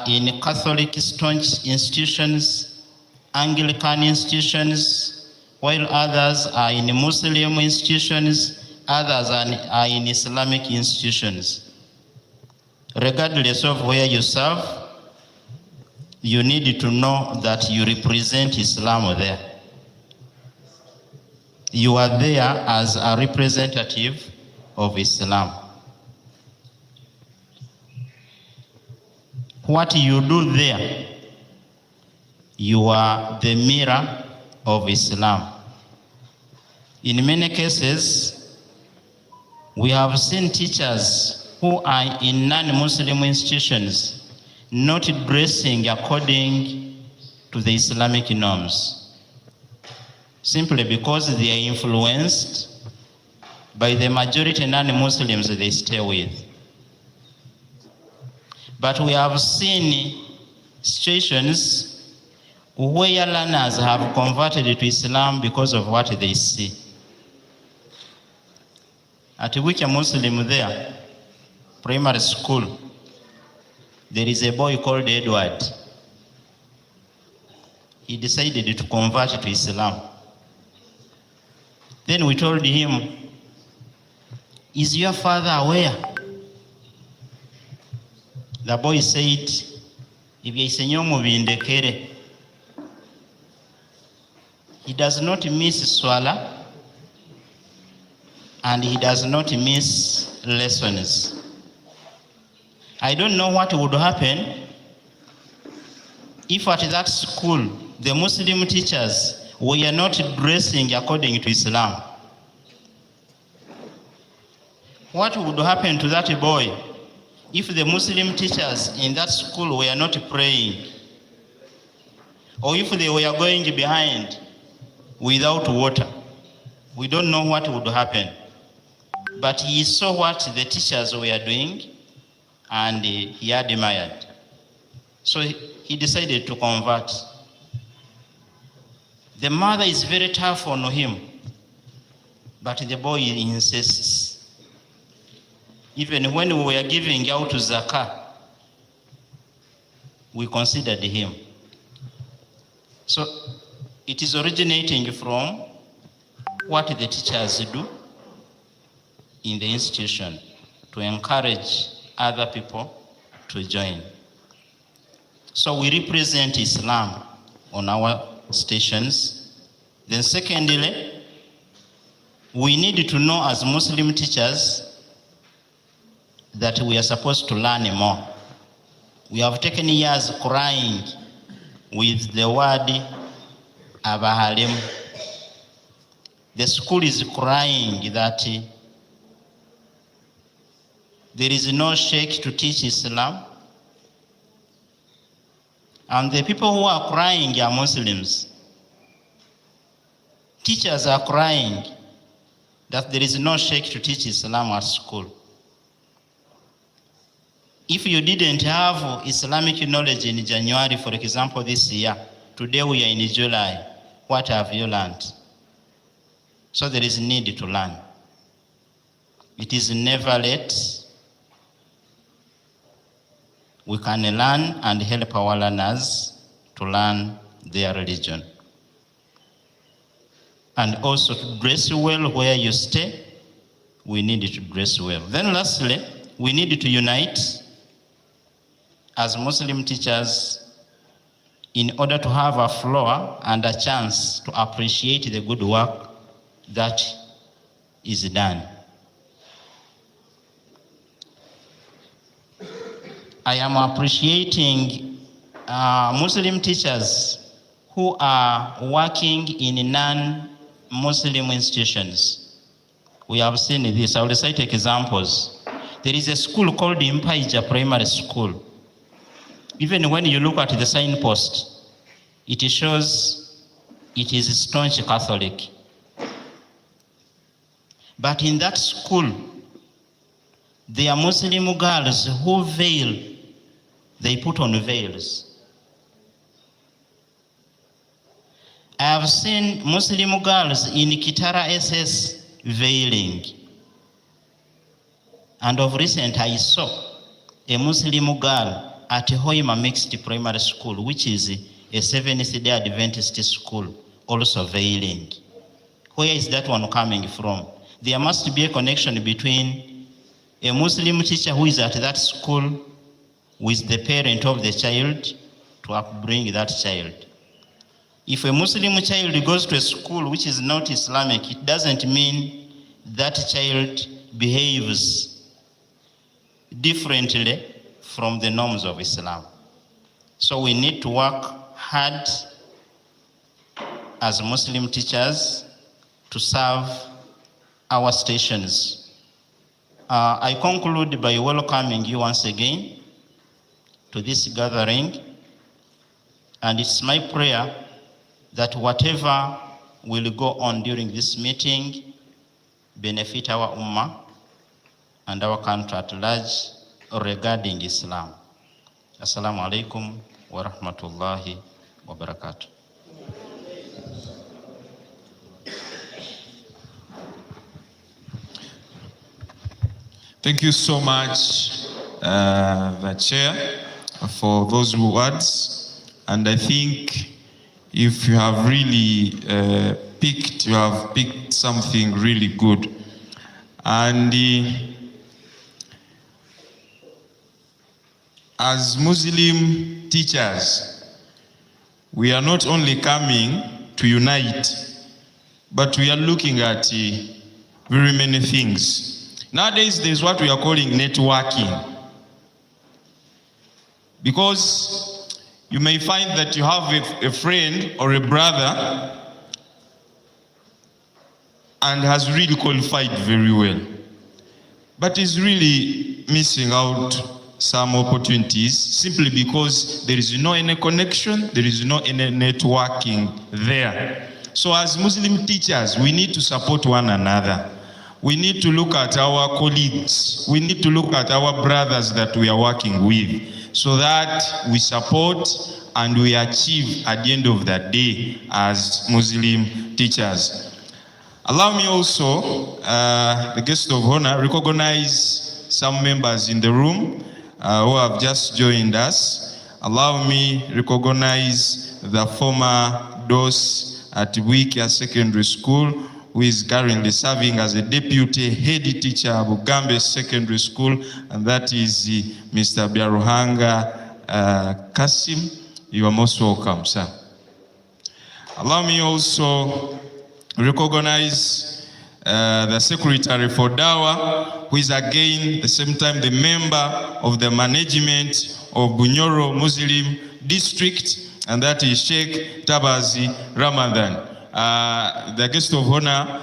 in Catholic staunch institutions, Anglican institutions, while others are in Muslim institutions, others are in Islamic institutions. Regardless of where you serve, you need to know that you represent Islam there. You are there as a representative of Islam. What you do there, you are the mirror of Islam. In many cases, we have seen teachers who are in non-Muslim institutions not dressing according to the Islamic norms, simply because they are influenced by the majority non-Muslims they stay with. But we have seen situations where learners have converted to Islam because of what they see. At which a Muslim there, primary school, there is a boy called Edward. He decided to convert to Islam. Then we told him, "Is your father aware?" The boy said, he does not miss swala and he does not miss lessons. I don't know what would happen if at that school the Muslim teachers were not dressing according to Islam. What would happen to that boy if the Muslim teachers in that school were not praying, or if they were going behind without water? We don't know what would happen. But he saw what the teachers were doing and he admired. So he decided to convert. The mother is very tough on him, but the boy insists. Even when we were giving out zakah, we considered him. So it is originating from what the teachers do in the institution to encourage other people to join. So we represent Islam on our stations. Then secondly, we need to know as Muslim teachers that we are supposed to learn more. We have taken years crying with the word Abahalim. The school is crying that there is no sheikh to teach Islam. And the people who are crying are Muslims. Teachers are crying that there is no sheikh to teach Islam at school. If you didn't have Islamic knowledge in January, for example, this year, today we are in July, what have you learned? So there is need to learn. It is never late. We can learn and help our learners to learn their religion. And also to dress well where you stay, we need to dress well. Then lastly, we need to unite as Muslim teachers in order to have a floor and a chance to appreciate the good work that is done. I am appreciating Muslim teachers who are working in non-Muslim institutions. We have seen this. I will cite examples. There is a school called Umta Primary School. Even when you look at the signpost, it shows it is staunch Catholic. But in that school, there are Muslim girls who veil. They put on veils. I have seen Muslim girls in Kitara SS veiling. And of recent, I saw a Muslim girl at Hoima Mixed Primary School, which is a Seventh-day Adventist school, also veiling. Where is that one coming from? There must be a connection between a Muslim teacher who is at that school with the parent of the child to upbring that child. If a Muslim child goes to a school which is not Islamic, it doesn't mean that child behaves differently from the norms of Islam. So we need to work hard as Muslim teachers to serve our stations. I conclude by welcoming you once again to this gathering, and it's my prayer that whatever will go on during this meeting benefit our ummah and our country at large regarding Islam. Assalamu alaikum wa rahmatullahi wa barakatuh. Thank you so much, the chair, for those words. And I think if you have really you have picked something really good. And as Muslim teachers, we are not only coming to unite, but we are looking at very many things. Nowadays, there's what we are calling networking. Because you may find that you have a friend or a brother and has really qualified very well, but is really missing out some opportunities simply because there is no any connection, there is no any networking there. So as Muslim teachers, we need to support one another. We need to look at our colleagues. We need to look at our brothers that we are working with so that we support and we achieve at the end of the day as Muslim teachers. Allow me also, the guest of honor, recognize some members in the room who have just joined us. Allow me recognize the former DOS at Wikia Secondary School, who is currently serving as a deputy head teacher at Bugambe Secondary School, and that is Mr. Biaruhanga Kasim. You are most welcome, sir. Allow me also recognize the secretary for Dawa, who is again the same time the member of the management of Bunyoro Muslim District, and that is Sheikh Tabazi Ramadan. The guest of honor,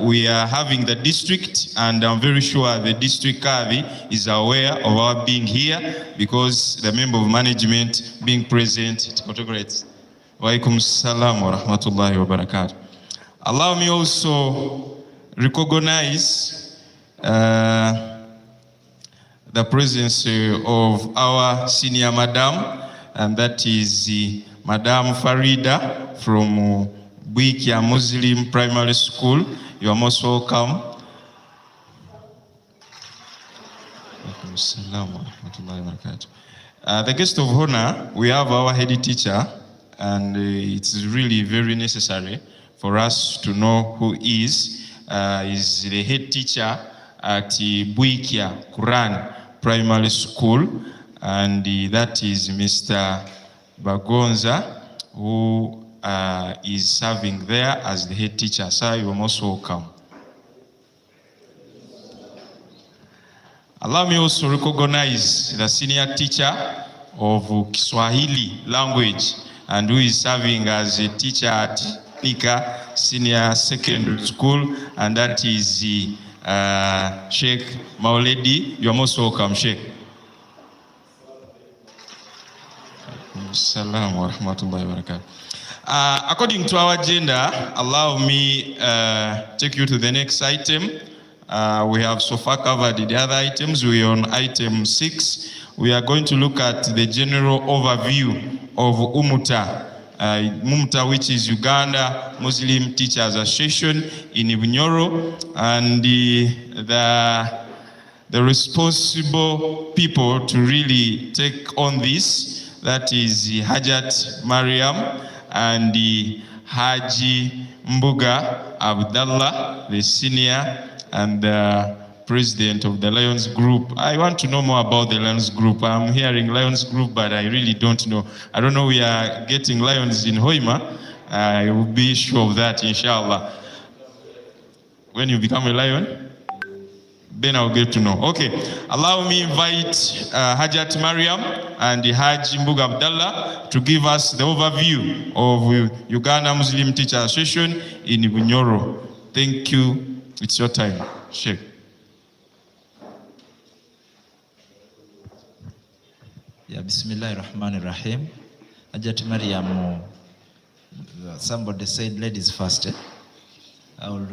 we are having the district, and I'm very sure the district Kadhi is aware of our being here because the member of management being present, it categorizes. Wa alaikum salam wa rahmatullahi wa barakatuh. Allow me also recognize the presence of our senior madam, and that is Madam Farida from Buikia Muslim Primary School. You are most welcome. The guest of honor, we have our head teacher, and it's really very necessary for us to know who is the head teacher at Buikia Quran Primary School, and that is Mr. Bagonza, who is serving there as the head teacher. Sir, you are most welcome. Allow me also recognize the senior teacher of Kiswahili language, and who is serving as a teacher at Nika Senior Secondary School, and that is Sheikh Mauledi. You are most welcome, Sheikh. Assalamu wa rahmatullahi wa barakatuh. According to our agenda, allow me take you to the next item. We have so far covered the other items. We are on item 6. We are going to look at the general overview of Umta. Umta, which is Uganda Muslim Teachers Association in Bunyoro, and the responsible people to really take on this, that is Hajat Mariam and the Haji Mbuga Abdallah, the senior and president of the Lions Group. I want to know more about the Lions Group. I'm hearing Lions Group, but I really don't know. I don't know we are getting lions in Hoima. I will be sure of that, inshallah. When you become a lion, then I'll get to know. Okay, allow me invite Hajat Mariam and the Haji Mbuga Abdallah to give us the overview of Uganda Muslim Teachers Association in Bunyoro. Thank you. It's your time. Sheikh. Yeah, Bismillahirrahmanirrahim. Hajat Mariam, somebody said ladies first. I will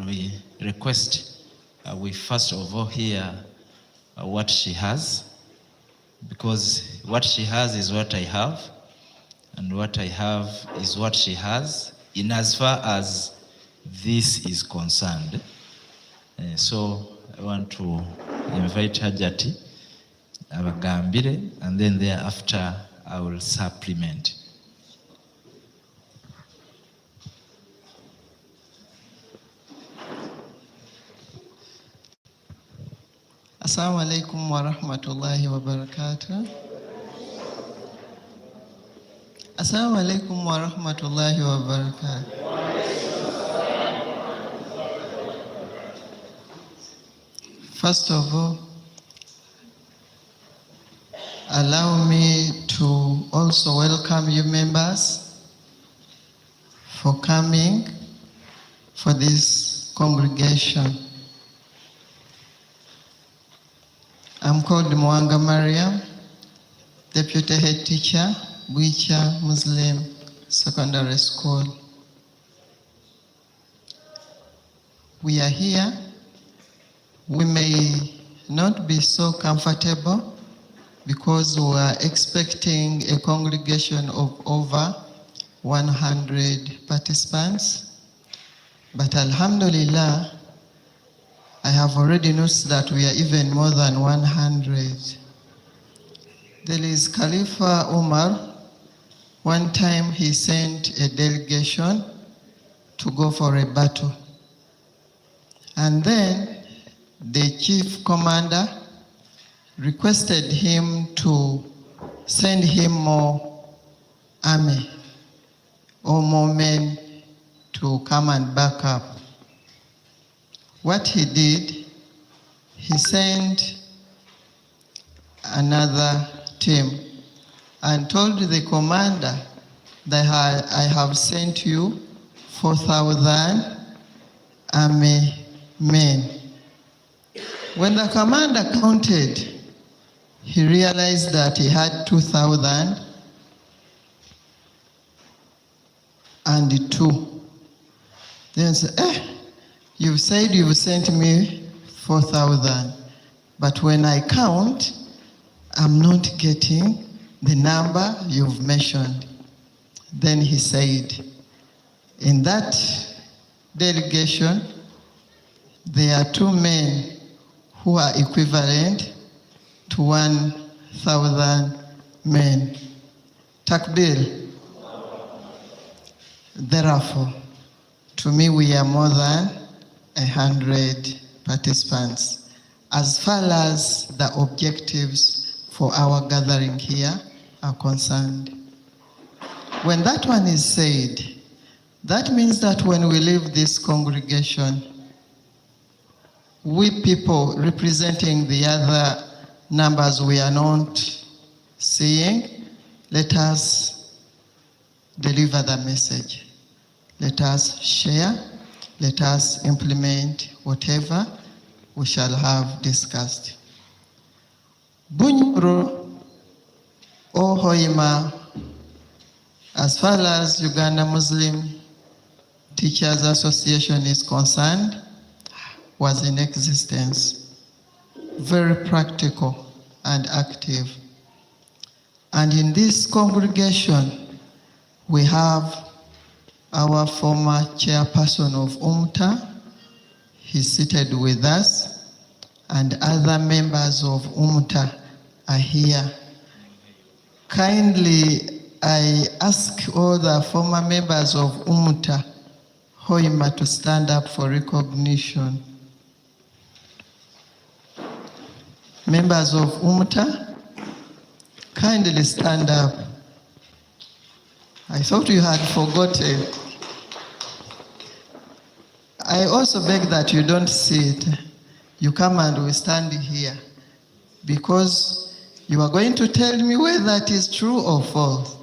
request we first of all hear what she has, because what she has is what I have, and what I have is what she has, in as far as this is concerned. So I want to invite Hajati Abagambire, and then thereafter I will supplement. Assalamu alaikum wa rahmatullahi wa barakatuh. Assalamu alaikum wa rahmatullahi wa barakatuh. First of all, allow me to also welcome you members for coming for this congregation. I'm called Mwanga Mariam, Deputy Head Teacher, Buicha Muslim Secondary School. We are here. We may not be so comfortable because we are expecting a congregation of over 100 participants. But Alhamdulillah, I have already noticed that we are even more than 100. There is Khalifa Umar. One time he sent a delegation to go for a battle. And then the chief commander requested him to send him more army or more men to come and back up. What he did, he sent another team and told the commander that I have sent you 4,000 army men. When the commander counted, he realized that he had 2,002. Then he said, you said you sent me 4,000, but when I count, I'm not getting the number you've mentioned. Then he said, in that delegation, there are 2 men who are equivalent to 1,000 men. Takbir. Therefore, to me, we are more than 100 participants. As far as the objectives for our gathering here are concerned. When that one is said, that means that when we leave this congregation, we people representing the other numbers we are not seeing, let us deliver the message. Let us share. Let us implement whatever we shall have discussed. Bunyoro or Hoima, as far as Uganda Muslim Teachers Association is concerned, was in existence, very practical and active. And in this congregation, we have our former chairperson of Umta. He's seated with us. and other members of Umta are here. Kindly, I ask all the former members of Umta, Hoima, to stand up for recognition. Members of Umta, kindly stand up. I thought you had forgotten. I also beg that you don't sit. You come and we stand here, because you are going to tell me whether that is true or false.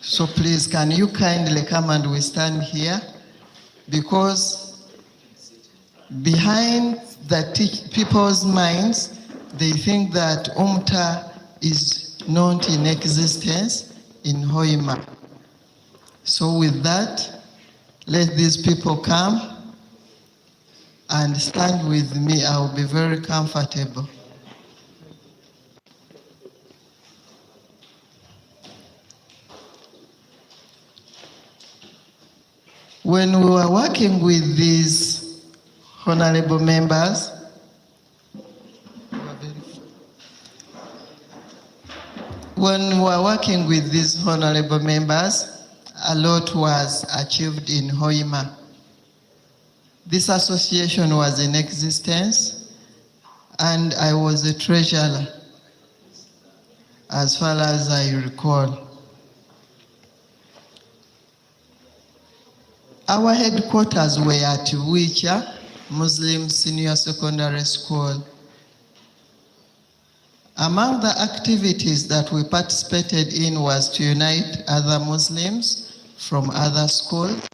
So please, can you kindly come and we stand here? Because behind the people's minds, they think that Umta is not in existence in Hoima. So with that, let these people come and stand with me. I will be very comfortable. When we were working with these honorable members, a lot was achieved in Hoima. This association was in existence, and I was a treasurer, as far as I recall. Our headquarters were at Wicha Muslim Senior Secondary School. Among the activities that we participated in was to unite other Muslims from other schools.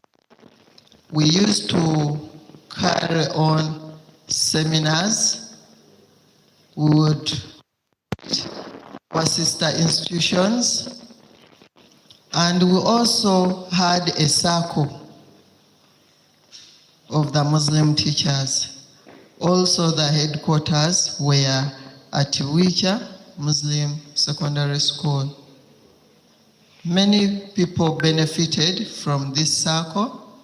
We used to carry on seminars. We would our sister institutions, and we also had a circle of the Muslim teachers. Also, the headquarters were at Wicha Muslim Secondary School. Many people benefited from this circle,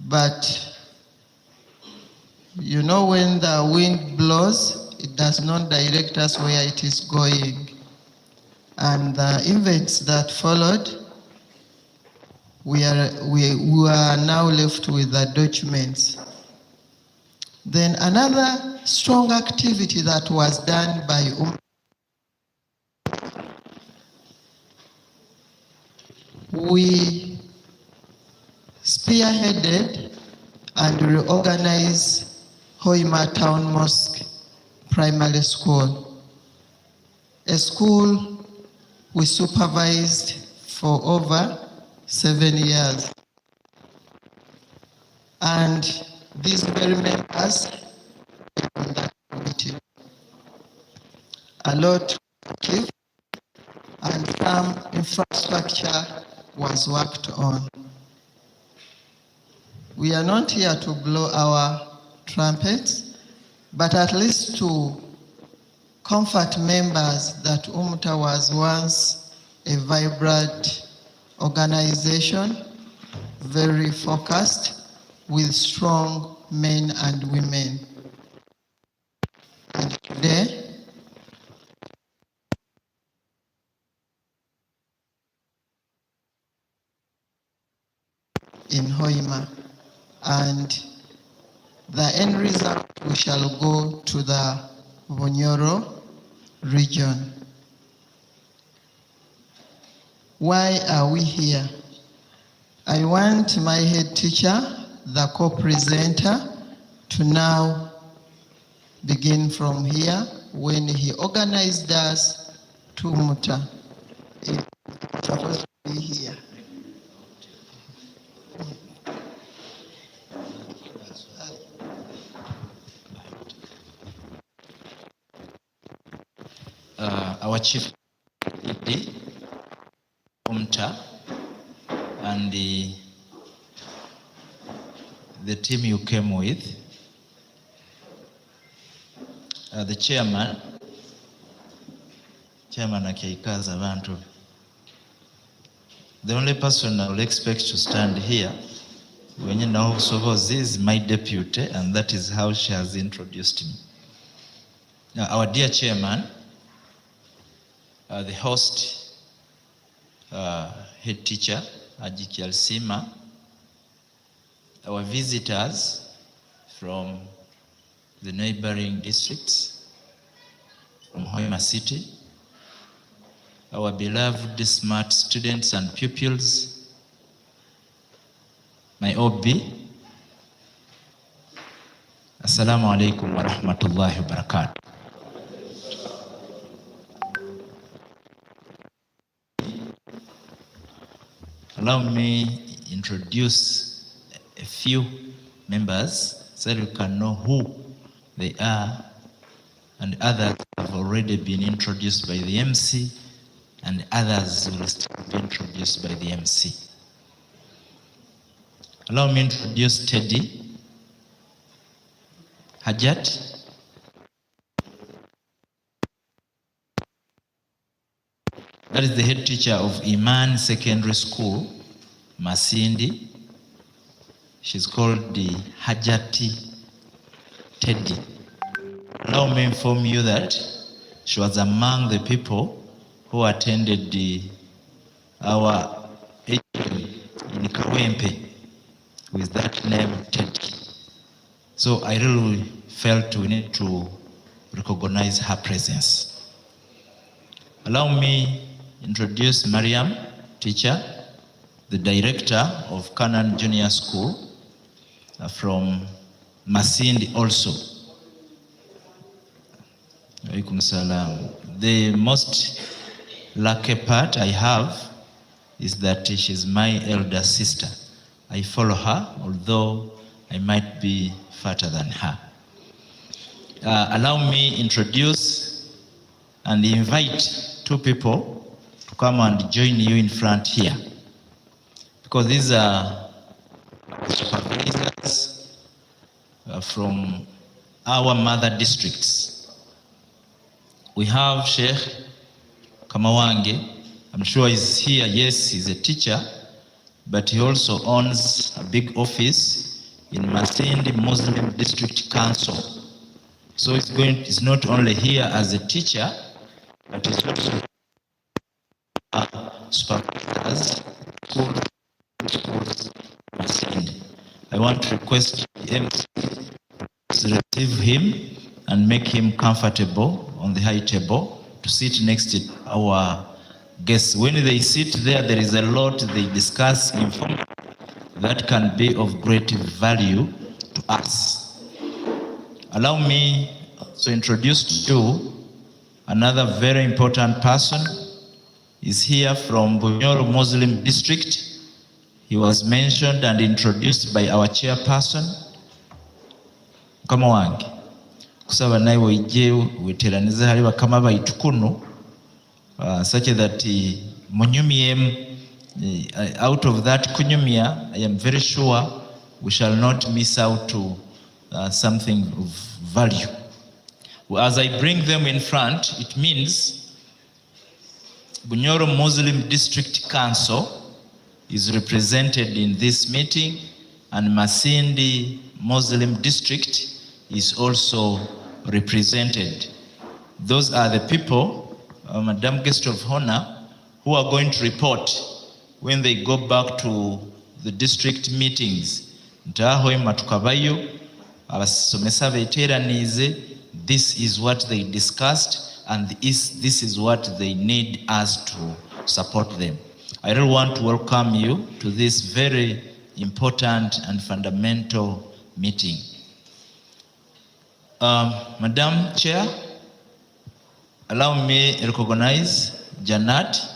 but you know, when the wind blows, it does not direct us where it is going. And the events that followed, we are now left with the documents. Then another strong activity that was done by we spearheaded and reorganized Hoima Town Mosque Primary School, a school we supervised for over 7 years. And these very members on that committee. A lot achieved, and some infrastructure was worked on. We are not here to blow our trumpets, but at least to comfort members that Umta was once a vibrant organization, very focused, with strong men and women. And today, in Hoima, and the end result, we shall go to the Vonyoro region. Why are we here? I want my head teacher, the co-presenter, to now begin from here when he organized us to Umta. It's supposed to be here. Our chief Umta and the team you came with, the chairman Akaikaza Bantu. The only person I will expect to stand here when you know is my deputy, and that is how she has introduced me. our dear chairman, the host, head teacher, Ajiki Alsima, our visitors from the neighboring districts, from Hoima City, our beloved smart students and pupils, my OB, Assalamu alaikum wa rahmatullahi wa barakatuh. Allow me introduce a few members so you can know who they are, and others have already been introduced by the MC, and others will still be introduced by the MC. Allow me to introduce Teddy Hajat. That is the head teacher of Iman Secondary School, Masindi. She's called the Hajati Teddy. Allow me to inform you that she was among the people who attended our AGM in Kawempe with that name Teddy. So I really felt we need to recognize her presence. Allow me introduce Mariam, teacher, the director of Canaan Junior School from Masindi also. Alaikum salam. The most lucky part I have is that she's my elder sister. I follow her, although I might be fatter than her. Allow me introduce and invite two people to come and join you in front here, because these are supervisors from our mother districts. We have Sheikh Kamawange. I'm sure he's here. Yes, he's a teacher, but he also owns a big office in Masindi Muslim District Council. So he's not only here as a teacher, but he's also supervisors schools Masindi. I want to request the MC to receive him and make him comfortable on the high table to sit next to our guests. When they sit there, there is a lot they discuss informally that can be of great value to us. Allow me to introduce to you another very important person. Is here from Bunyoro Muslim District. He was mentioned and introduced by our chairperson, Kamawange. Kusaba naiwe ije weteraniza hali bakama baitukunu such that munyumiem out of that kunyumia, I am very sure we shall not miss out to something of value. As I bring them in front, it means Bunyoro Muslim District Council is represented in this meeting, and Masindi Muslim District is also represented. Those are the people, Madam Guest of Honor, who are going to report when they go back to the district meetings. This is what they discussed, and this is what they need us to support them. I really want to welcome you to this very important and fundamental meeting. Madam Chair, allow me to recognize Janati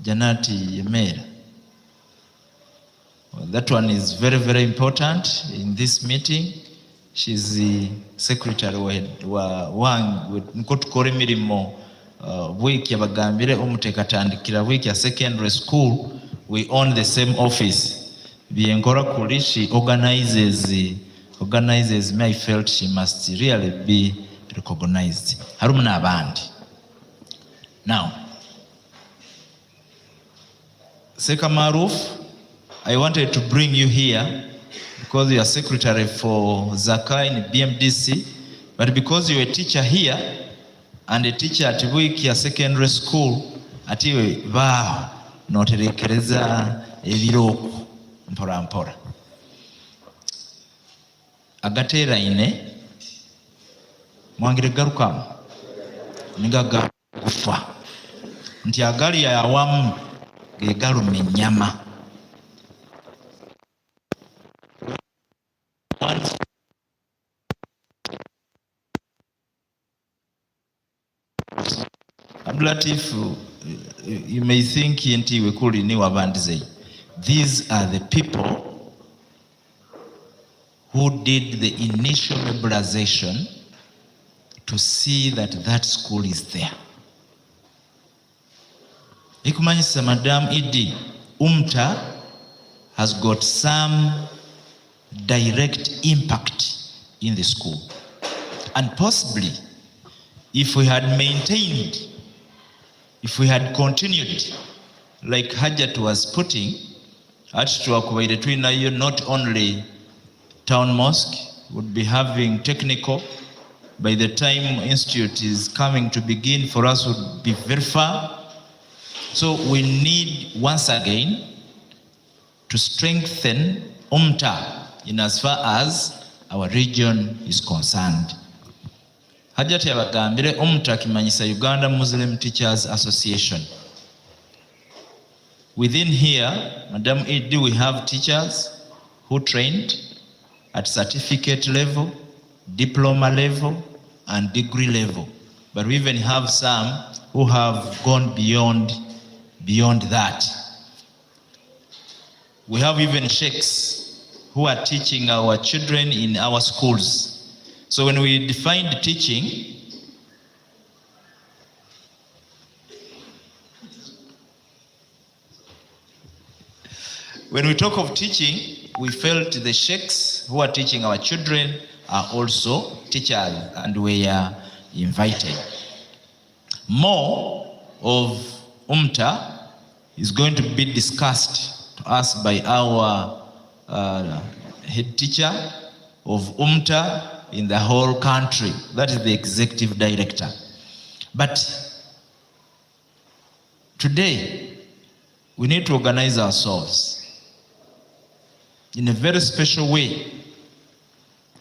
Yemera. Well, that one is very, very important in this meeting. She's the secretary wa nkotukora emirimo wiki abagambire omutekatandikira wiki ya secondary school. We own the same office. Byenkora kuli, she organizes me. I felt she must really be recognized. Harumuna abandi. Now, Seka Maruf, I wanted to bring you here because you are secretary for Zaka in BMDC. But because you're a teacher here and a teacher at Buikia Secondary School, ati ba noterekereza ebiroko mpora mpora. Agatera ine mwangire garukamu nigaga kufa nti agali ya awamu gegaluma ennyama. Abdulatif, you may think nti wekuli ni wabandize. These are the people who did the initial mobilization to see that that school is there. Ikumanyisa Madam Idi, Umta has got some direct impact in the school. And possibly, if we had maintained, if we had continued, like Hajat was putting, not only town mosque would be having technical, by the time institute is coming to begin for us would be very far. So we need once again to strengthen Umta in as far as our region is concerned. Hajati abagambire Umta kimanyisa Uganda Muslim Teachers Association. Within here, Madam Idi, we have teachers who trained at certificate level, diploma level, and degree level. But we even have some who have gone beyond that. We have even sheikhs who are teaching our children in our schools. So when we defined teaching, when we talk of teaching, we felt the sheikhs who are teaching our children are also teachers, and we are invited. More of Umta is going to be discussed to us by our head teacher of Umta in the whole country. That is the executive director. But today, we need to organize ourselves in a very special way.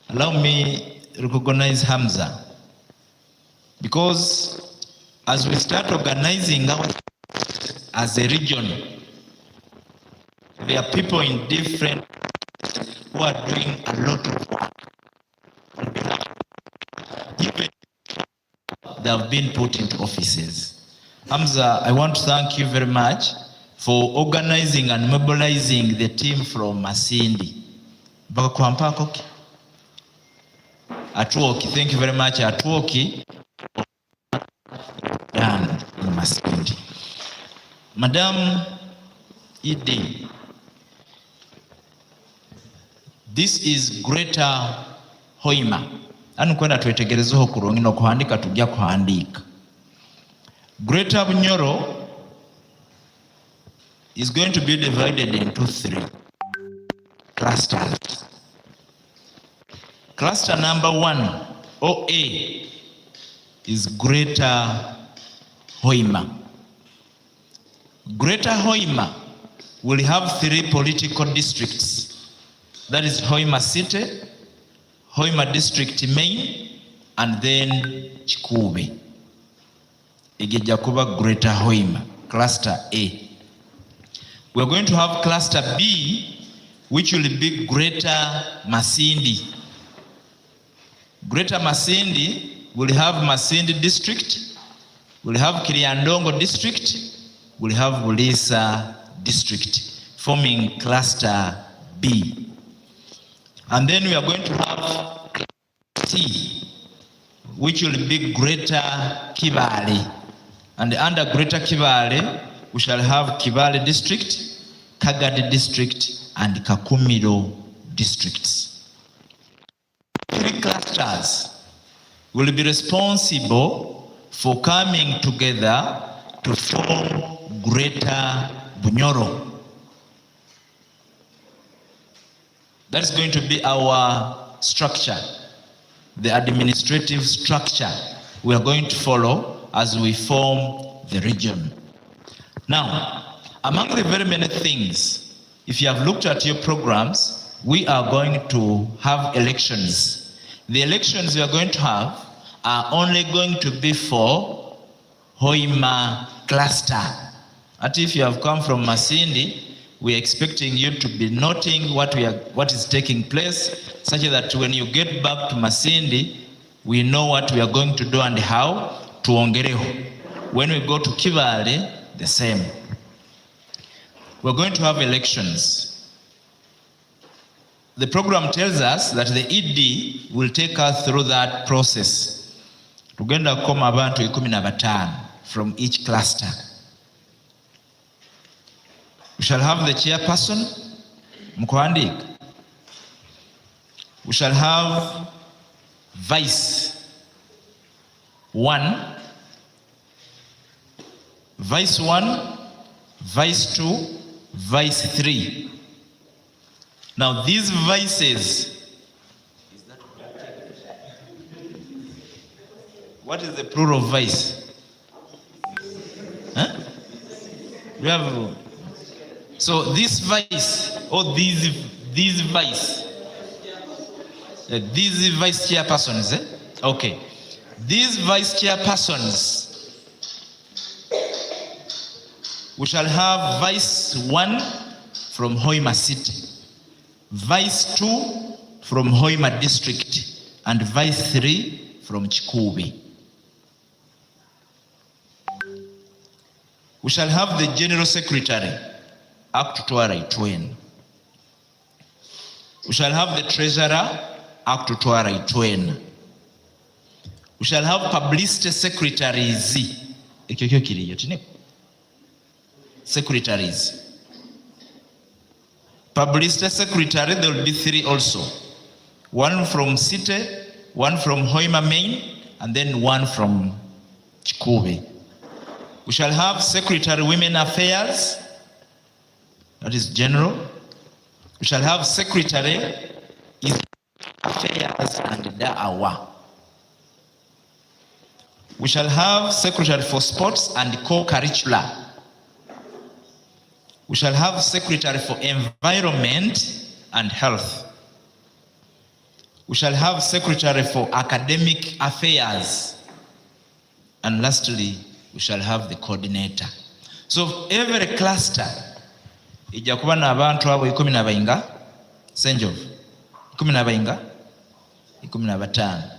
Allow me to recognize Hamza, because as we start organizing our as a region, there are people in different who are doing a lot of work. Even they have been put into offices. Hamza, I want to thank you very much for organizing and mobilizing the team from Masindi. Atwoki, thank you very much. Atwoki and in Masindi. Madam Idi, this is Greater Hoima. Anu kwenda twetegerezeho kurongino kuhandika tujja kuhandika. Greater Bunyoro is going to be divided into 3 clusters. Cluster number 1, OA, is Greater Hoima. Greater Hoima will have 3 political districts. That is Hoima City, Hoima District Main, and then Chikube. Igejakuba Greater Hoima, Cluster A. We're going to have Cluster B, which will be Greater Masindi. Greater Masindi will have Masindi District, will have Kiriandongo District, will have Bulisa District, forming Cluster B. And then we are going to have T, which will be Greater Kibale. And under Greater Kibale, we shall have Kibale District, Kagadi District, and Kakumiro Districts. 3 clusters will be responsible for coming together to form Greater Bunyoro. That's going to be our structure. the administrative structure we are going to follow as we form the region. Now, among the very many things, if you have looked at your programs, we are going to have elections. The elections we are going to have are only going to be for Hoima cluster. And if you have come from Masindi, we are expecting you to be noting what is taking place, such that when you get back to Masindi, we know what we are going to do and how to Ongereho. When we go to Kivale, the same. We're going to have elections. The program tells us that the ED will take us through that process. Tugenda koma abantu 15 from each cluster. We shall have the chairperson, Mkwandik. We shall have vice 1, vice 1, vice 2, vice 3. Now these vices, what is the plural of vice? Huh? We have, so this vice, or these vice, these vice chairpersons, okay. These vice chairpersons, we shall have vice 1 from Hoima City, vice 2 from Hoima District, and vice 3 from Chikubi. We shall have the General Secretary, Act Tuara Itwen. We shall have the Treasurer, Act Tuara Itwen. We shall have Publicity Secretaries. Secretaries. Publicity Secretary, there will be 3 also. 1 from City, 1 from Hoima Main, and then 1 from Chikubi. We shall have Secretary Women Affairs, that is general. We shall have Secretary Affairs and Da'awa. We shall have Secretary for Sports and Co-Curricular. We shall have Secretary for Environment and Health. We shall have Secretary for Academic Affairs. And lastly, we shall have the coordinator. So every cluster, ija kuba na abantu abo 10 bayinga, Senjov, 10 bayinga, 15.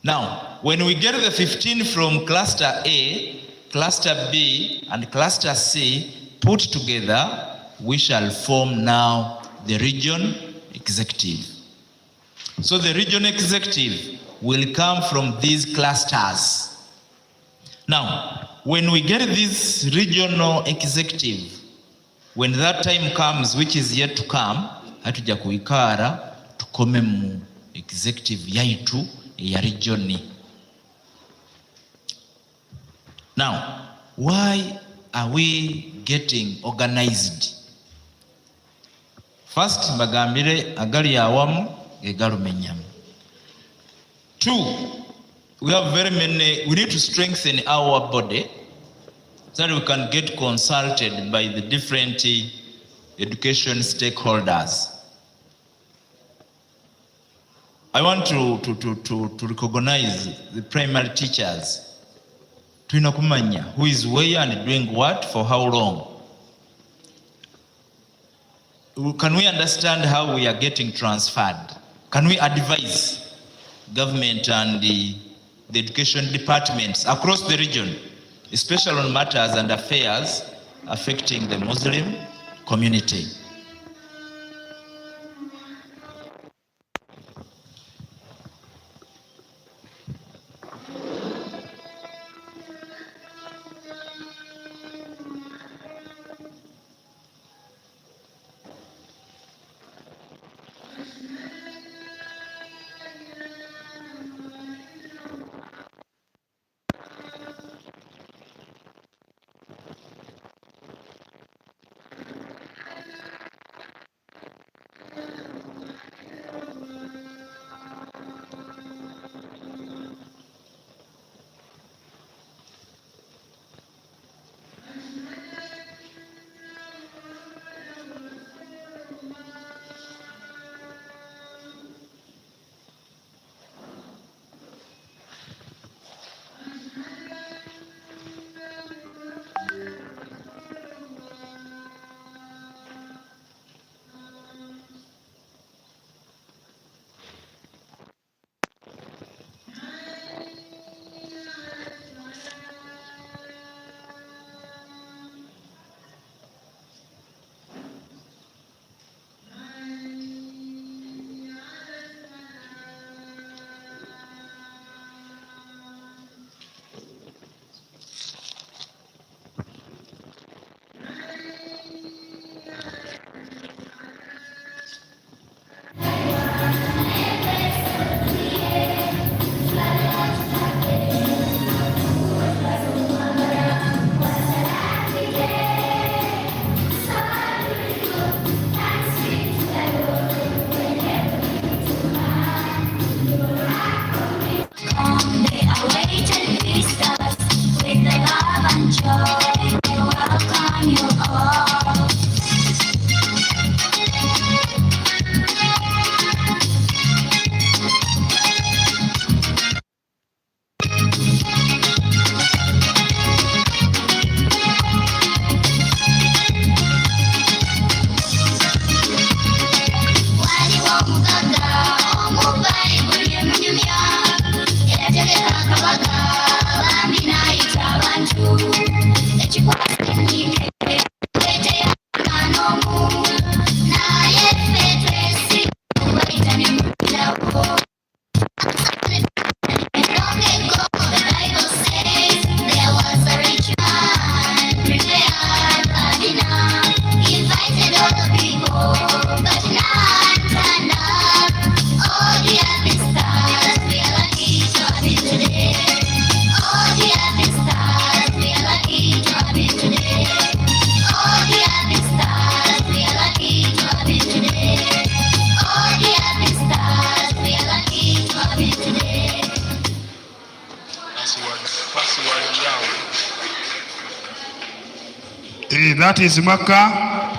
Now, when we get the 15 from cluster A, cluster B, and cluster C put together, we shall form now the region executive. So the region executive will come from these clusters. Now, when we get this regional executive, when that time comes, which is yet to come, hatuja kuikara tukome mu executive yaitu ya regioni. Now, why are we getting organized? First, bagambire agali awamu egalumenyamu. 2, we have very many, we need to strengthen our body so that we can get consulted by the different education stakeholders. I want to recognize the primary teachers. Tuina kumanya who is where and doing what for how long. Can we understand how we are getting transferred? Can we advise government and the education departments across the region, especially on matters and affairs affecting the Muslim community? That is Maka.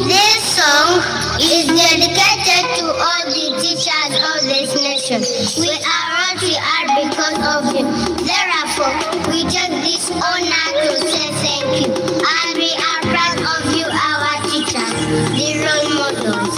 This song is dedicated to all the teachers of this nation. We are what we are because of you. Therefore, we take this honor to say thank you. And we are proud of you, our teachers, the role models.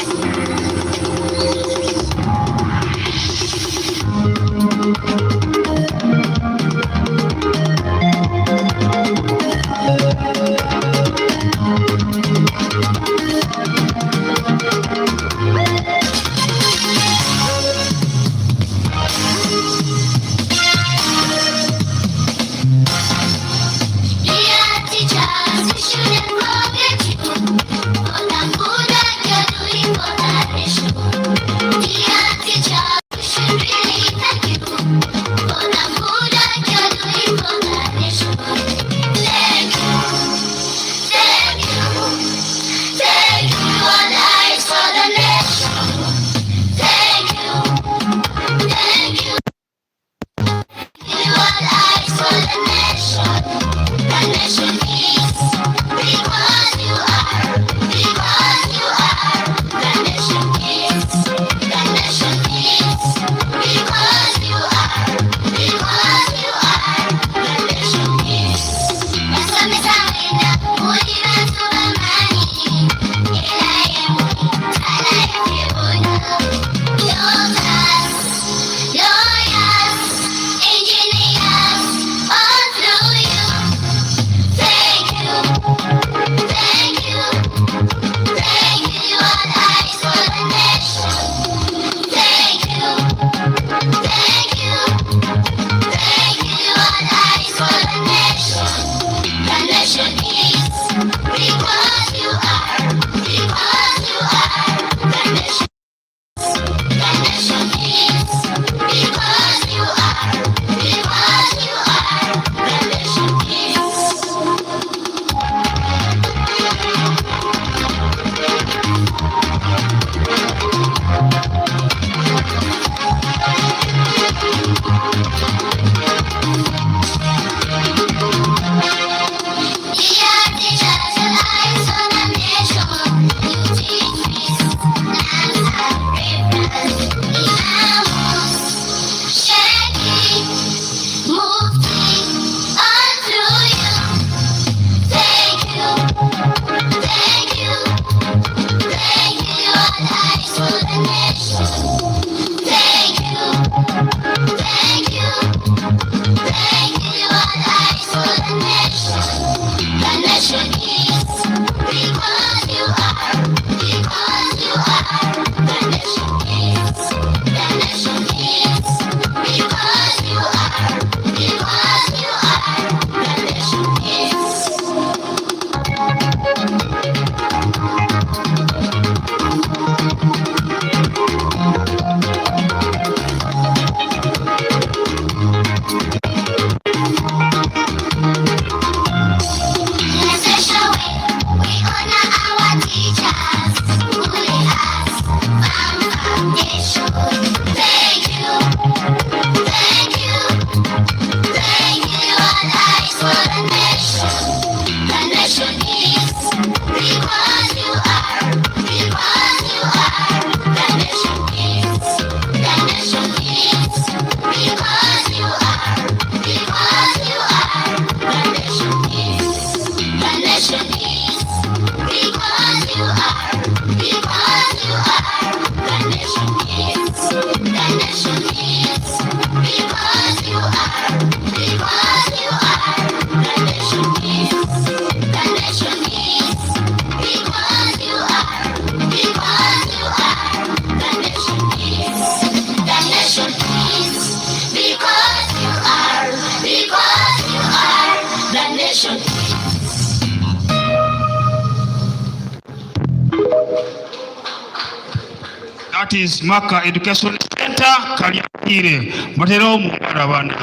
That is Maka Education Center, Kariakire. Matero Mumarabana.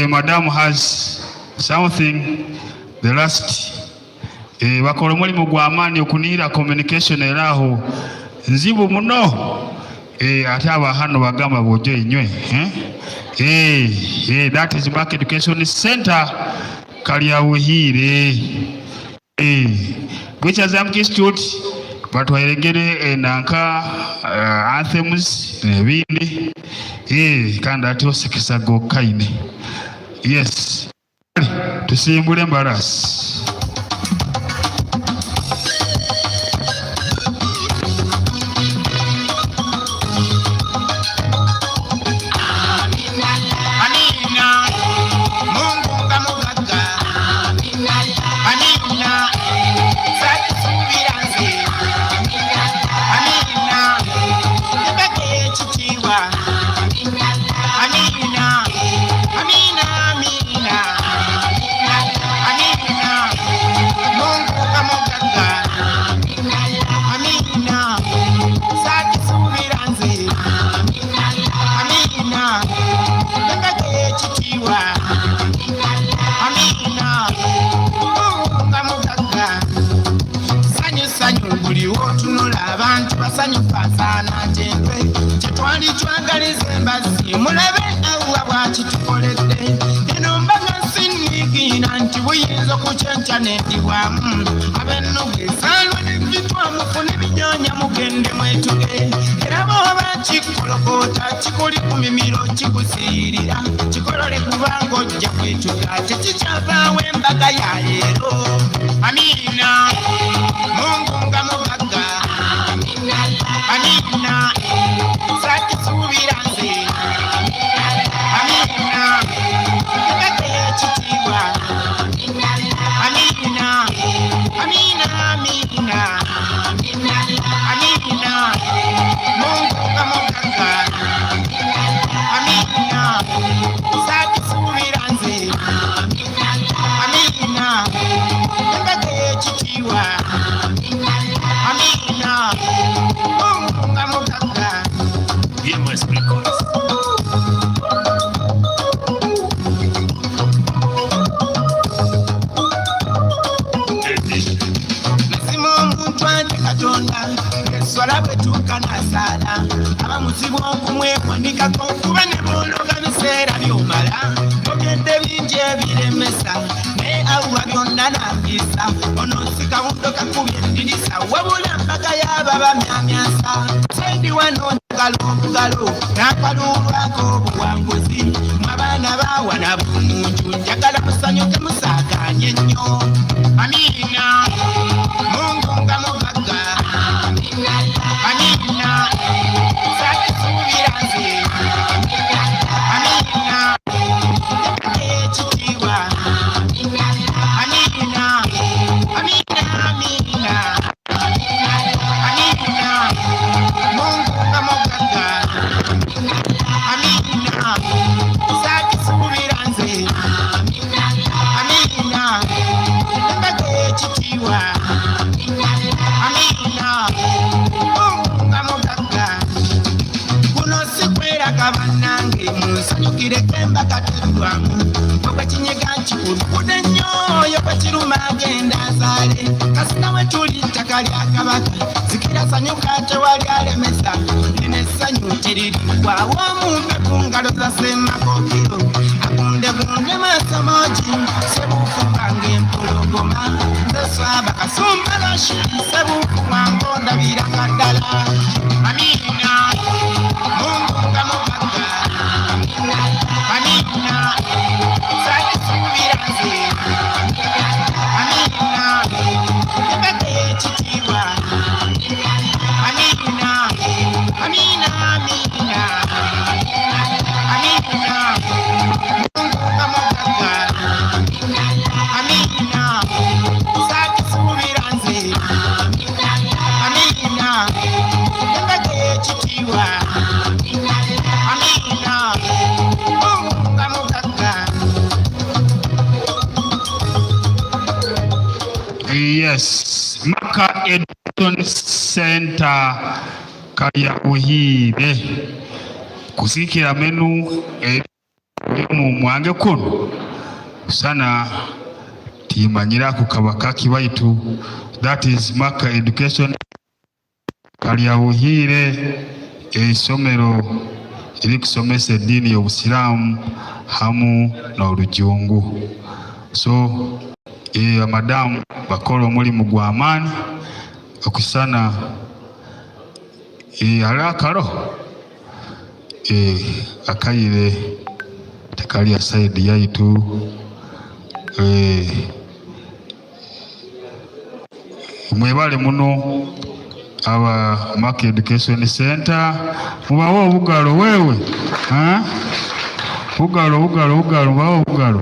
Madam has something, the last. Bakora mulimu gwa amani okunira communication eraho. Nzibu muno. Ate abahano bagamba bojo inywe. That is Mark Education Center Kalyabuhire. Which Azam Institute, but we get nanka anthems, nebindi. Kanda to sekisago kaine. Yes. Tusimbule embarrass. Yes, Maka Education Center Kalyabuhire kusikira menu mu mwange kuno sana timanyira kukabaka kibaitu. That is Maka Education Kalyabuhire, esomero ebikusomesa eddiini y'Obusiraamu hamu n'Olujungu. So abadamu bakola omulimu gw'amaanyi okusana ali akalo akayire tekali ya saidi yaitu mwebale muno aba Market Education Center mubawo obugalo wewe bugalo mubawo obugalo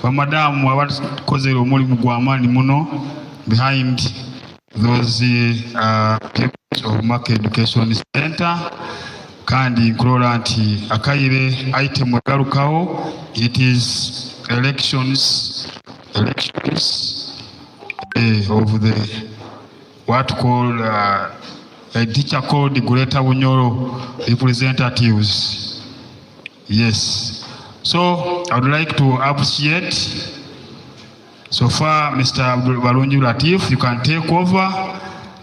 bamadamu abakozere omulimu gw'amaanyi muno behind those people of Market Education Center. Kandi nkulola nti akayire item egalukawo, it is elections of the what called a teacher called Greater Bunyoro representatives. Yes. So I would like to appreciate so far Mr. Balungi Latif, you can take over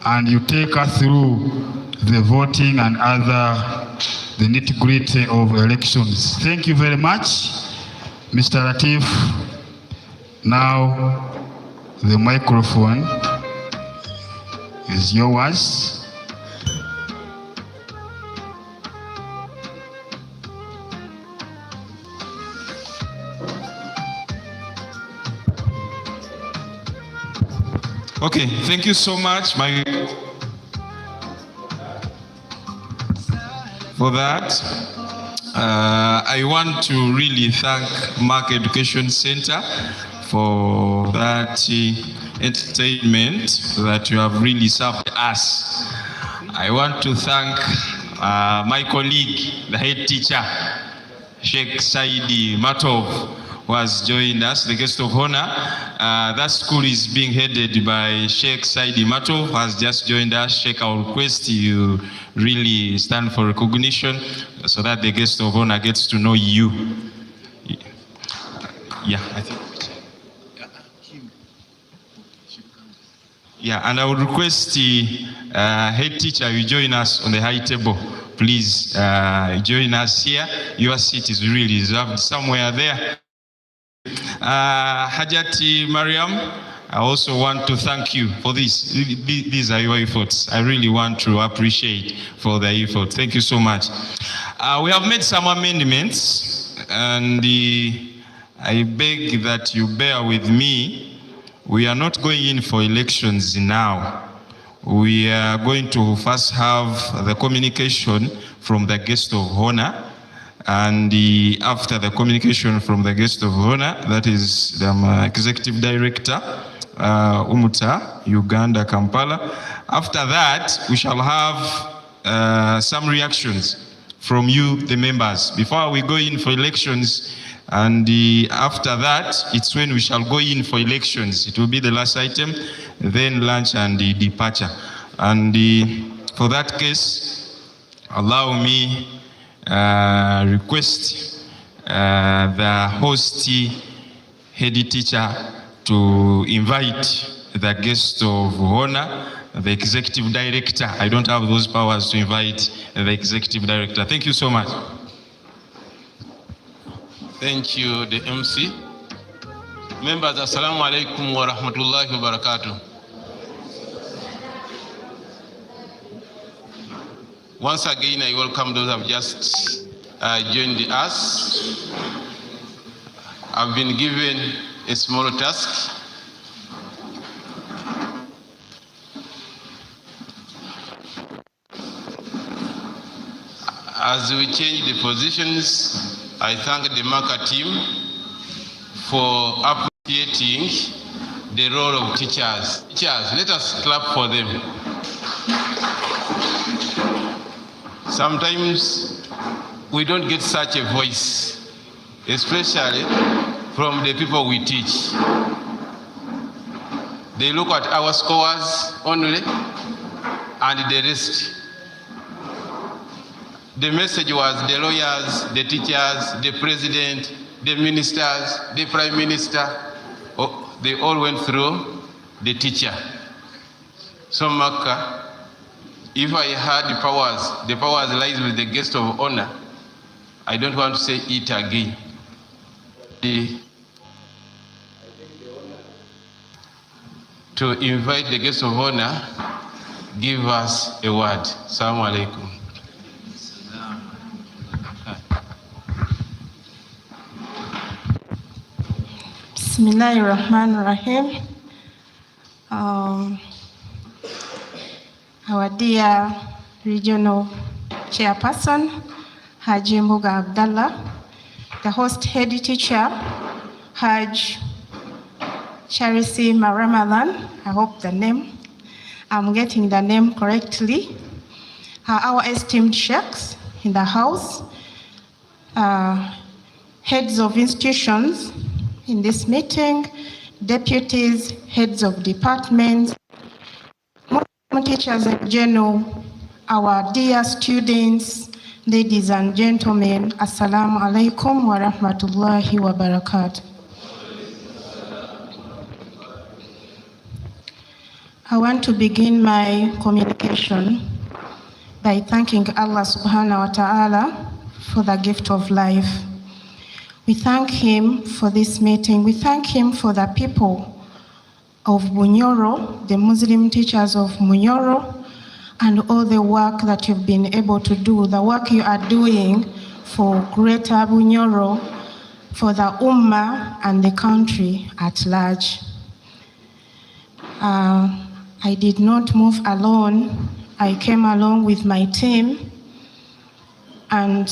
and you take us through the voting and the nitty-gritty of elections. Thank you very much, Mr. Latif. Now the microphone is yours. Okay, thank you so much for that. I want to really thank Market Education Center for that entertainment that you have really served us. I want to thank my colleague, the head teacher, Sheikh Saidi Matov, who has joined us, the guest of honor. That school is being headed by Sheikh Saidi Matov, who has just joined us. Sheikh, I will request you really stand for recognition so that the guest of honor gets to know you. Yeah, I think. Yeah, and I would request the head teacher, you join us on the high table. Please join us here. Your seat is really reserved somewhere there. Hajati Mariam, I also want to thank you for this. These are your efforts. I really want to appreciate for the effort. Thank you so much. We have made some amendments, and I beg that you bear with me. We are not going in for elections now. We are going to first have the communication from the guest of honor. And after the communication from the guest of honor, that is the executive director, Umta, Uganda, Kampala. After that, we shall have some reactions from you, the members, before we go in for elections. And after that, it's when we shall go in for elections. It will be the last item, then lunch and departure. And for that case, allow me request the host head teacher to invite the guest of honor, the executive director. I don't have those powers to invite the executive director. Thank you so much. Thank you, the MC. Members, assalamu alaikum wa rahmatullahi wa barakatuh. Once again, I welcome those who have just joined us. I've been given a small task. As we change the positions, I thank the marker team for appreciating the role of teachers. Teachers, let us clap for them. Sometimes we don't get such a voice, especially from the people we teach. They look at our scores only and the rest. The message was the lawyers, the teachers, the president, the ministers, the prime minister, they all went through the teacher. So Maka, if I had the powers lies with the guest of honor. I don't want to say it again. To invite the guest of honor, give us a word. Assalamu alaikum. Bismillahirrahmanirrahim. Our dear regional chairperson, Haji Mbuga Abdallah, the host head teacher, Haj Charisi Maramalan, I hope I'm getting the name correctly, our esteemed sheikhs in the house, heads of institutions in this meeting, deputies, heads of departments, teachers in general, our dear students, ladies and gentlemen, Assalamu alaikum wa rahmatullahi wa barakatuh. I want to begin my communication by thanking Allah subhanahu wa ta'ala for the gift of life. We thank Him for this meeting. We thank Him for the people of Bunyoro, the Muslim teachers of Bunyoro, and all the work that you've been able to do, the work you are doing for Greater Bunyoro, for the Ummah and the country at large. I did not move alone. I came along with my team, and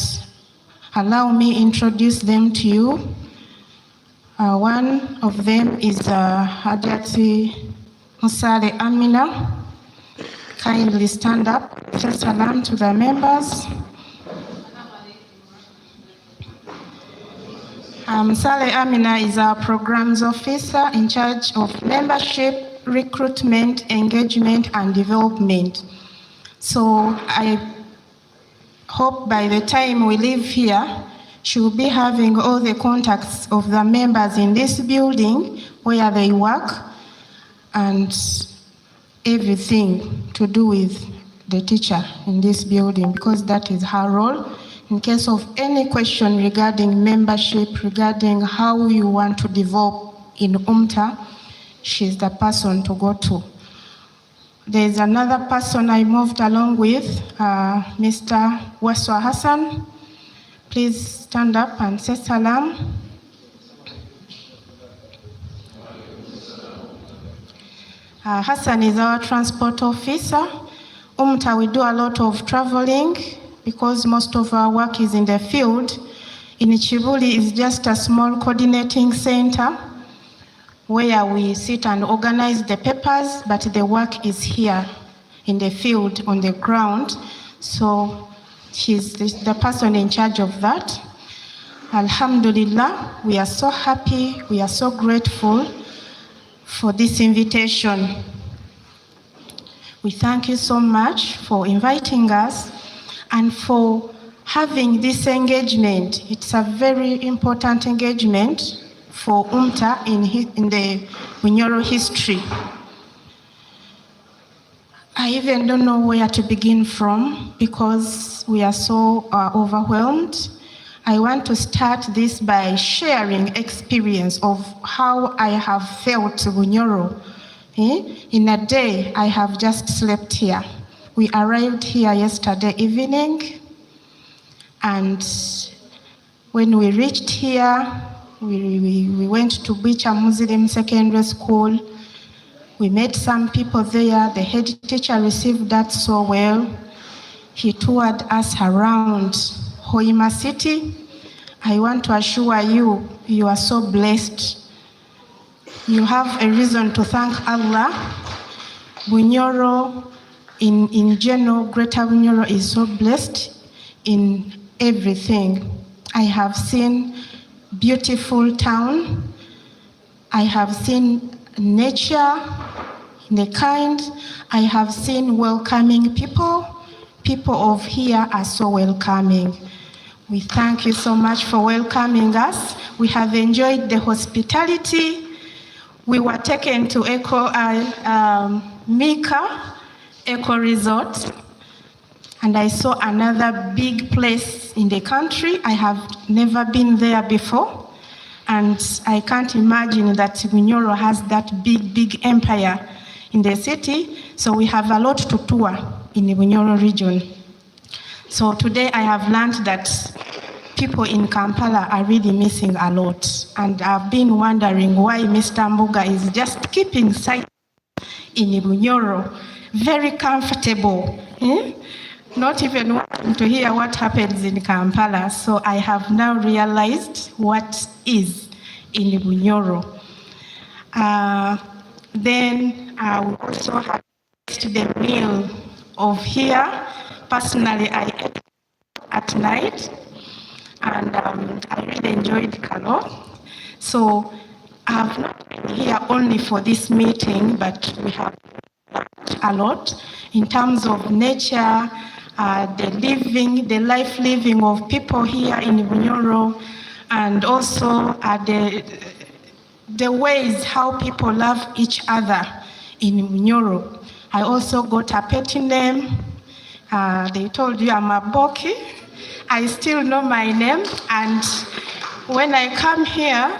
allow me introduce them to you. One of them is Hajati Musale Amina. Kindly stand up, say salam to the members. Musale Amina is our programs officer in charge of membership, recruitment, engagement, and development. So I hope by the time we leave here, she will be having all the contacts of the members in this building where they work and everything to do with the teacher in this building, because that is her role. In case of any question regarding membership, regarding how you want to develop in Umta, she's the person to go to. There's another person I moved along with, Mr. Waswa Hassan. Please stand up and say salam. Hassan is our transport officer. Umta, we do a lot of traveling because most of our work is in the field. In Chibuli is just a small coordinating center where we sit and organize the papers, but the work is here in the field, on the ground. So she's the person in charge of that. Alhamdulillah, we are so happy, we are so grateful for this invitation. We thank you so much for inviting us and for having this engagement. It's a very important engagement for Umta in the Bunyoro history. I even don't know where to begin from because we are so overwhelmed. I want to start this by sharing experience of how I have felt Bunyoro. In a day, I have just slept here. We arrived here yesterday evening, and when we reached here, we went to Bicha Muslim Secondary School. We met some people there. The head teacher received that so well. He toured us around Hoima City. I want to assure you, you are so blessed. You have a reason to thank Allah. Bunyoro, in general, Greater Bunyoro is so blessed in everything. I have seen beautiful town. I have seen nature, in the kind. I have seen welcoming people. People of here are so welcoming. We thank you so much for welcoming us. We have enjoyed the hospitality. We were taken to Mika Eco Resort, and I saw another big place in the country. I have never been there before, and I can't imagine that Bunyoro has that big empire in the city. So we have a lot to tour in the Bunyoro region. So today I have learned that people in Kampala are really missing a lot, and I've been wondering why Mr. Mbuga is just keeping silent in Bunyoro, very comfortable, not even wanting to hear what happens in Kampala. So I have now realized what is in Bunyoro. Then I will also have the meal of here. Personally, I ate at night, and I really enjoyed Kano. So I have not been here only for this meeting, but we have a lot in terms of nature, the life living of people here in Bunyoro, and also the ways how people love each other in Bunyoro. I also got a pet name. They told you I'm a Boki. I still know my name, and when I come here,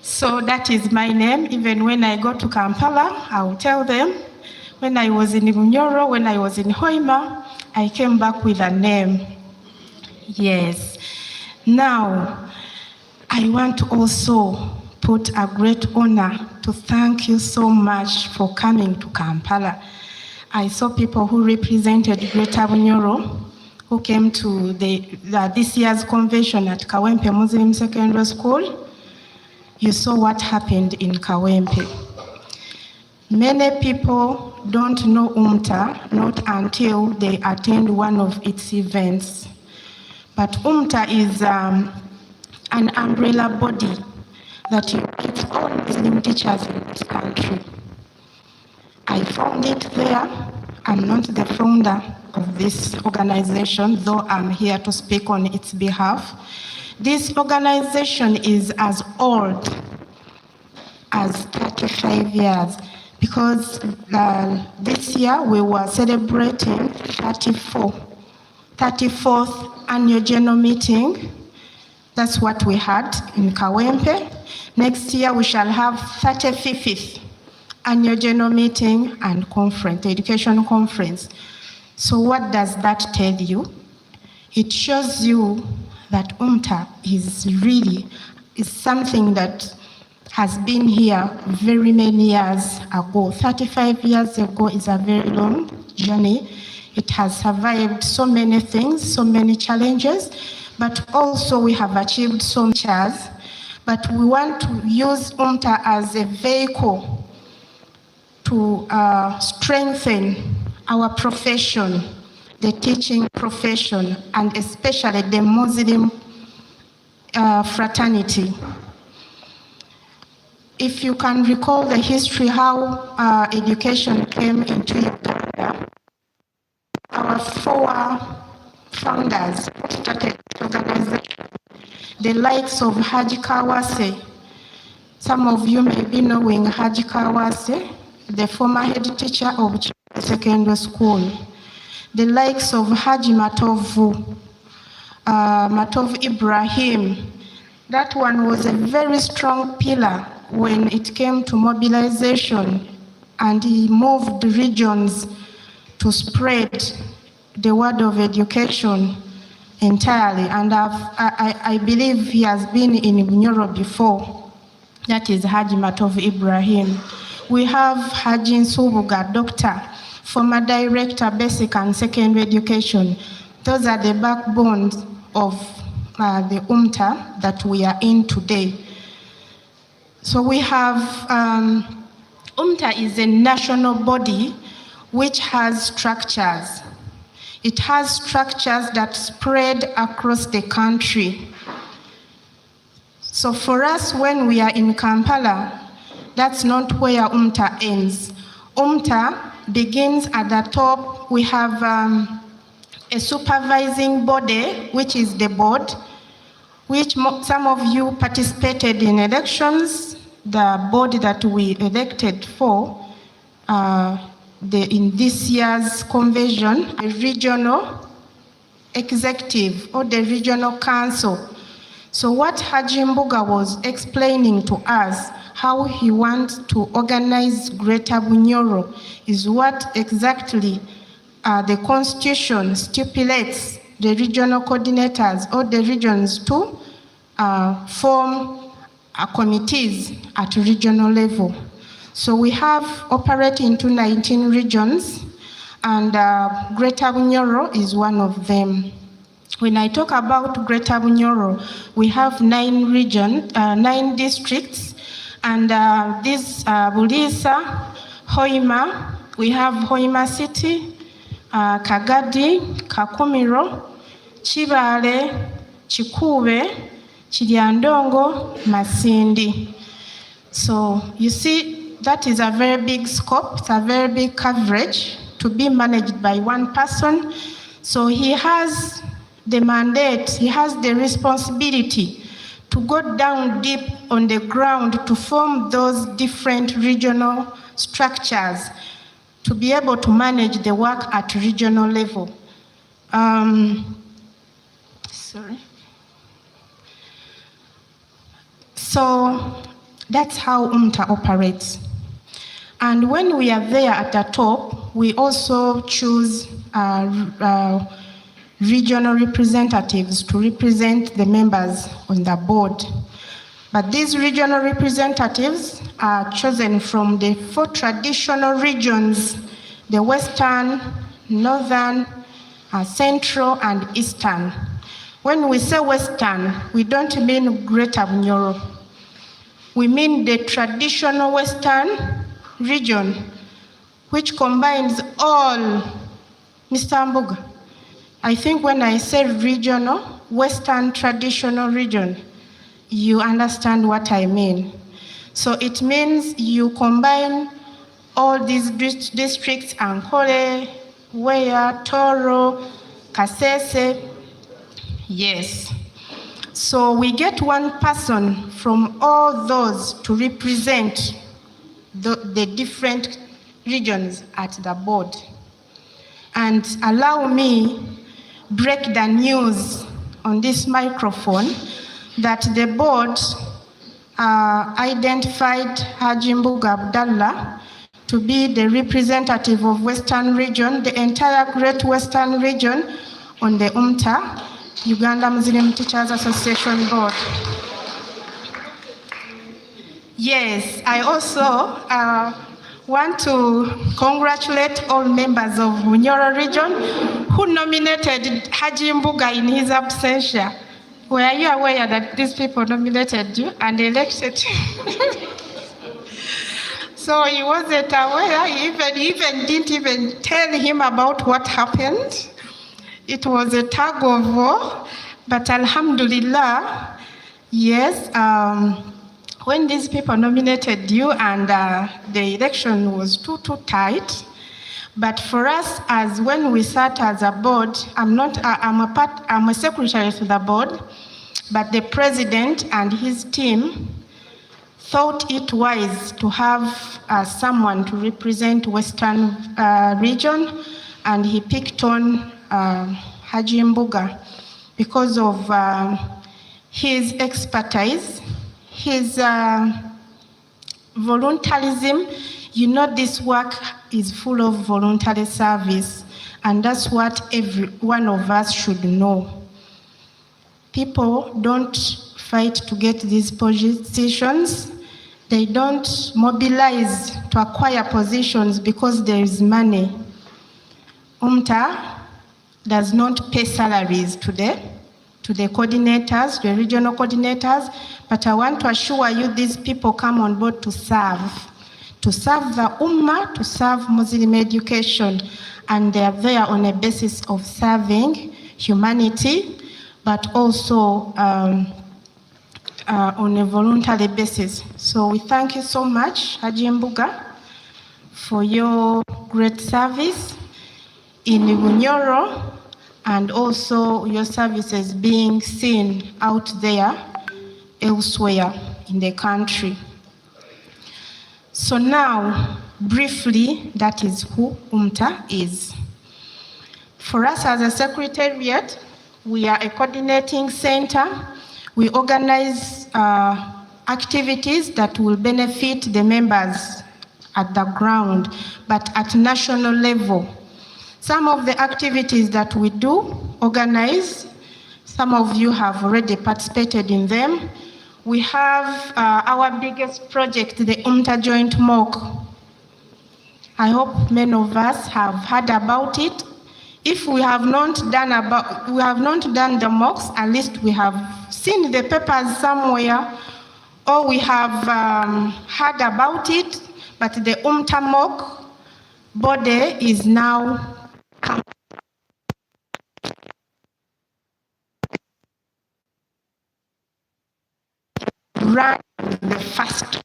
so that is my name. Even when I go to Kampala, I will tell them. When I was in Bunyoro, when I was in Hoima, I came back with a name. Yes. Now, I want to also put a great honor to thank you so much for coming to Kampala. I saw people who represented Greater Bunyoro, who came to this year's convention at Kawempe Muslim Secondary School. You saw what happened in Kawempe. Many people don't know Umta, not until they attend one of its events. But Umta is an umbrella body that unites all Muslim teachers in this country. I found it there. I'm not the founder of this organization, though I'm here to speak on its behalf. This organization is as old as 35 years, because this year we were celebrating 34th annual general meeting. That's what we had in Kawempe. Next year we shall have 35th annual general meeting and conference, education conference. So what does that tell you? It shows you that Umta is something that has been here very many years ago. 35 years ago is a very long journey. It has survived so many things, so many challenges, but also we have achieved so much. But we want to use Umta as a vehicle to strengthen our profession, the teaching profession, and especially the Muslim fraternity. If you can recall the history how education came into Uganda, our four founders started the organization, the likes of Haji Kawase. Some of you may be knowing Haji Kawase, the former head teacher of Chile Secondary School. The likes of Haji Matovu, Matov Ibrahim. That one was a very strong pillar when it came to mobilization, and he moved regions to spread the word of education entirely. And I believe he has been in Bunyoro before. That is Haji Matov Ibrahim. We have Haji Nsubuga, doctor, former director, basic and secondary education. Those are the backbones of the Umta that we are in today. So we have, Umta is a national body which has structures. It has structures that spread across the country. So for us, when we are in Kampala, that's not where Umta ends. Umta begins at the top. We have a supervising body, which is the board, which some of you participated in elections. The board that we elected for in this year's convention, a regional executive or the regional council. So what Haji Mbuga was explaining to us, how he wants to organize Greater Bunyoro, is what exactly the Constitution stipulates the regional coordinators or the regions to form committees at regional level. So we have operating into 19 regions, and Greater Bunyoro is one of them. When I talk about Greater Bunyoro, we have 9 districts, and this Bulisa, Hoima, we have Hoima City, Kagadi, Kakumiro, Chibale, Chikube, Chiryandongo, Masindi. So you see, that is a very big scope, it's a very big coverage to be managed by one person. So he has the mandate, he has the responsibility to go down deep on the ground to form those different regional structures to be able to manage the work at regional level. So that's how Umta operates. And when we are there at the top, we also choose regional representatives to represent the members on the board. But these regional representatives are chosen from the 4 traditional regions: the Western, Northern, Central, and Eastern. When we say Western, we don't mean Greater Bunyoro. We mean the traditional Western region, which combines all. Mr. Mbuga, I think when I say regional, Western traditional region, you understand what I mean. So it means you combine all these districts: Ankole, Weya, Toro, Kasese. Yes. So we get one person from all those to represent the different regions at the board. And allow me break the news on this microphone that the board identified Haji Mbuga Abdallah to be the representative of Western region, the entire Great Western region, on the Umta, Uganda Muslim Teachers Association board. Yes, I also want to congratulate all members of Bunyoro region who nominated Haji Mbuga in his absentia. Were you aware that these people nominated you and elected you? So he wasn't aware, he even didn't even tell him about what happened. It was a tug of war, but Alhamdulillah, yes, when these people nominated you and the election was too tight, but for us, as when we sat as a board, I'm a secretary to the board, but the president and his team thought it wise to have someone to represent Western region, and he picked on Haji Mbuga because of his expertise, his voluntarism. You know, this work is full of voluntary service, and that's what every one of us should know. People don't fight to get these positions. They don't mobilize to acquire positions because there is money. Umta does not pay salaries to the coordinators, the regional coordinators, but I want to assure you these people come on board to serve the Ummah, to serve Muslim education, and they are there on a basis of serving humanity, but also on a voluntary basis. So we thank you so much, Haji Mbuga, for your great service in Bunyoro, and also your services being seen out there elsewhere in the country. So now, briefly, that is who Umta is. For us as a secretariat, we are a coordinating center. We organize activities that will benefit the members at the ground, but at national level. Some of the activities that we do organize, some of you have already participated in them. We have our biggest project, the Umta Joint Mock. I hope many of us have heard about it. If we have not done the mocks, at least we have seen the papers somewhere, or we have heard about it, but the Umta mock body is now run the first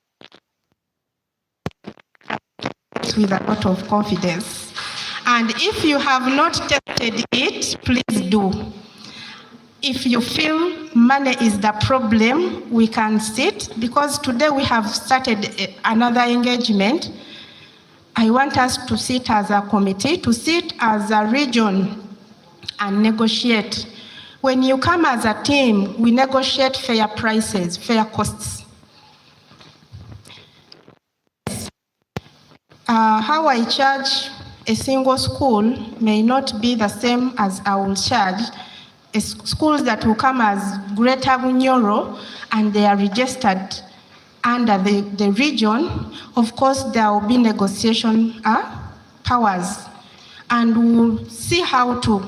with a lot of confidence. And if you have not tested it, please do. If you feel money is the problem, we can sit, because today we have started another engagement. I want us to sit as a committee, to sit as a region and negotiate. When you come as a team, we negotiate fair prices, fair costs. How I charge a single school may not be the same as I will charge schools that will come as Greater Bunyoro and they are registered under the region. Of course, there will be negotiation powers, and we'll see how to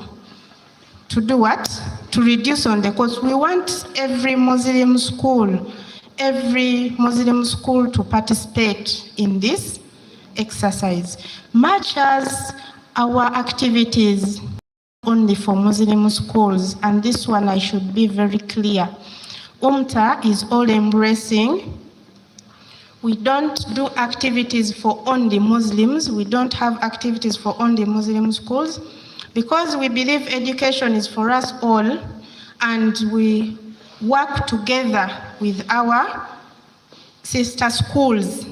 do what? To reduce on the cost. We want every Muslim school to participate in this exercise, much as our activities only for Muslim schools. And this one I should be very clear. Umta is all embracing. We don't do activities for only Muslims. We don't have activities for only Muslim schools, because we believe education is for us all, and we work together with our sister schools.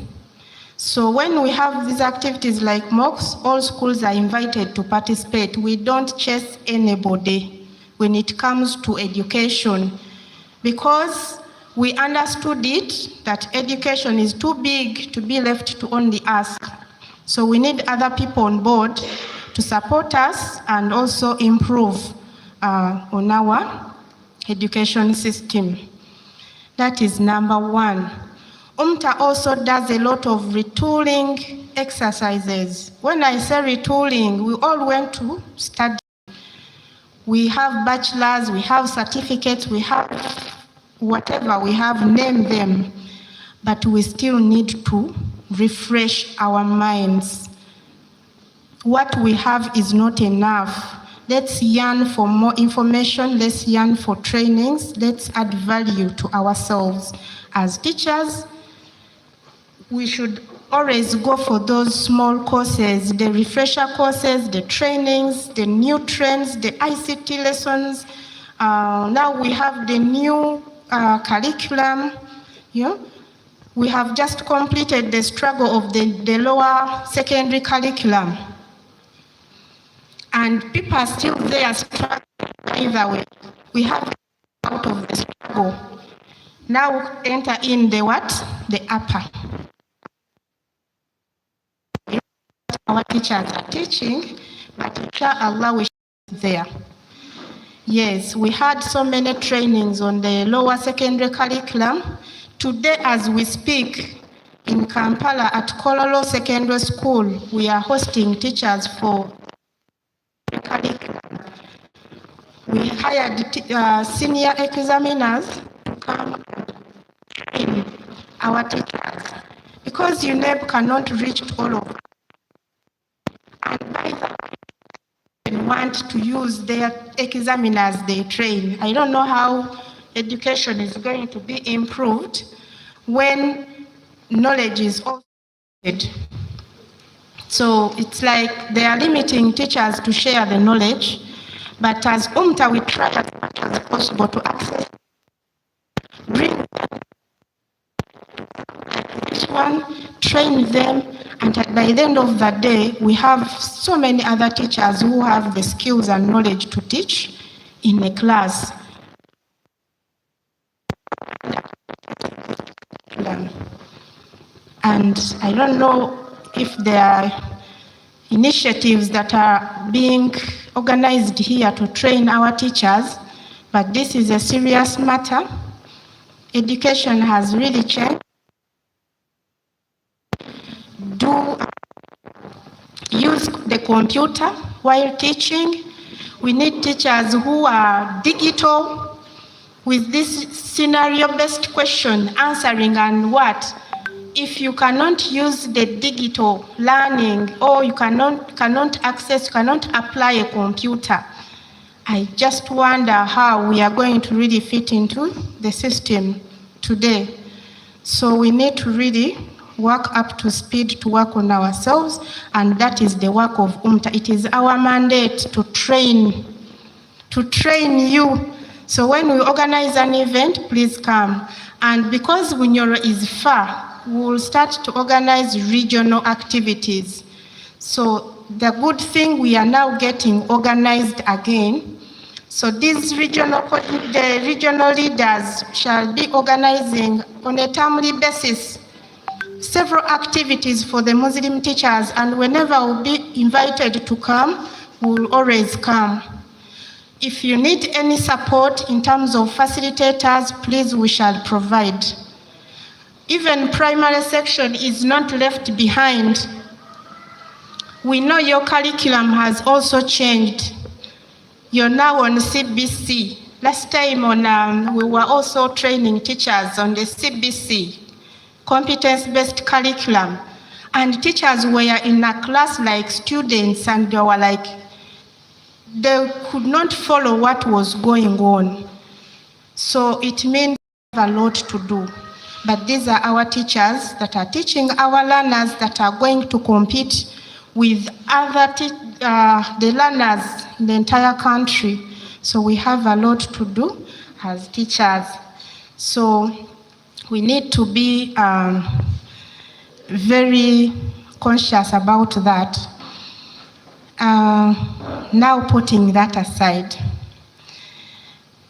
So when we have these activities like mocks, all schools are invited to participate. We don't chase anybody when it comes to education, because we understood it that education is too big to be left to only us. So we need other people on board to support us and also improve on our education system. That is number one. Umta also does a lot of retooling exercises. When I say retooling, we all went to study. We have bachelors, we have certificates, we have whatever we have, name them, but we still need to refresh our minds. What we have is not enough. Let's yearn for more information, let's yearn for trainings, let's add value to ourselves. As teachers, we should always go for those small courses, the refresher courses, the trainings, the new trends, the ICT lessons. Now we have the new curriculum. We have just completed the struggle of the lower secondary curriculum. And people are still there struggling either way. We have out of the struggle. Now enter in the what? The upper. Our teachers are teaching, but inshallah we should be there. Yes, we had so many trainings on the lower secondary curriculum. Today, as we speak, in Kampala at Kololo Secondary School, we are hosting teachers for curriculum. We hired senior examiners to come and train our teachers, because UNEP cannot reach all of us. And by the way, they want to use their examiners they train. I don't know how education is going to be improved when knowledge is also shared. So it's like they are limiting teachers to share the knowledge, but as Umta, we try as much as possible to access, bring each one, train them, and by the end of the day, we have so many other teachers who have the skills and knowledge to teach in a class. And I don't know if there are initiatives that are being organized here to train our teachers, but this is a serious matter. Education has really changed. Use the computer while teaching. We need teachers who are digital with this scenario-based question, answering and what. If you cannot use the digital learning or you cannot apply a computer, I just wonder how we are going to really fit into the system today. So we need to really work up to speed to work on ourselves, and that is the work of Umta. It is our mandate to train you. So when we organize an event, please come. And because Bunyoro is far, we will start to organize regional activities. So the good thing, we are now getting organized again. So these the regional leaders shall be organizing on a timely basis several activities for the Muslim teachers, and whenever we'll be invited to come, we'll always come. If you need any support in terms of facilitators, please, we shall provide. Even primary section is not left behind. We know your curriculum has also changed. You're now on CBC. Last time we were also training teachers on the CBC, competence-based curriculum. And teachers were in a class like students, and they were like, they could not follow what was going on. So it means we have a lot to do. But these are our teachers that are teaching our learners that are going to compete with other the learners in the entire country. So we have a lot to do as teachers. So we need to be very conscious about that. Now putting that aside,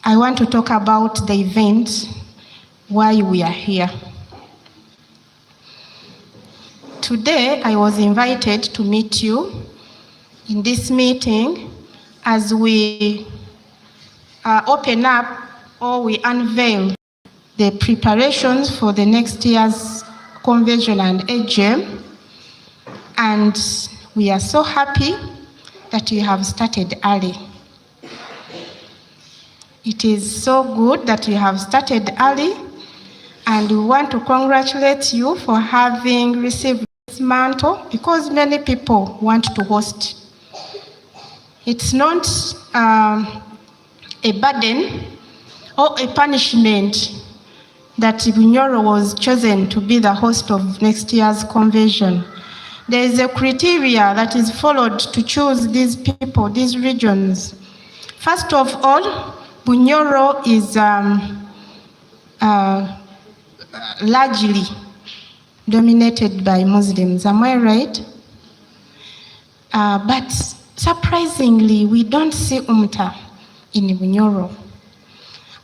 I want to talk about the event, why we are here. Today, I was invited to meet you in this meeting as we open up or we unveil the preparations for the next year's convention and AGM. And we are so happy that you have started early. It is so good that you have started early, and we want to congratulate you for having received this mantle, because many people want to host. It's not a burden or a punishment that Bunyoro was chosen to be the host of next year's convention. There is a criteria that is followed to choose these people, these regions. First of all, Bunyoro is largely dominated by Muslims. Am I right? But surprisingly, we don't see Umta in Bunyoro.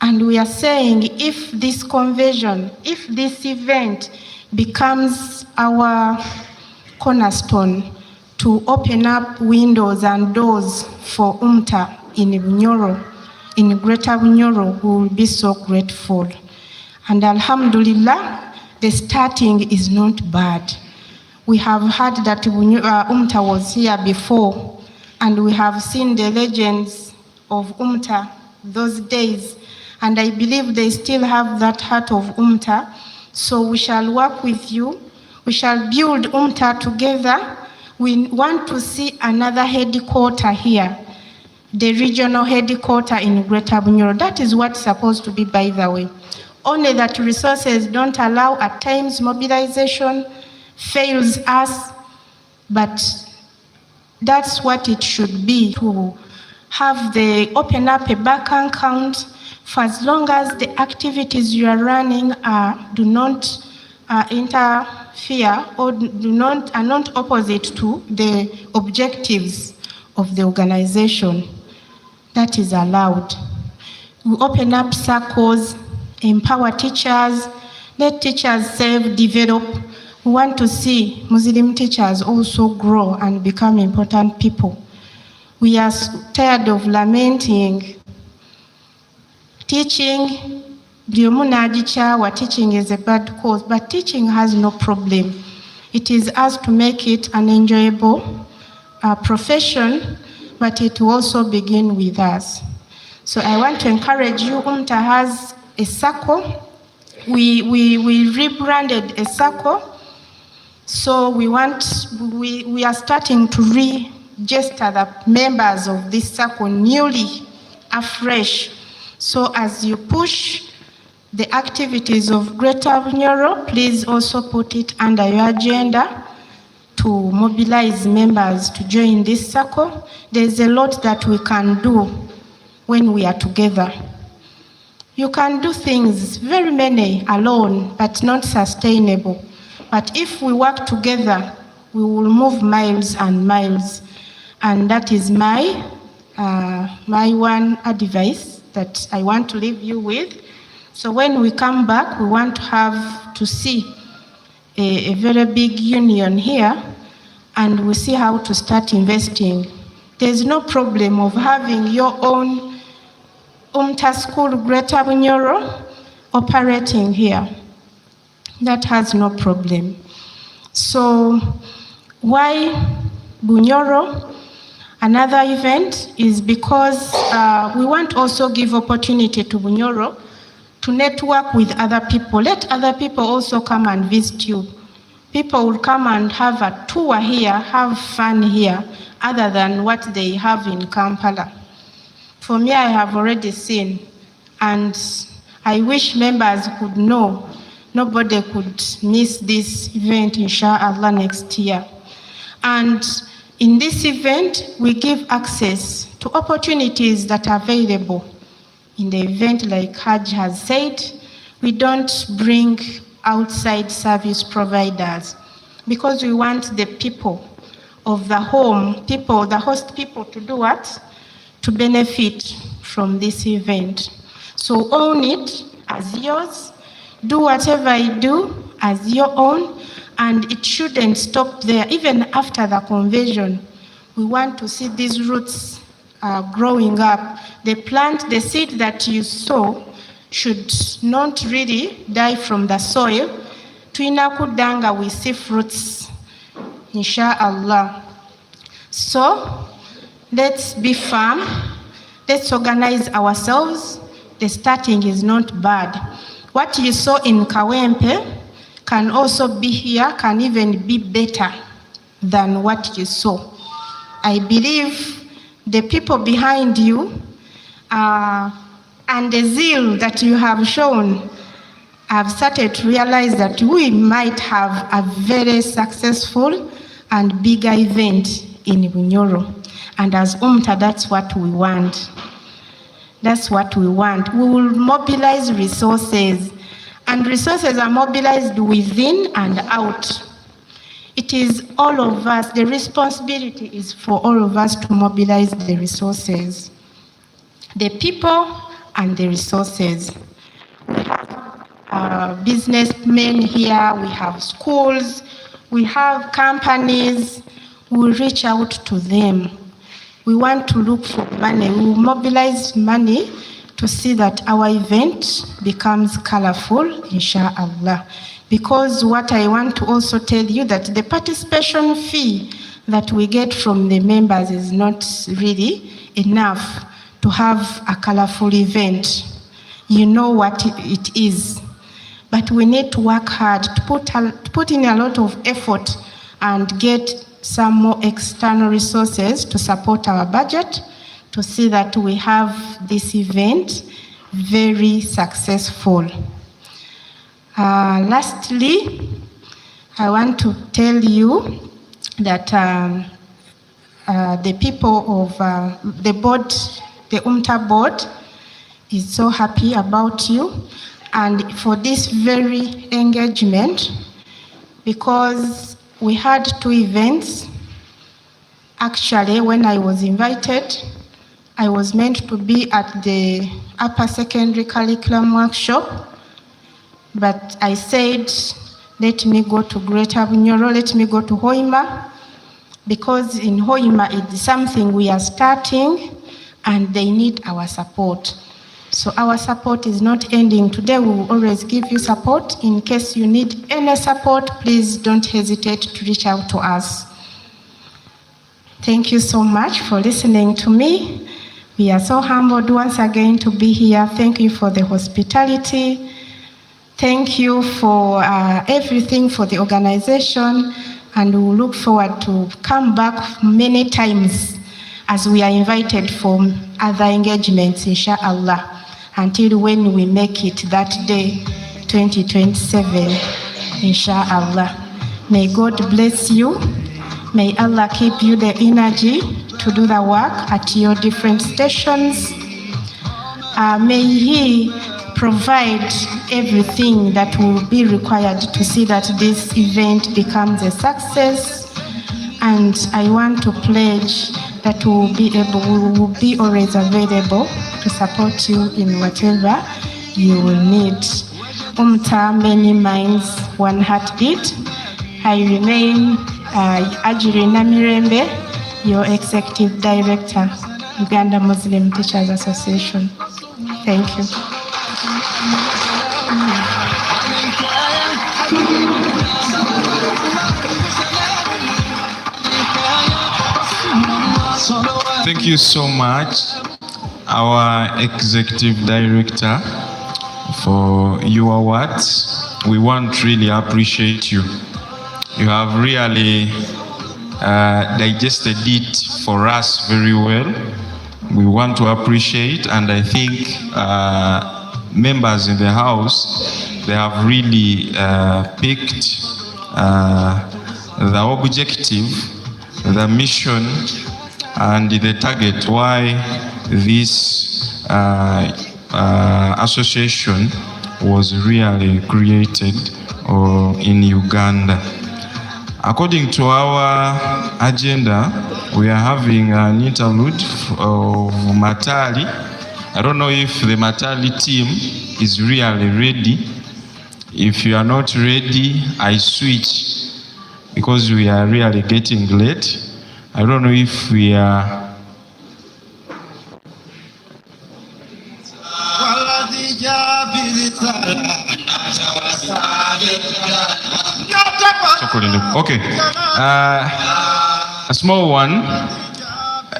And we are saying, if this convention, if this event becomes our cornerstone to open up windows and doors for Umta in Bunyoro, in Greater Bunyoro, we will be so grateful. And Alhamdulillah, the starting is not bad. We have heard that Umta was here before, and we have seen the legends of Umta those days, and I believe they still have that heart of Umta. So we shall work with you. We shall build Umta together. We want to see another headquarter here, the regional headquarters in Greater Bunyoro. That is what's supposed to be, by the way. Only that resources don't allow, at times mobilization fails us, but that's what it should be, to open up a bank account for as long as the activities you are running do not interfere or are not opposite to the objectives of the organization. That is allowed. We open up circles, empower teachers, let teachers self-develop. We want to see Muslim teachers also grow and become important people. We are tired of lamenting. Teaching, teaching is a bad cause, but teaching has no problem. It is us to make it an enjoyable profession, but it will also begin with us. So I want to encourage you. Umta has a circle. We rebranded a circle. So we are starting to register the members of this circle newly, afresh. So as you push the activities of Greater Bunyoro, please also put it under your agenda to mobilize members to join this circle. There's a lot that we can do when we are together. You can do things, very many alone, but not sustainable. But if we work together, we will move miles and miles. And that is my one advice that I want to leave you with. So when we come back, we want to see a very big union here, and we see how to start investing. There's no problem of having your own Umta school, Greater Bunyoro, operating here. That has no problem. So why Bunyoro? Another event is because we want also give opportunity to Bunyoro to network with other people. Let other people also come and visit you. People will come and have a tour here, have fun here, other than what they have in Kampala. For me, I have already seen, and I wish members could know. Nobody could miss this event, inshallah, next year. And in this event, we give access to opportunities that are available. In the event, like Hajj has said, we don't bring outside service providers because we want the people of the home, the host people to do what? To benefit from this event. So own it as yours. Do whatever you do as your own, and it shouldn't stop there. Even after the conversion, we want to see these roots growing up. The plant, the seed that you sow should not really die from the soil. Tuina kudanga, we see fruits, inshallah. So let's be firm. Let's organize ourselves. The starting is not bad. What you saw in Kawempe can also be here, can even be better than what you saw. I believe the people behind you and the zeal that you have shown have started to realize that we might have a very successful and bigger event in Bunyoro. And as Umta, that's what we want. That's what we want. We will mobilize resources, and resources are mobilized within and out. It is all of us, the responsibility is for all of us to mobilize the resources, the people and the resources. We have businessmen here, we have schools, we have companies. We reach out to them. We want to look for money. We will mobilize money to see that our event becomes colorful, inshallah. Because what I want to also tell you that the participation fee that we get from the members is not really enough to have a colorful event. You know what it is. But we need to work hard to put in a lot of effort and get some more external resources to support our budget, to see that we have this event very successful. Lastly, I want to tell you that the people of the board, the Umta board, is so happy about you and for this very engagement, because we had 2 events. Actually, when I was invited, I was meant to be at the upper secondary curriculum workshop, but I said, let me go to Greater Bunyoro, let me go to Hoima, because in Hoima it's something we are starting and they need our support. So our support is not ending today. We will always give you support. In case you need any support, please don't hesitate to reach out to us. Thank you so much for listening to me. We are so humbled once again to be here. Thank you for the hospitality. Thank you for everything for the organization, and we look forward to come back many times as we are invited for other engagements, inshallah, until when we make it that day, 2027, inshallah. May God bless you. May Allah keep you the energy to do the work at your different stations. May He provide everything that will be required to see that this event becomes a success. And I want to pledge that we will be always available to support you in whatever you will need. Umta, many minds, one heartbeat. I remain Ajiri Namirembe, your Executive Director, Uganda Muslim Teachers Association. Thank you. Thank you so much, our Executive Director, for your words. We want to really appreciate you. You have really digested it for us very well. We want to appreciate, and I think members in the House, they have really picked the objective, the mission, and the target why this association was really created in Uganda. According to our agenda, we are having an interlude of Matali. I don't know if the Matali team is really ready. If you are not ready, I switch, because we are really getting late. I don't know if we are... Okay. A small one.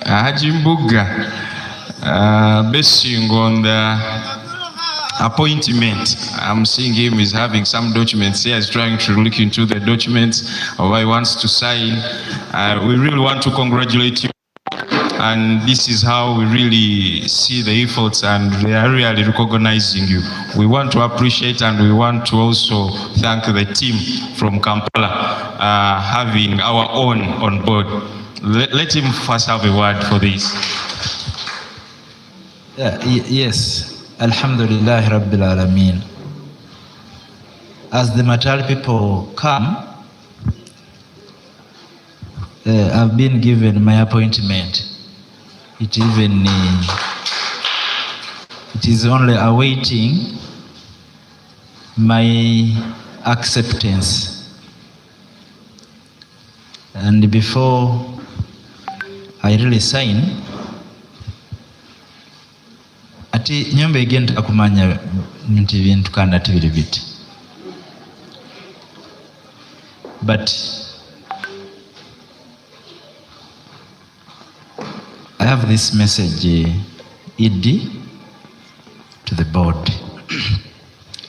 Hajimbuga, basing on the appointment. I'm seeing him is having some documents here. He's trying to look into the documents of what he wants to sign. We really want to congratulate you. And this is how we really see the efforts, and they are really recognizing you. We want to appreciate, and we want to also thank the team from Kampala having our own on board. Let him first have a word for this. Yes. Alhamdulillah Rabbil Alameen. As the Matali people come, I've been given my appointment. It is only awaiting my acceptance. And before I really sign, ati nyombe igenda kumanya nti bintu kandi ati biri biti. But I have this message, ED, to the board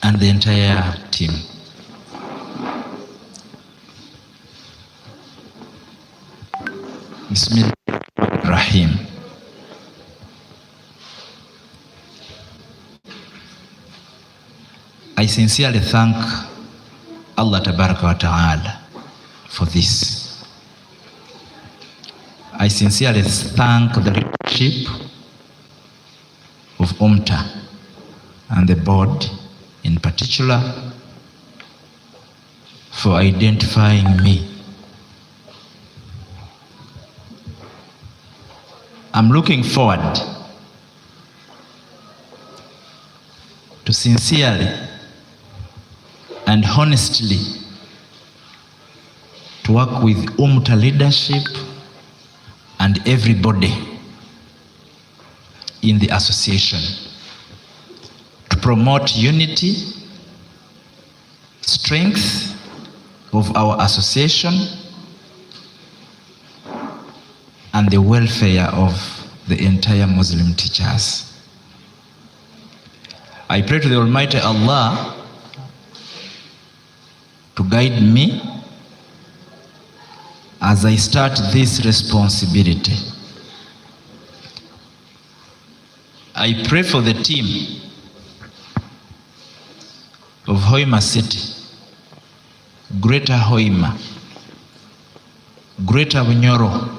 and the entire team. Bismillahirrahmanirrahim. I sincerely thank Allah Tabaraka wa Ta'ala for this. I sincerely thank the leadership of Umta and the board in particular for identifying me. I'm looking forward to sincerely and honestly to work with Umta leadership and everybody in the association to promote unity, strength of our association, and the welfare of the entire Muslim teachers. I pray to the Almighty Allah to guide me as I start this responsibility. I pray for the team of Hoima City, Greater Hoima, Greater Bunyoro,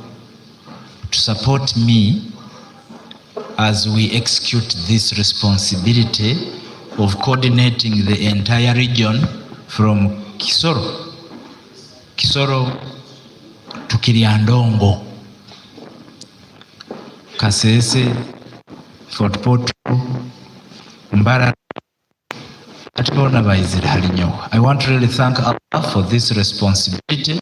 to support me as we execute this responsibility of coordinating the entire region from Kisoro to Kiriandongo, Kasese, Fort Portal, Mbara. I want to really thank Allah for this responsibility,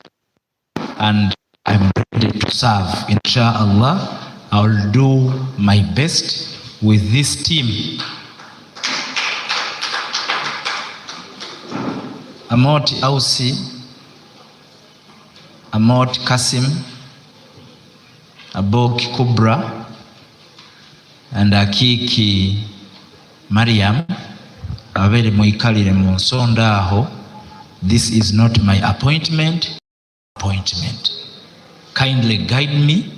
and I'm ready to serve. Inshallah, I will do my best with this team. Amot Ausi, Amot Kasim, Abok Kubra, and Akiki Mariam. Avere muikalire mu nsonda aho. This is not my appointment. Kindly guide me.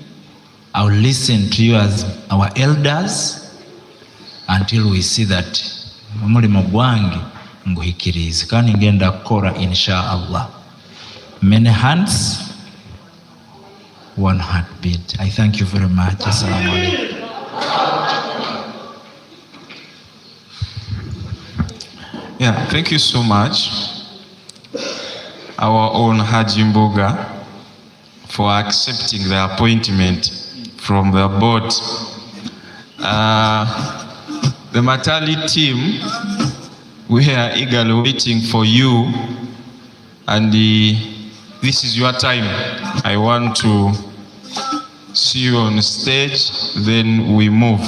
I will listen to you as our elders until we see that omulimo gwange nguhikirize kandi ngenda kukora inshallah. Many hands, one heartbeat. I thank you very much. Assalamu alaikum. Yeah, thank you so much, our own Haji Mboga, for accepting the appointment from the board. The Matali team, we are eagerly waiting for you, and this is your time. I want to see you on stage, then we move.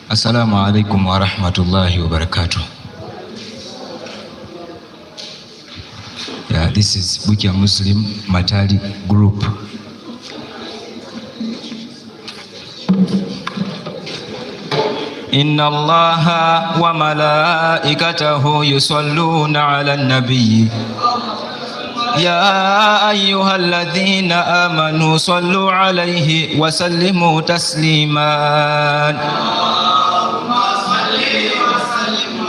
Assalamu alaikum wa rahmatullahi wa barakatuh. Yeah, this is Bukia Muslim Matali Group. Inna Allaha wa malaikatahu yusalluna ala nabi. Ya ayyuhalladhina amanu sallu alayhi wa sallimu tasliman.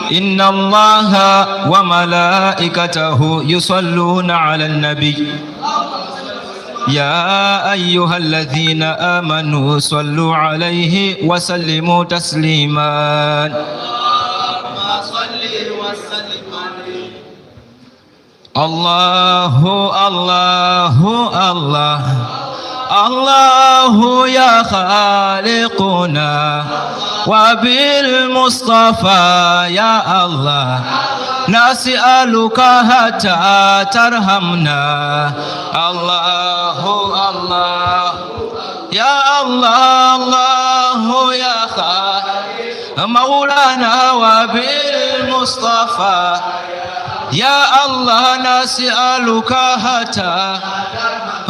Inna Allaha wa malaikatahu yusalluna ala nabi. Ya ayyuhalladhina amanu sallu alayhi wa sallimu tasliman. Allahu Allahu Allah, Allahu ya khaliquna wa bil Mustafa ya Allah nas'aluka hatta tarhamna. Allahu Allah ya Allah, Allahu ya Maulana wa bil Mustafa ya Allah nas'aluka hatta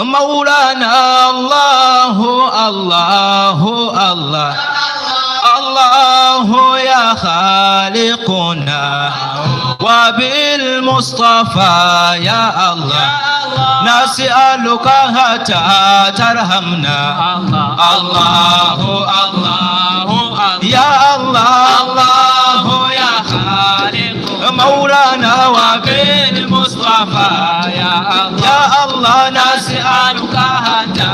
مولانا الله الله الله الله يا خالقنا وبالمصطفى يا الله نسألك حتى ترحمنا الله الله يا الله الله يا خالق مولانا وبالمصطفى يا الله نسألك حتى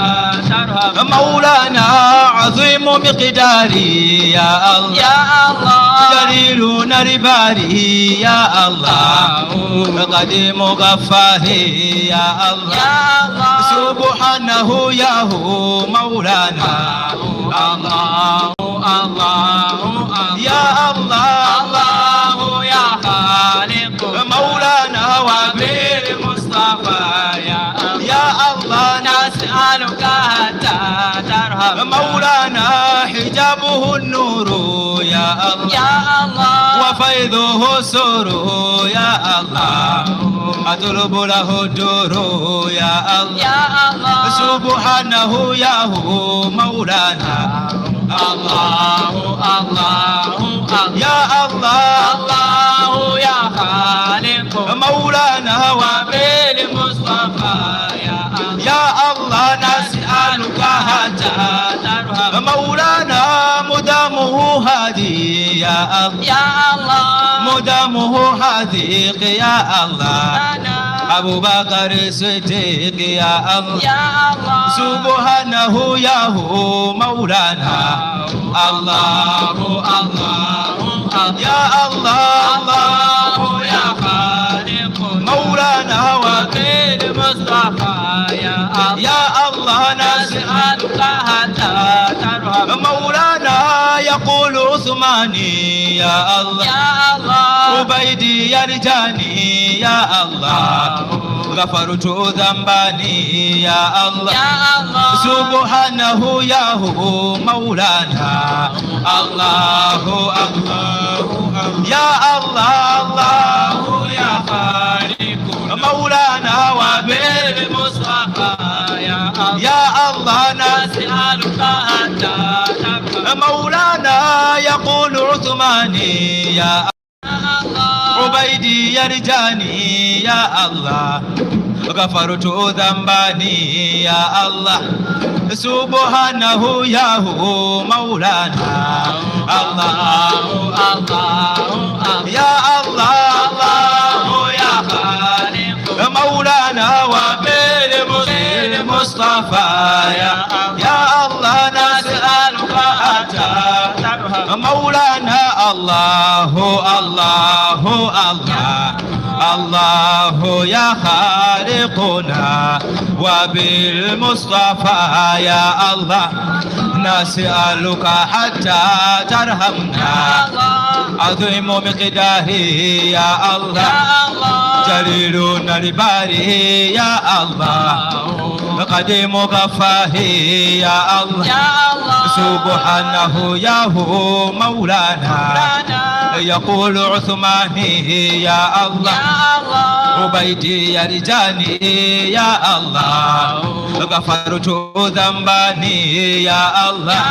ترحمنا مولانا عظيم مقداري يا الله جليل نرباري يا الله قديم غفاري يا الله سبحانه يا هو مولانا الله الله يا الله الله يا خالق مولانا وبالمصطفى يا الله نسألك حتى ترحم مولانا حجابه النور يا الله وفيضه سر يا الله أطلب له الدور يا الله سبحانه يا هو مولانا الله الله يا الله الله يا خالق مولانا وبالمصطفى يا الله نسألك حتى ترحم مولانا مدامه هادي يا الله مدامه حديق يا الله أبو بكر الصديق يا الله سبحانه يا هو مولانا الله الله يا الله الله يا خالق مولانا وبالمصطفى يا الله نسألك حتى ترحم مولانا يقول عثماني يا الله عبيدي يرجاني يا الله غفرت ذنباني يا الله سبحانه يا هو مولانا الله الله يا الله الله يا خالق مولانا وبالمصطفى يا الله نسألك حتى مولانا يقول عثماني يا عبيدي يرجاني يا الله غفرت ذنباني يا الله سبحانه يا هو مولانا الله الله يا الله الله يا خالق مولانا وبالمصطفى يا الله نسألك حتى مولانا الله الله الله الله يا خالقنا وبالمصطفى يا الله نسألك حتى ترحمنا عظيم مقداره يا الله جليل نرباره يا الله قديم غفاه يا الله سبحانه يا هو مولانا يقول عثماني يا الله عبيدي يرجاني يا الله غفرت ذنباني يا الله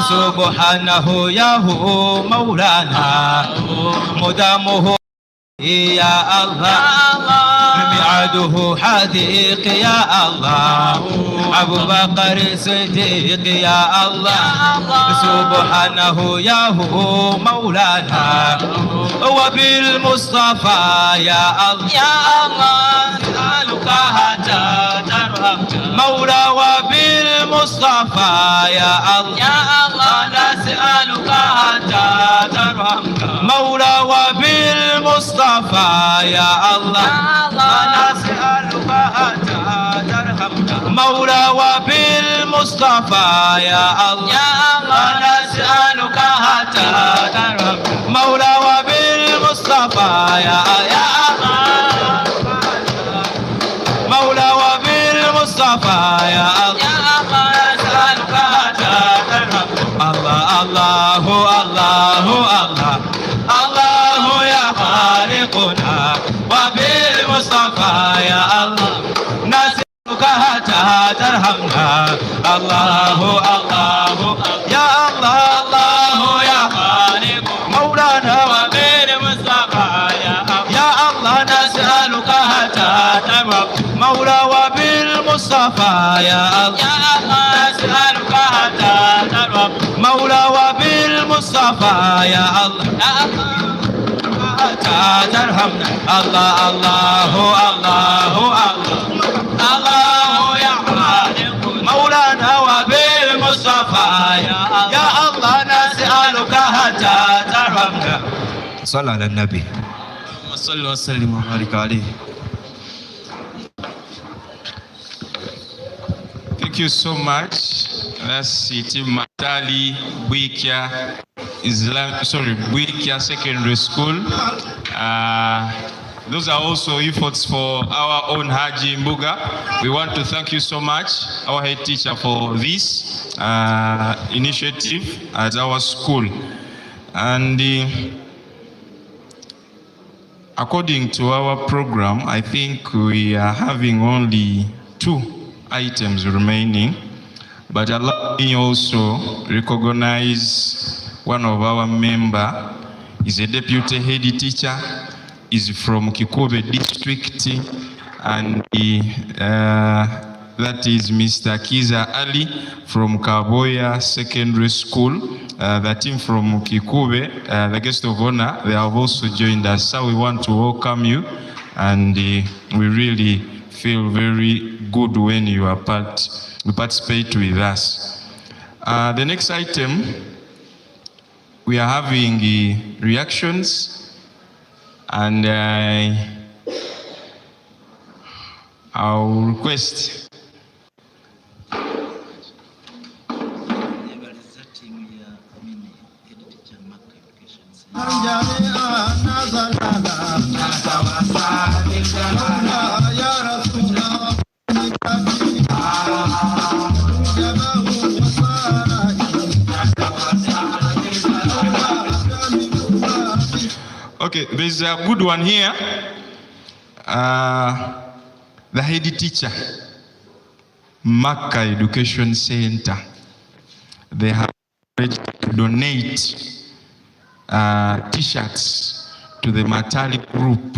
سبحانه يا هو مولانا مدامه يا الله ميعاده حديق يا الله أبو بكر الصديق يا الله سبحانه يا هو مولانا وبالمصطفى يا الله نسألك حتى ترحم مولى وبالمصطفى يا الله نسألك حتى ترحم مولى وبالمصطفى يا الله نسألك حتى ترحم مولى وبالمصطفى يا الله نسألك حتى ترحم مولى وبالمصطفى يا الله مولى وبالمصطفى يا الله نسألك حتى ترحم الله الله الله الله الله يا خالقنا وبالمصطفى يا الله نسألك حتى ترحمنا الله الله يا الله الله يا خالق مولانا وبين مصطفى يا الله نسألك حتى ترحم مولا وبالمصطفى يا الله نسألك حتى ترحم مولا وبالمصطفى يا الله ترحمنا الله الله الله الله يا خالق مولانا وبالمصطفى يا الله نسألك حتى ترحمنا صلى على النبي صل وسلم وبارك عليه. Thank you so much. That's Team Matali Buikia Buikia Secondary School. Those are also efforts for our own Haji Mbuga. We want to thank you so much, our head teacher, for this initiative at our school. And according to our program, I think we are having only 2 items remaining, but allow me also recognize one of our member is a deputy head teacher, is from Kikobe district, and that is Mr. Kiza Ali from Kaboya Secondary School. The team from Kikobe, the guest of honor, they have also joined us. So we want to welcome you, and we really feel very good when you participate with us. The next item, we are having reactions, and I'll request okay, there's a good one here. The head teacher, Maka Education Center, they have to donate t-shirts to the Matali group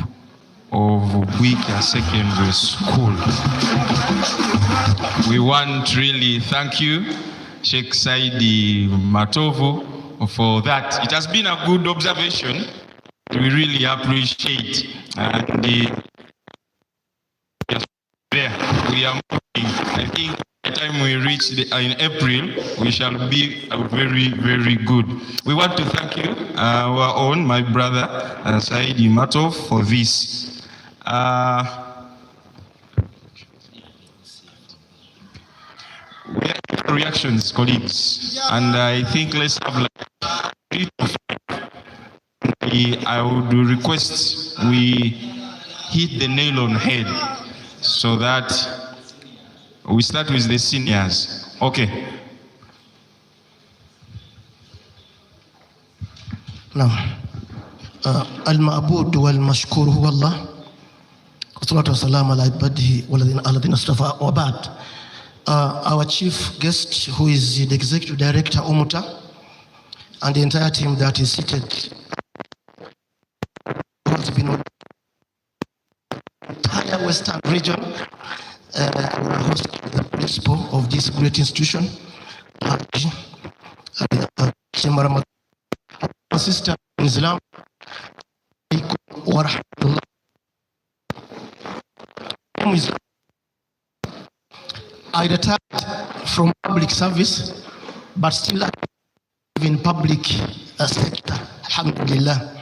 of Buikia Secondary School. We want to really thank you, Sheikh Saidi Matovu, for that. It has been a good observation. We really appreciate, and there we are moving. I think by the time we reach in April, we shall be very, very good. We want to thank you, our own, my brother Saidi Matov, for this. We have reactions, colleagues, and I think let's have like 3 to 5. I would request we hit the nail on head so that we start with the seniors. Okay. نعم المعبود والمشكور هو الله والصلاة والسلام على عباده والذين اصطفى وبعد. Our chief guest, who is the executive director Umta, and the entire team that is seated, has been on the entire Western region, hosted the principal of this great institution, sister in Islam. I retired from public service, but still active in public sector, alhamdulillah.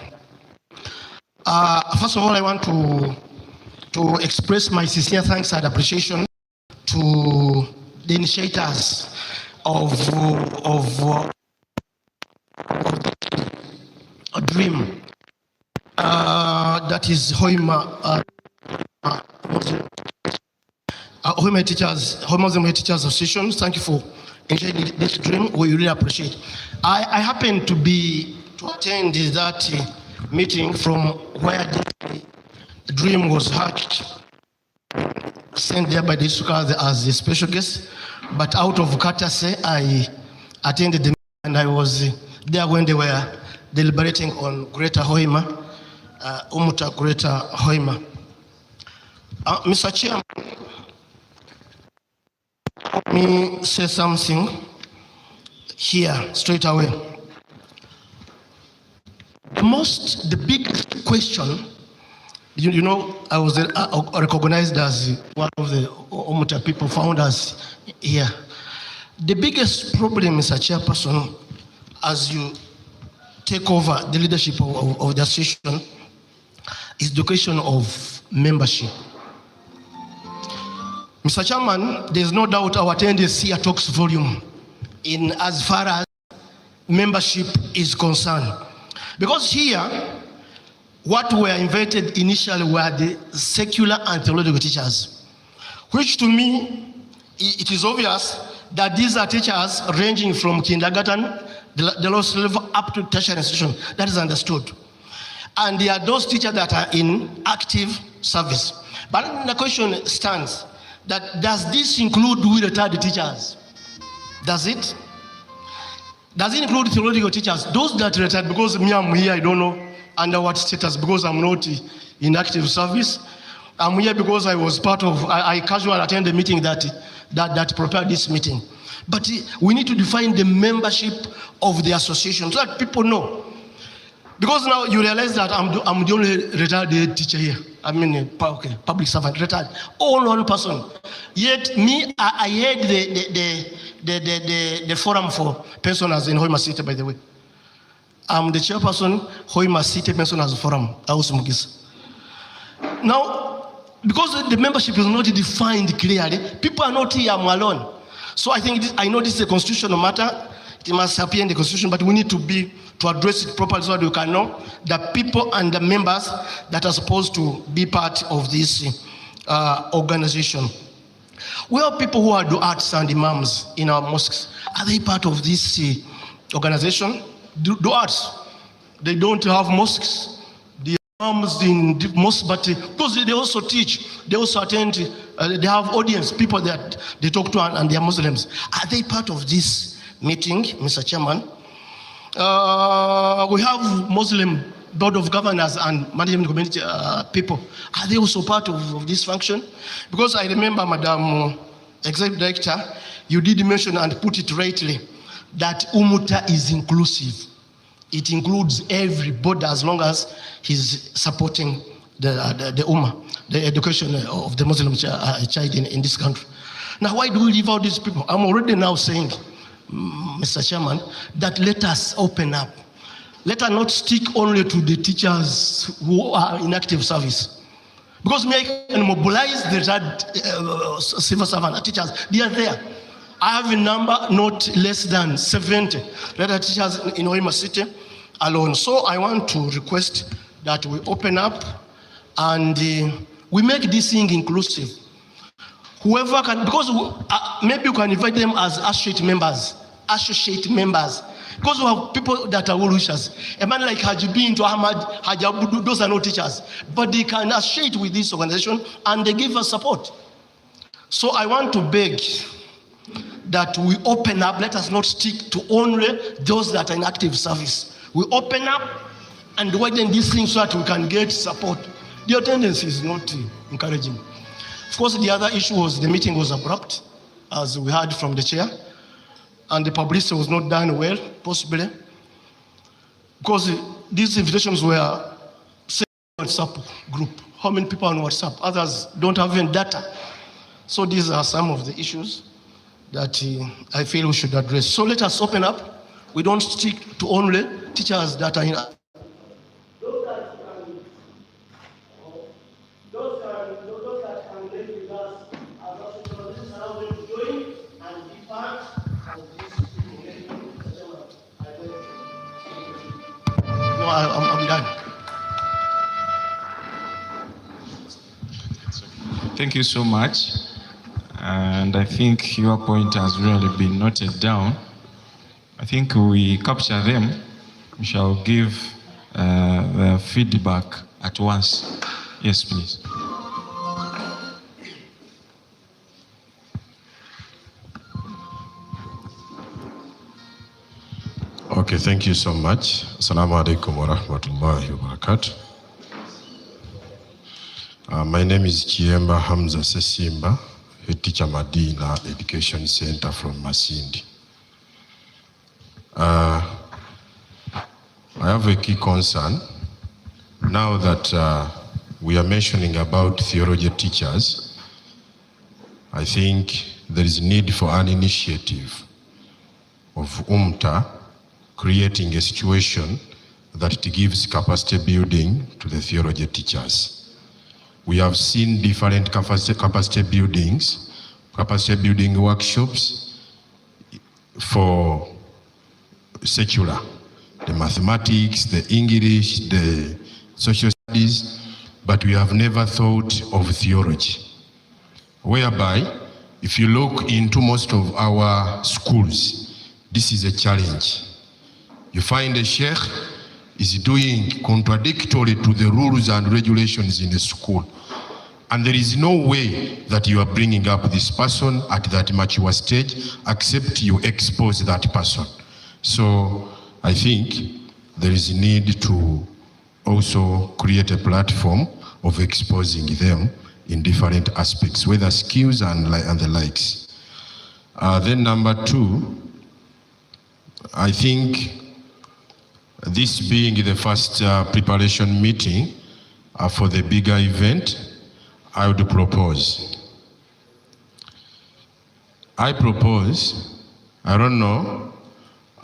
First of all, I want to express my sincere thanks and appreciation to the initiators of a dream, that is Hoima Muslim Teachers Association. Thank you for initiating this dream. We really appreciate. I happen to attend that meeting from where the dream was hatched. sent there by the district as a special guest, but out of courtesy, I attended the meeting and I was there when they were deliberating on Greater Hoima, Umta Greater Hoima. Mr. Chairman, let me say something here straight away. The biggest question, you know, I was recognized as one of the Umta people founders here. The biggest problem, Mr. Chairperson, as you take over the leadership of the association, is the question of membership. Mr. Chairman, there's no doubt our attendance here talks volume in as far as membership is concerned. Because here, what were invited initially were the secular and theological teachers, which to me, it is obvious that these are teachers ranging from kindergarten, the lowest level, up to tertiary institution. That is understood. And there are those teachers that are in active service. But the question stands that does this include retired teachers? Does it? Does it include theological teachers? Those that retired, because me, I'm here, I don't know under what status, because I'm not in active service. I'm here because I was part of, I casually attended the meeting that prepared this meeting. But we need to define the membership of the association so that people know. Because now you realize that I'm the only retired teacher here. I mean, public servant, retired. All one person. Yet me, I head the forum for pensioners in Hoima City, by the way. I'm the chairperson, Hoima City Pensioners Forum, Now, because the membership is not defined clearly, people are not here, I'm alone. So I think I know this is a constitutional matter. It must appear in the constitution, but we need to address it properly so that we can know the people and the members that are supposed to be part of this organization. We have people who are du'ats and imams in our mosques. Are they part of this organization? Du'ats, they don't have mosques. The imams in the mosques, but because they also teach, they also attend, they have audience, people that they talk to and they are Muslims. Are they part of this meeting, Mr. Chairman? We have Muslim board of governors and management community people. Are they also part of this function? Because I remember, Madam Executive Director, you did mention and put it rightly that Umta is inclusive. It includes everybody as long as he's supporting the Ummah, the education of the Muslim child in this country. Now, why do we leave out these people? I'm already now saying, Mr. Chairman, that let us open up. Let us not stick only to the teachers who are in active service. Because we can mobilize the civil servant teachers. They are there. I have a number not less than 70 letter teachers in Hoima City alone. So I want to request that we open up and we make this thing inclusive. Whoever can, because maybe you can invite them as associate members. Because we have people that are well-wishers. A man like Haji Bin to Ahmad, Haji Abudu, those are not teachers. But they can associate with this organization and they give us support. So I want to beg that we open up, let us not stick to only those that are in active service. We open up and widen these things so that we can get support. The attendance is not encouraging. Of course, the other issue was the meeting was abrupt, as we heard from the chair, and the publicity was not done well, possibly, because these invitations were sent on WhatsApp group. How many people on WhatsApp? Others don't have even data. So these are some of the issues that I feel we should address. So let us open up. We don't stick to only teachers that are in. I'm done. Thank you so much. And I think your point has really been noted down. I think we capture them. We shall give the feedback at once. Yes, please. Okay, thank you so much. Assalamu alaikum wa rahmatullahi wa barakatuh. My name is Chiemba Hamza Sesimba, a teacher Madina Education Center from Masindi. I have a key concern. Now that we are mentioning about theology teachers, I think there is need for an initiative of Umta creating a situation that it gives capacity building to the theology teachers. We have seen different capacity building workshops for secular, the mathematics, the English, the social studies, but we have never thought of theology. Whereby, if you look into most of our schools, this is a challenge. You find a sheikh is doing contradictory to the rules and regulations in the school. And there is no way that you are bringing up this person at that mature stage, except you expose that person. So I think there is a need to also create a platform of exposing them in different aspects, whether skills and the likes. Then number two, I think this being the first preparation meeting for the bigger event, I would propose. I don't know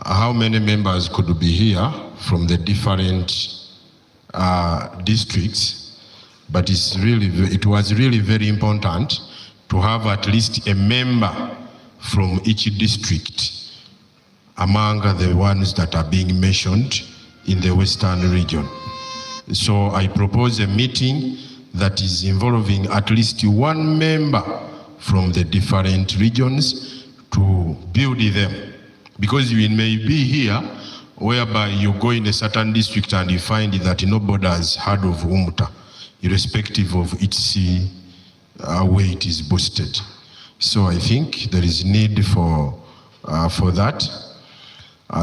how many members could be here from the different districts, but it was really very important to have at least a member from each district among the ones that are being mentioned in the Western region. So I propose a meeting that is involving at least one member from the different regions to build them. Because you may be here, whereby you go in a certain district and you find that nobody has heard of Umta, irrespective of its way it is boosted. So I think there is need for that.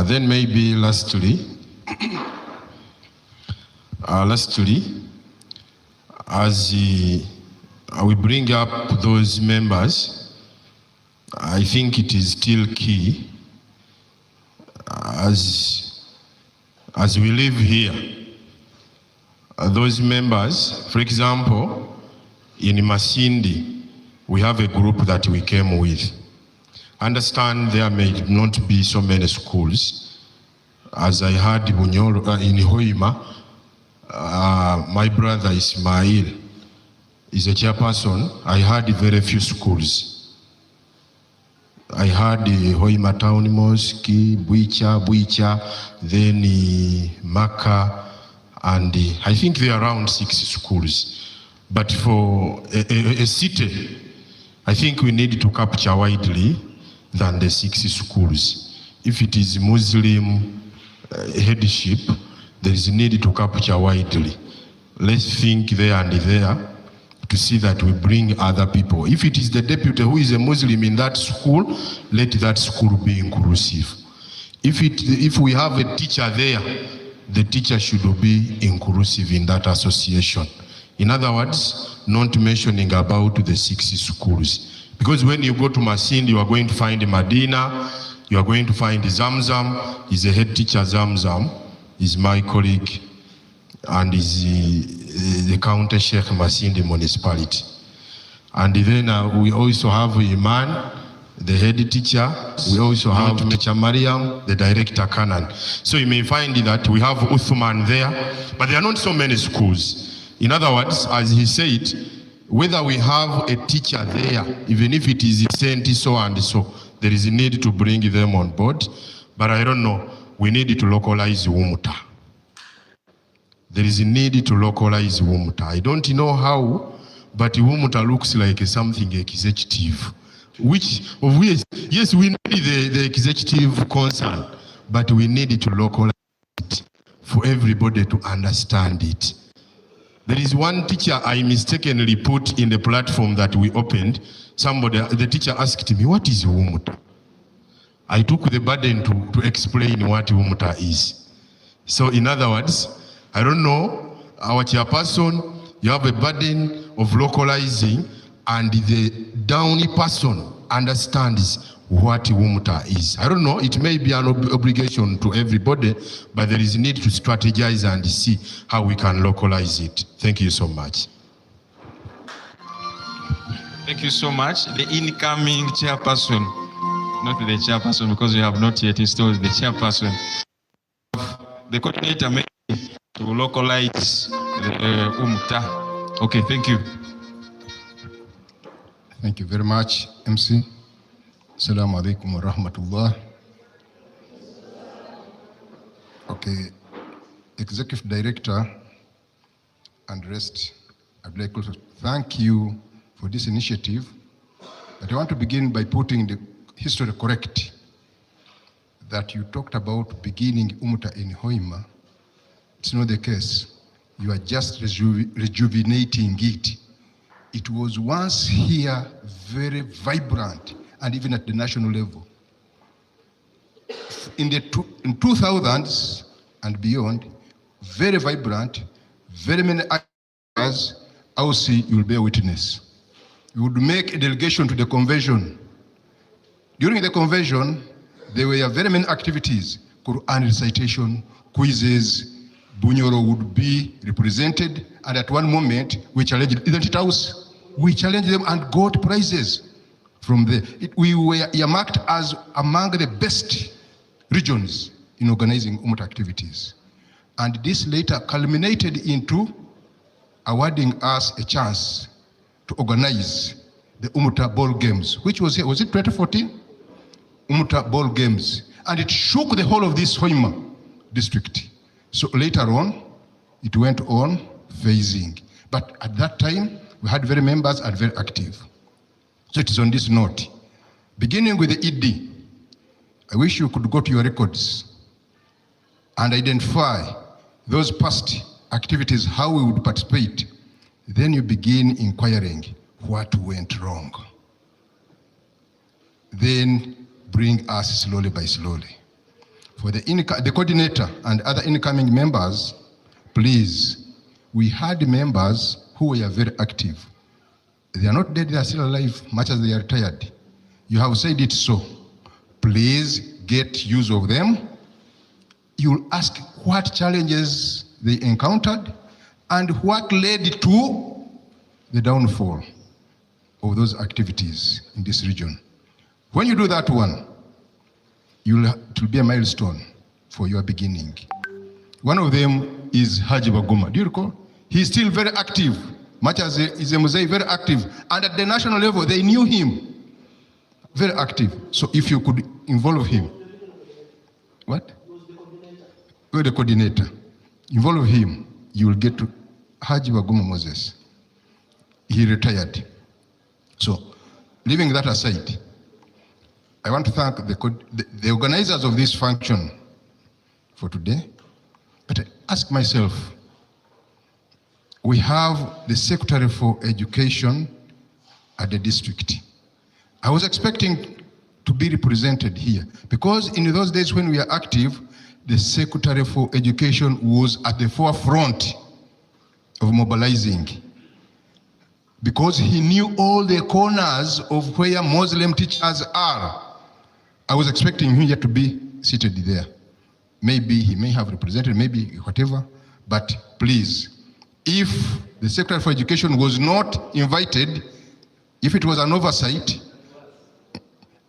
Then maybe lastly, as we bring up those members, I think it is still key as we live here. Those members, for example, in Masindi, we have a group that we came with. Understand there may not be so many schools. As I heard in Hoima, my brother Ismail is a chairperson. I heard very few schools. I heard the Hoima Town Mosque, Buicha, then Maka, and I think there are around 6 schools. But for a city, I think we need to capture widely than the 6 schools. If it is Muslim headship, there is a need to capture widely. Let's think there and there to see that we bring other people. If it is the deputy who is a Muslim in that school, let that school be inclusive. If we have a teacher there, the teacher should be inclusive in that association. In other words, not mentioning about the 6 schools. Because when you go to Masindi, you are going to find Madina, you are going to find Zamzam. Is a head teacher. Zamzam is my colleague and is the county sheikh Masindi municipality. And then we also have Iman, the head teacher. We also have Teacher Mariam, the director Canon. So you may find that we have Uthman there, but there are not so many schools. In other words, as he said, whether we have a teacher there, even if it is sent so and so, there is a need to bring them on board. But I don't know, we need to localize Umta. There is a need to localize Umta. I don't know how, but Umta looks like something executive. Yes, we need the executive concern, but we need to localize it for everybody to understand it. There is one teacher I mistakenly put in the platform that we opened. The teacher asked me, what is Umta? I took the burden to explain what Umta is. So in other words, I don't know, our chairperson, you have a burden of localizing, and the downy person understands what Umta is. I don't know, it may be an obligation to everybody, but there is need to strategize and see how we can localize it. Thank you so much. Thank you so much. The incoming chairperson, not the chairperson because we have not yet installed the chairperson. The coordinator may to localize the Umta. Okay, thank you. Thank you very much, MC. Assalamu alaikum wa rahmatullah. Okay, Executive Director and rest, I'd like to thank you for this initiative. But I want to begin by putting the history correct. That you talked about beginning Umta in Hoima. It's not the case. You are just rejuvenating it. It was once here very vibrant, and even at the national level. In 2000s and beyond, very vibrant, very many actors. I will see, you will bear witness. We would make a delegation to the convention. During the convention, there were very many activities, Quran recitation, quizzes, Bunyoro would be represented, and at one moment, we challenged, isn't it house? We challenged them and got prizes from there. We were earmarked as among the best regions in organizing Umta activities. And this later culminated into awarding us a chance to organize the Umta Ball Games, which was it 2014? Umta Ball Games. And it shook the whole of this Hoima district. So later on, it went on phasing. But at that time, we had very members and very active. So it is on this note. Beginning with the ED, I wish you could go to your records and identify those past activities, how we would participate. Then you begin inquiring what went wrong. Then bring us slowly by slowly. For the coordinator and other incoming members, please, we had members who were very active. They are not dead, they are still alive, much as they are retired. You have said it so. Please get use of them. You'll ask what challenges they encountered and what led to the downfall of those activities in this region. When you do that one, it will be a milestone for your beginning. One of them is Haji Baguma. Do you recall? He's still very active, much as is a Muzei, very active. And at the national level, they knew him. Very active. So if you could involve him. What? With the coordinator. Involve him, you will get to Haji Baguma Moses. He retired. So, leaving that aside, I want to thank the organizers of this function for today. But I ask myself, we have the Secretary for Education at the district. I was expecting to be represented here because in those days when we are active, the Secretary for Education was at the forefront of mobilizing because he knew all the corners of where Muslim teachers are. I was expecting him to be seated there. Maybe he may have represented, maybe whatever, but please, if the Secretary for Education was not invited, if it was an oversight,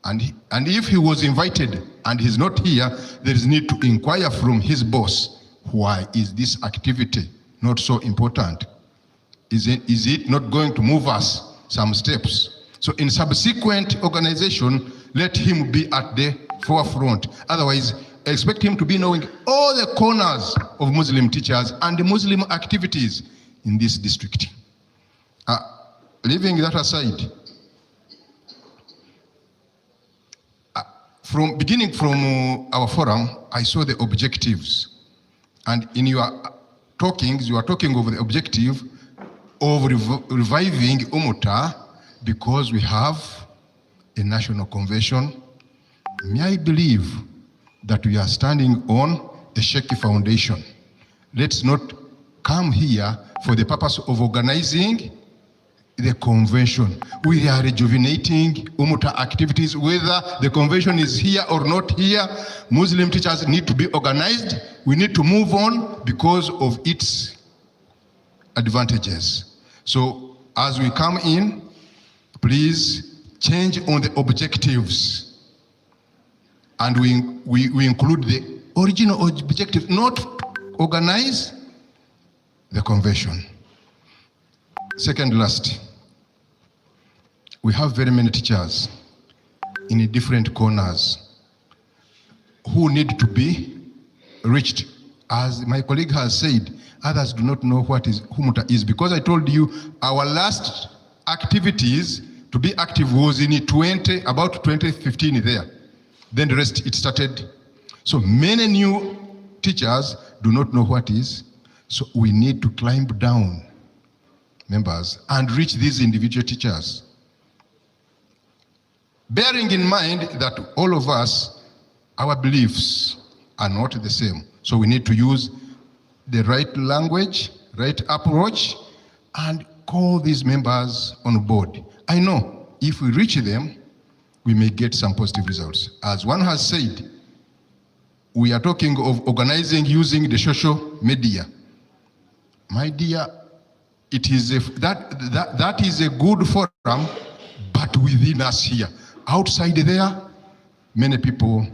and if he was invited and he's not here, there is need to inquire from his boss, why is this activity not so important? Is it not going to move us some steps? So in subsequent organization, let him be at the forefront. Otherwise, expect him to be knowing all the corners of Muslim teachers and the Muslim activities in this district. Leaving that aside, beginning from our forum, I saw the objectives. And in your talkings, you are talking of the objective of reviving Umta because we have a national convention May I believe that we are standing on a shaky foundation. Let's not come here for the purpose of organizing the convention. We are rejuvenating Umta activities, whether the convention is here or not here. Muslim teachers need to be organized. We need to move on because of its advantages. So as we come in, please change on the objectives. And we include the original objective, not organize the convention. Second last, we have very many teachers in different corners who need to be reached. As my colleague has said, others do not know what is Umta is, because I told you our last activities to be active was in about 2015 there. Then the rest it started. So many new teachers do not know what is. So we need to climb down, members, and reach these individual teachers. Bearing in mind that all of us, our beliefs are not the same. So we need to use the right language, right approach, and call these members on board. I know if we reach them, we may get some positive results. As one has said, we are talking of organizing using the social media. My dear, it is that is a good forum, but within us here. Outside there, many people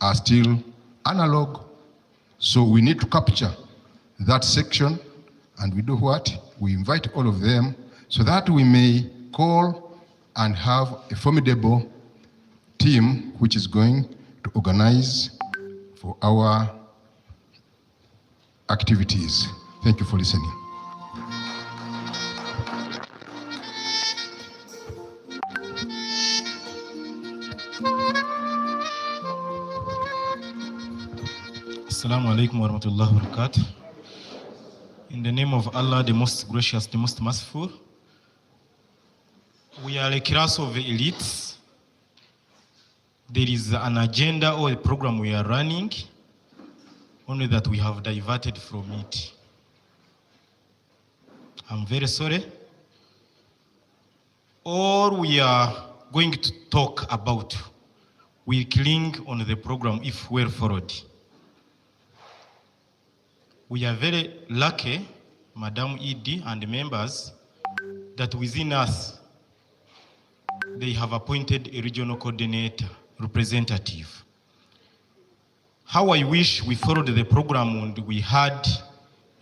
are still analog. So we need to capture that section, and we do what? We invite all of them so that we may call and have a formidable team which is going to organize for our activities. Thank you for listening. Assalamu alaikum wa rahmatullahi wa barakatuh. In the name of Allah, the most gracious, the most merciful, we are a class of elites. There is an agenda or a program we are running, only that we have diverted from it. I'm very sorry. All we are going to talk about will cling on the program if well followed. We are very lucky, Madam ED and members, that within us, they have appointed a regional coordinator, representative. How I wish we followed the program and we had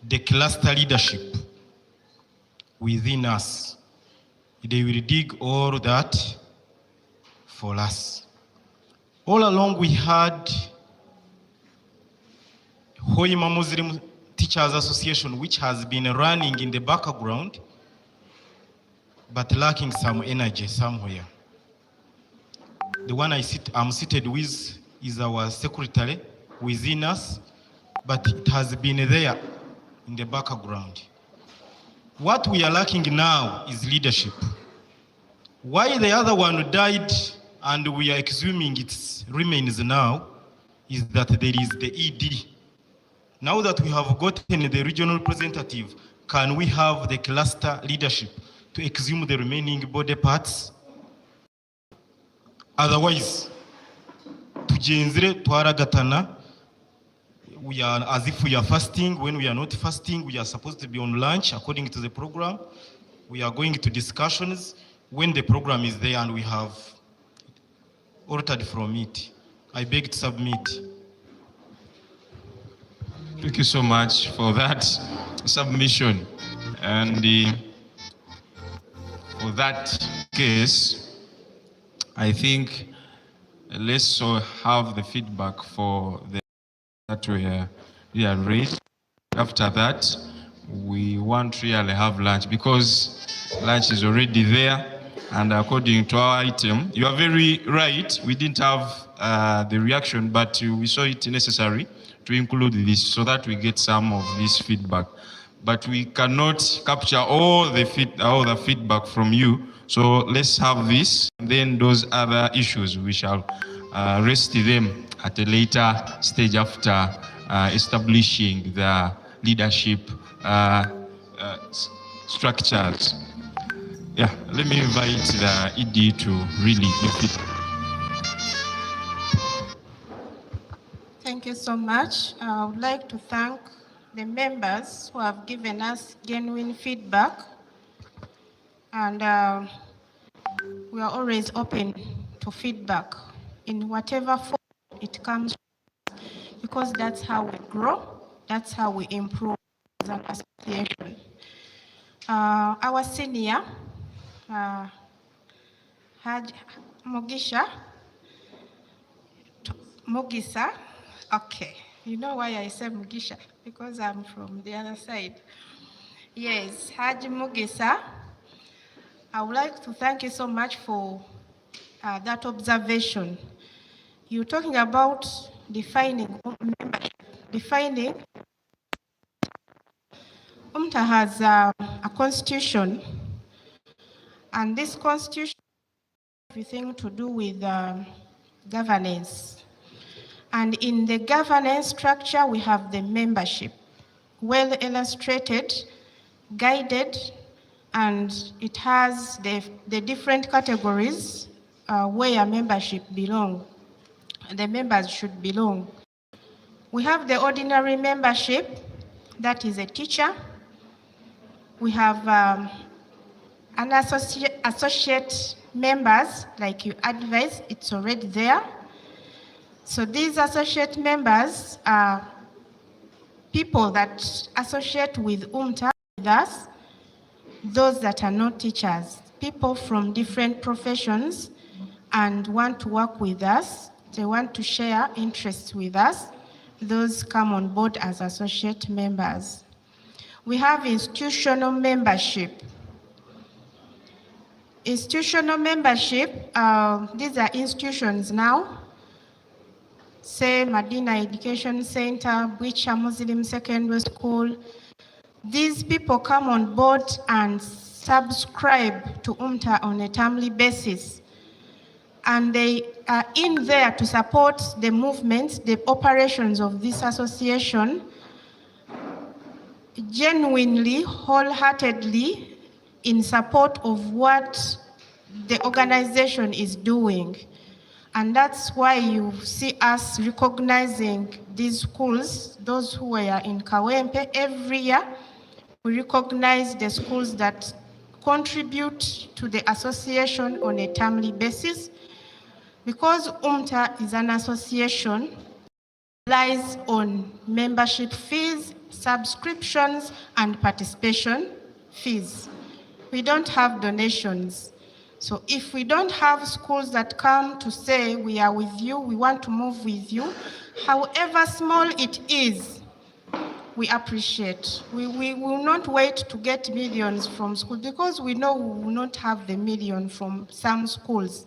the cluster leadership within us. They will dig all that for us. All along we had Hoima Muslim Teachers Association, which has been running in the background, but lacking some energy somewhere. The one I'm seated with is our secretary within us, but it has been there in the background. What we are lacking now is leadership. Why the other one died and we are exhuming its remains now is that there is the ED. Now that we have gotten the regional representative, can we have the cluster leadership to exhume the remaining body parts? Otherwise, tujenzire twaragatana, we are as if we are fasting. When we are not fasting, we are supposed to be on lunch according to the program. We are going to discussions when the program is there and we have altered from it. I beg to submit. Thank you so much for that submission. And for that case, I think let's have the feedback for the that we are raised. After that, we want really have lunch because lunch is already there. And according to our item, you are very right. We didn't have the reaction, but we saw it necessary to include this so that we get some of this feedback. But we cannot capture all the feedback from you. So let's have this, and then those other issues we shall rest them at a later stage after establishing the leadership structures. Yeah, let me invite the ED to really give it. Thank you so much. I would like to thank the members who have given us genuine feedback, and we are always open to feedback in whatever form it comes, because that's how we grow, that's how we improve as an association. Our senior, Mugisa, okay. You know why I say Mugisha? Because I'm from the other side. Yes, Haji Mugisa, I would like to thank you so much for that observation. You're talking about defining membership. Defining. Umta has a constitution, and this constitution has everything to do with governance. And in the governance structure, we have the membership, well illustrated, guided, and it has the different categories where membership belong. The members should belong. We have the ordinary membership, that is a teacher. We have an associate members, like you advise, it's already there. So these associate members are people that associate with Umta, with us, those that are not teachers, people from different professions and want to work with us, they want to share interests with us, those come on board as associate members. We have institutional membership. Institutional membership, these are institutions now, say Medina Education Center, Bwicha Muslim Secondary School. These people come on board and subscribe to Umta on a timely basis. And they are in there to support the movements, the operations of this association, genuinely, wholeheartedly, in support of what the organization is doing. And that's why you see us recognizing these schools, those who were in Kawempe. Every year, we recognize the schools that contribute to the association on a timely basis. Because Umta is an association, relies on membership fees, subscriptions, and participation fees. We don't have donations. So if we don't have schools that come to say, we are with you, we want to move with you, however small it is, we appreciate. We will not wait to get millions from schools, because we know we will not have the million from some schools.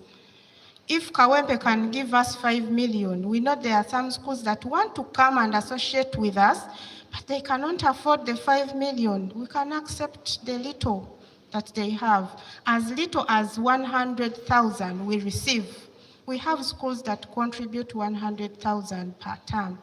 If Kawempe can give us 5 million, we know there are some schools that want to come and associate with us, but they cannot afford the 5 million. We can accept the little that they have. As little as 100,000 we receive. We have schools that contribute 100,000 per term,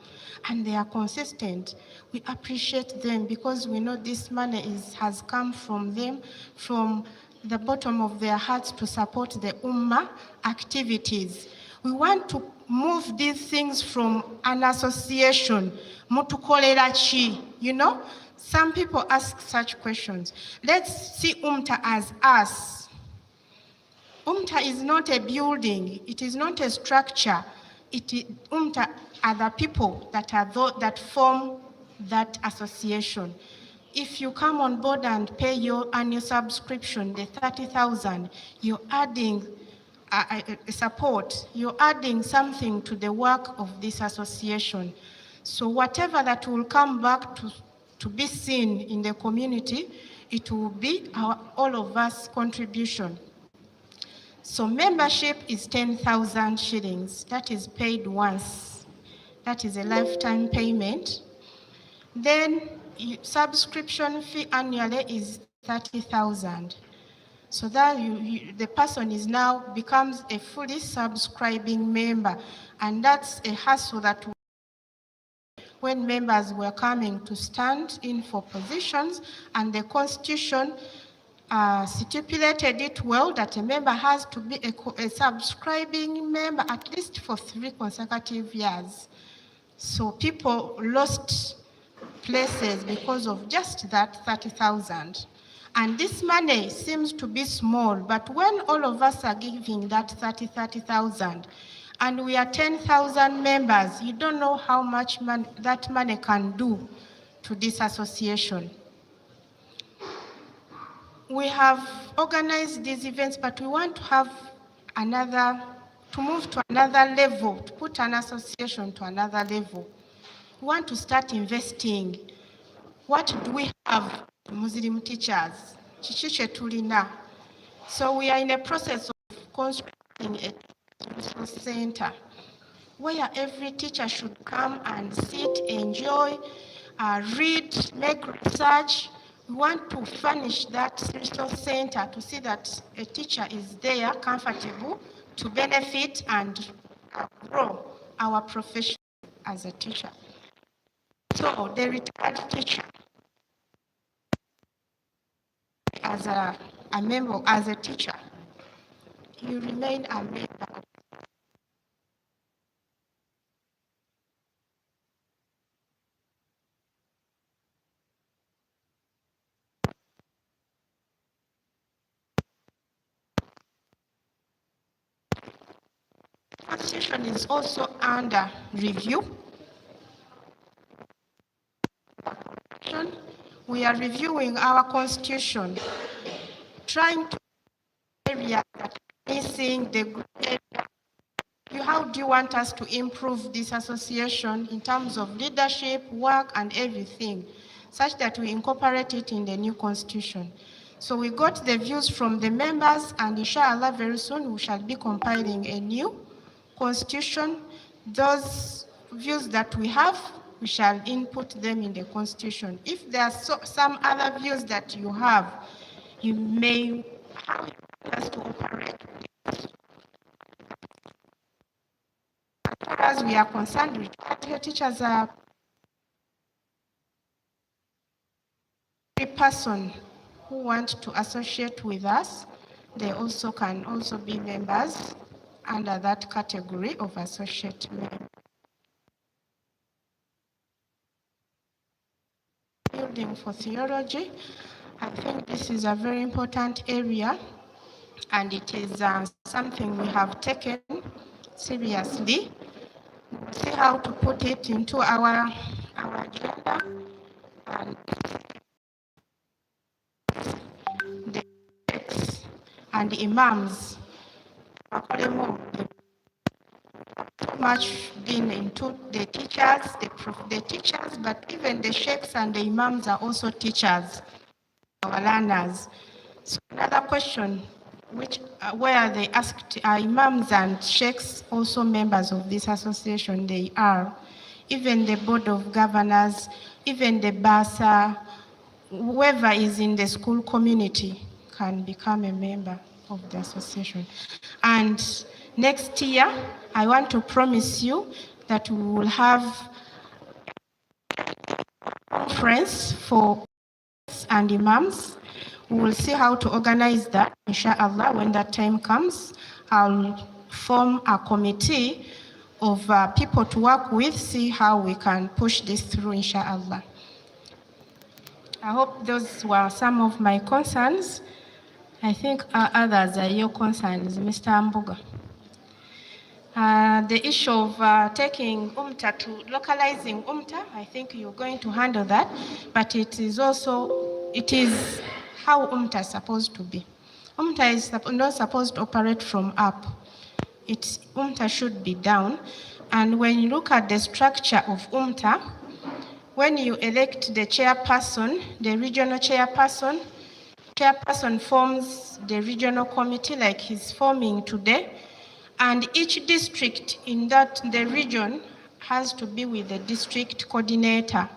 and they are consistent. We appreciate them because we know this money has come from them, from the bottom of their hearts, to support the Ummah activities. We want to move these things from an association, mutukolera chi, you know? Some people ask such questions. Let's see Umta as us. Umta is not a building. It is not a structure. Umta are the people that that form that association. If you come on board and pay your annual subscription, the 30,000, you're adding support. You're adding something to the work of this association. So whatever that will come back to be seen in the community, it will be all of us contribution. So membership is 10,000 shillings. That is paid once. That is a lifetime payment. Then subscription fee annually is 30,000. so that the person is now becomes a fully subscribing member. And that's a hassle that when members were coming to stand in for positions, and the Constitution stipulated it well that a member has to be a subscribing member at least for 3 consecutive years. So people lost places because of just that 30,000. And this money seems to be small, but when all of us are giving that 30,000, and we are 10,000 members, you don't know how much that money can do to this association. We have organized these events, but we want to have to move to another level, to put an association to another level. We want to start investing. What do we have? Muslim teachers. So we are in a process of constructing a resource center where every teacher should come and sit, enjoy, read, make research. We want to furnish that resource center to see that a teacher is there, comfortable, to benefit and grow our profession as a teacher. So the retired teacher, as a member, as a teacher, you remain a member. The Constitution is also under review. We are reviewing our Constitution, trying to area that are missing the group area. How do you want us to improve this association in terms of leadership, work, and everything, such that we incorporate it in the new Constitution? So we got the views from the members, and inshallah very soon we shall be compiling a new Constitution. Those views that we have, we shall input them in the Constitution. If there are some other views that you have, you may have us to operate. As far as we are concerned, retired teachers are every person who want to associate with us. They also can also be members under that category of associate members. Building for theology, I think this is a very important area, and it is something we have taken seriously. We'll see how to put it into our agenda, and the sheikhs and the imams much been into the teachers, but even the sheikhs and the imams are also teachers, our learners. So another question, where they asked, are imams and sheikhs also members of this association? They are. Even the board of governors, even the BASA, whoever is in the school community can become a member of the association. And next year, I want to promise you that we will have a conference for and imams. We will see how to organize that, inshallah. When that time comes, I'll form a committee of people to work with, see how we can push this through, inshallah. I hope those were some of my concerns. I think others are your concerns, Mr. Ambuga. The issue of taking Umta to localizing Umta, I think you're going to handle that, but it is how Umta is supposed to be. Umta is not supposed to operate from up. Umta should be down. And when you look at the structure of Umta, when you elect the chairperson, the regional chairperson forms the regional committee like he's forming today, and each district in the region has to be with the district coordinator.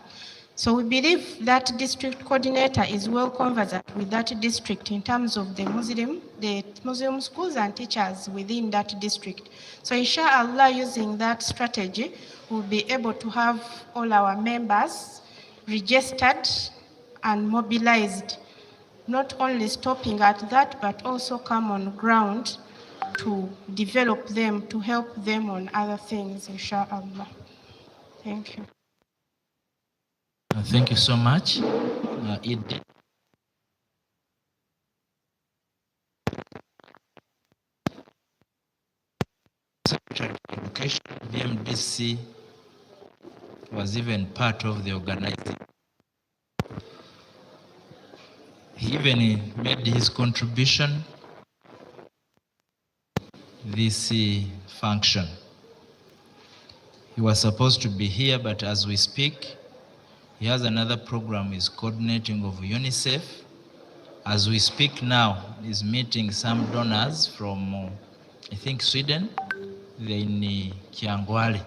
So we believe that district coordinator is well conversant with that district in terms of the Muslim schools and teachers within that district. So inshallah, using that strategy, we'll be able to have all our members registered and mobilized, not only stopping at that, but also come on ground to develop them, to help them on other things, inshallah. Thank you. Thank you so much. Secretary of Education, BMDC, was even part of the organizing. He even made his contribution this function. He was supposed to be here, but as we speak, he has another program he's coordinating of UNICEF. As we speak now, he's meeting some donors from, I think, Sweden. They're in Kiangwali.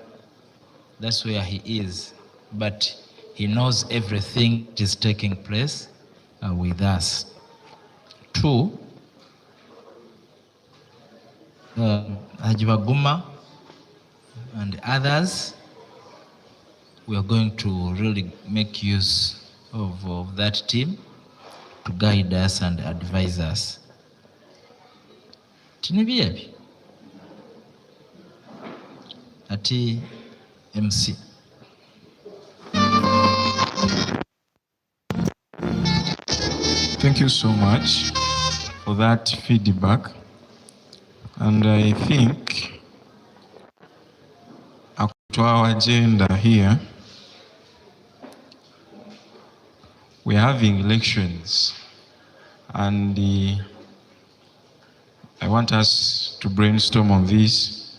That's where he is. But he knows everything that is taking place with us. 2, Hajibaguma and others, we are going to really make use of that team to guide us and advise us. Tinibiyebi ati MC. Thank you so much for that feedback. And I think to our agenda here, we're having elections, and I want us to brainstorm on this.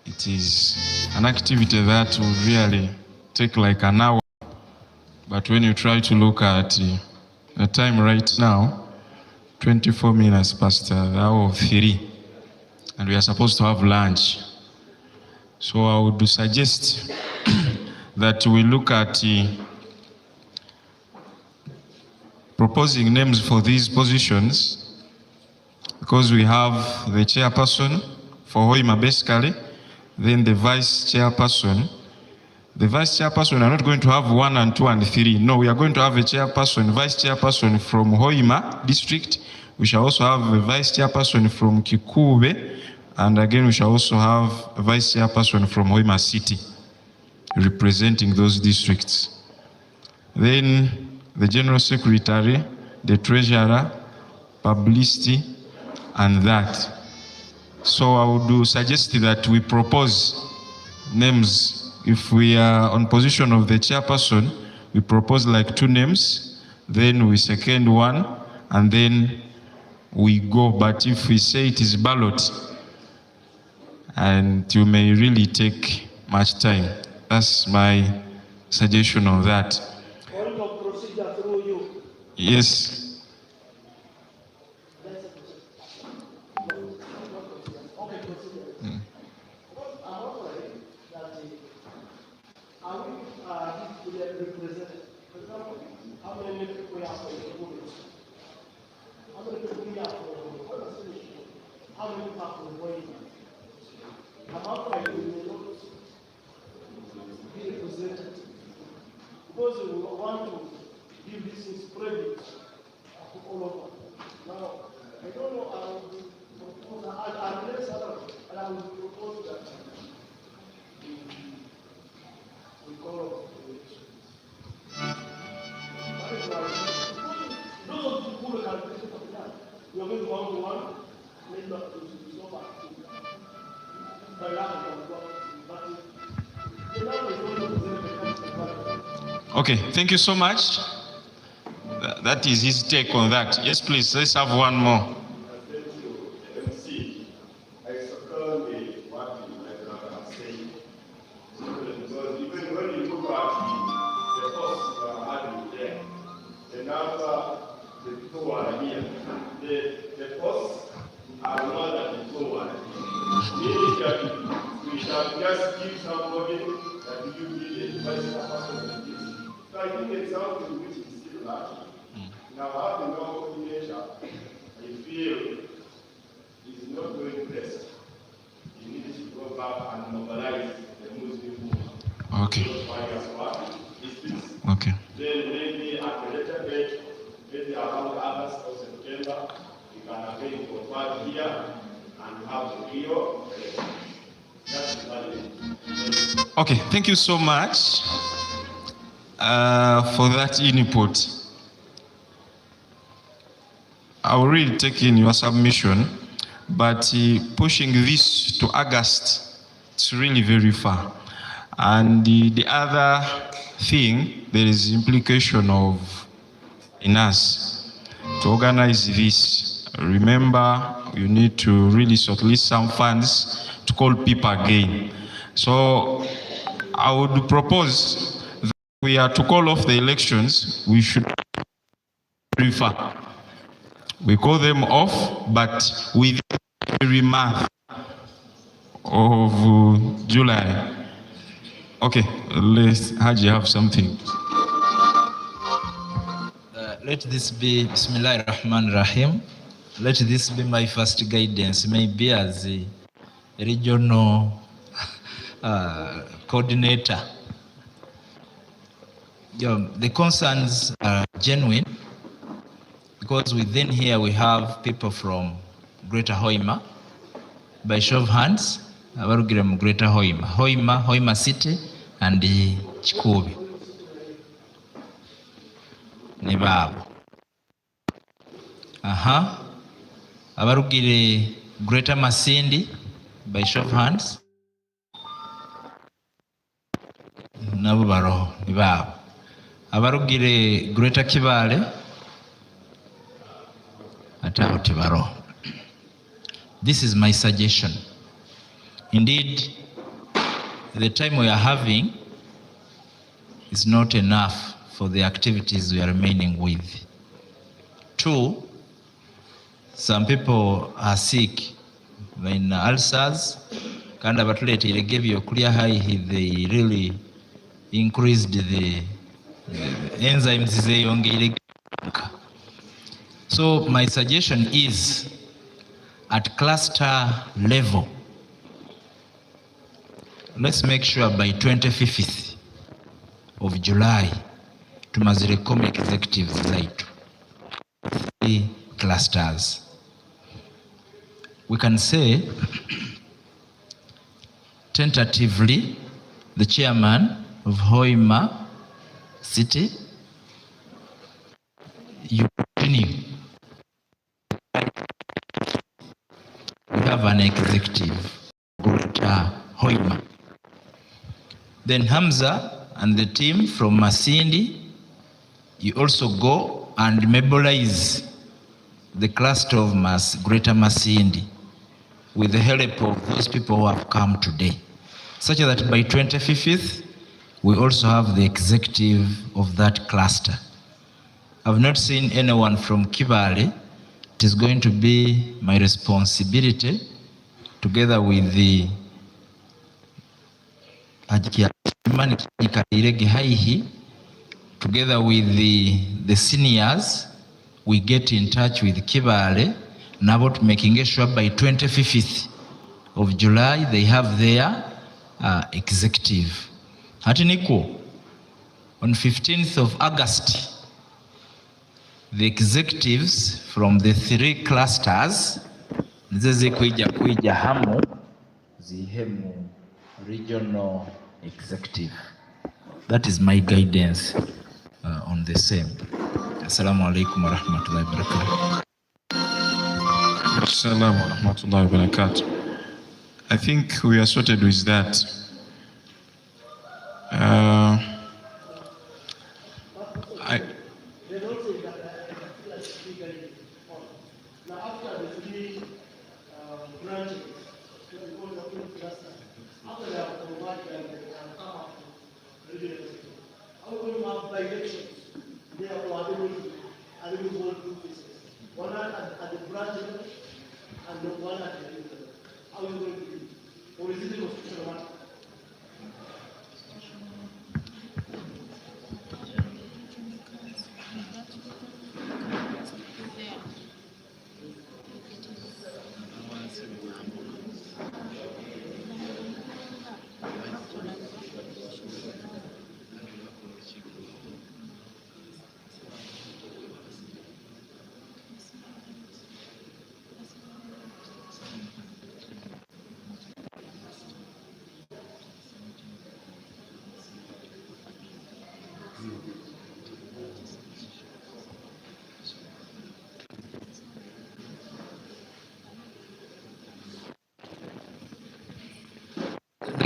It is an activity that will really take like an hour, but when you try to look at the time right now, 24 minutes past the hour of 3, and we are supposed to have lunch. So I would suggest that we look at proposing names for these positions, because we have the chairperson for Hoima basically, then the vice chairperson. The vice chairperson are not going to have 1 and 2 and 3. No, we are going to have a chairperson, vice chairperson from Hoima district. We shall also have a vice chairperson from Kikube, and again we shall also have a vice chairperson from Hoima city, representing those districts. Then the general secretary, the treasurer, publicity, and that. So I would suggest that we propose names. If we are on position of the chairperson, we propose like 2 names, then we second one, and then we go. But if we say it is ballot, and you may really take much time. That's my suggestion on that. Yes. Because we want to give this credit to all of us. Now, I don't know, I will propose, and I will propose that we call off the elections. That is why, those of you who are calculating for that, we are going one-to-one, maybe not to be so bad. But the number is going to present the country. Okay, thank you so much. That is his take on that. Yes, please, let's have one more. The costs are more than the forward. We shall just give somebody that you need a vice person. So I think it's something which is still lacking. Now, having no coordination, I feel is not going best. You need to go back and mobilize the Muslim movement. Okay. Okay. Then maybe at a later date, maybe around August or September, we can again go back here and have the Rio. That's valid. Okay, thank you so much for that input. I will really take in your submission, but pushing this to August, it's really very far. And the other thing, there is implication of in us to organize this. Remember, you need to really solicit some funds to call people again. So I would propose that we are to call off the elections, we should prefer. We call them off, but within every month of July. Okay, let's Haji have something. Let this be Bismillah ar-Rahman ar-Rahim. Let this be my first guidance, maybe as a regional coordinator. The concerns are genuine because within here we have people from Greater Hoima. By show of hands, abarugira Greater Hoima, Hoima City, and Chikubi. Nibabo. Abarugire Greater Masindi, by show of hands. Nabo baro, nibabo. Abarugire Greater Kibale, ataho tibaro. This is my suggestion. Indeed, the time we are having is not enough for the activities we are remaining with. Two, some people are sick in ulcers. Kanda batulete they gave you a clear high, they really increased the enzymes. So my suggestion is at cluster level, let's make sure by 25th of July, tumazirekome executive zaitu 3 clusters. We can say, tentatively, the chairman of Hoima City, you continue. We have an executive, Greater Hoima. Then Hamza and the team from Masindi, you also go and mobilize the cluster of Greater Masindi with the help of those people who have come today, such that by 25th, we also have the executive of that cluster. I've not seen anyone from Kibale. It is going to be my responsibility, together with the together with the seniors, we get in touch with Kibale about making sure by 25th of July they have their executive. Hatiniko, on 15th of August, the executives from the 3 clusters zeze kuija hamu zihemu regional executive. That is my guidance on the same. Assalamu alaikum wa rahmatullahi wa barakatuh. Assalamu wa rahmatullahi wa barakatuh. I think we are sorted with that.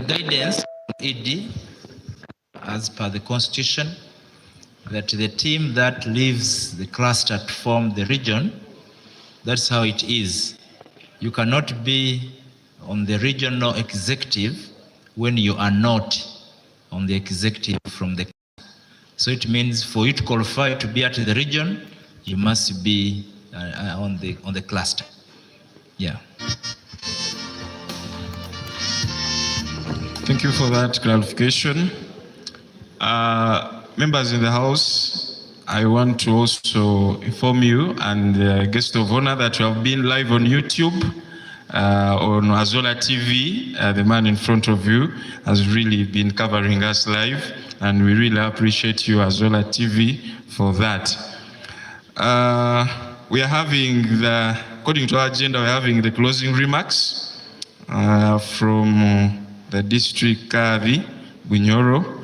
guidance ED as per the constitution that the team that leaves the cluster to form the region, that's how it is. You cannot be on the regional executive when you are not on the executive from the. So it means for you to qualify to be at the region, you must be on the cluster. Yeah. Thank you for that clarification. Members in the House, I want to also inform you and the guest of honor that we have been live on YouTube, on Azola TV. The man in front of you has really been covering us live, and we really appreciate you, Azola TV, for that. We are having according to our agenda, we're having the closing remarks from the district Kadi, Bunyoro.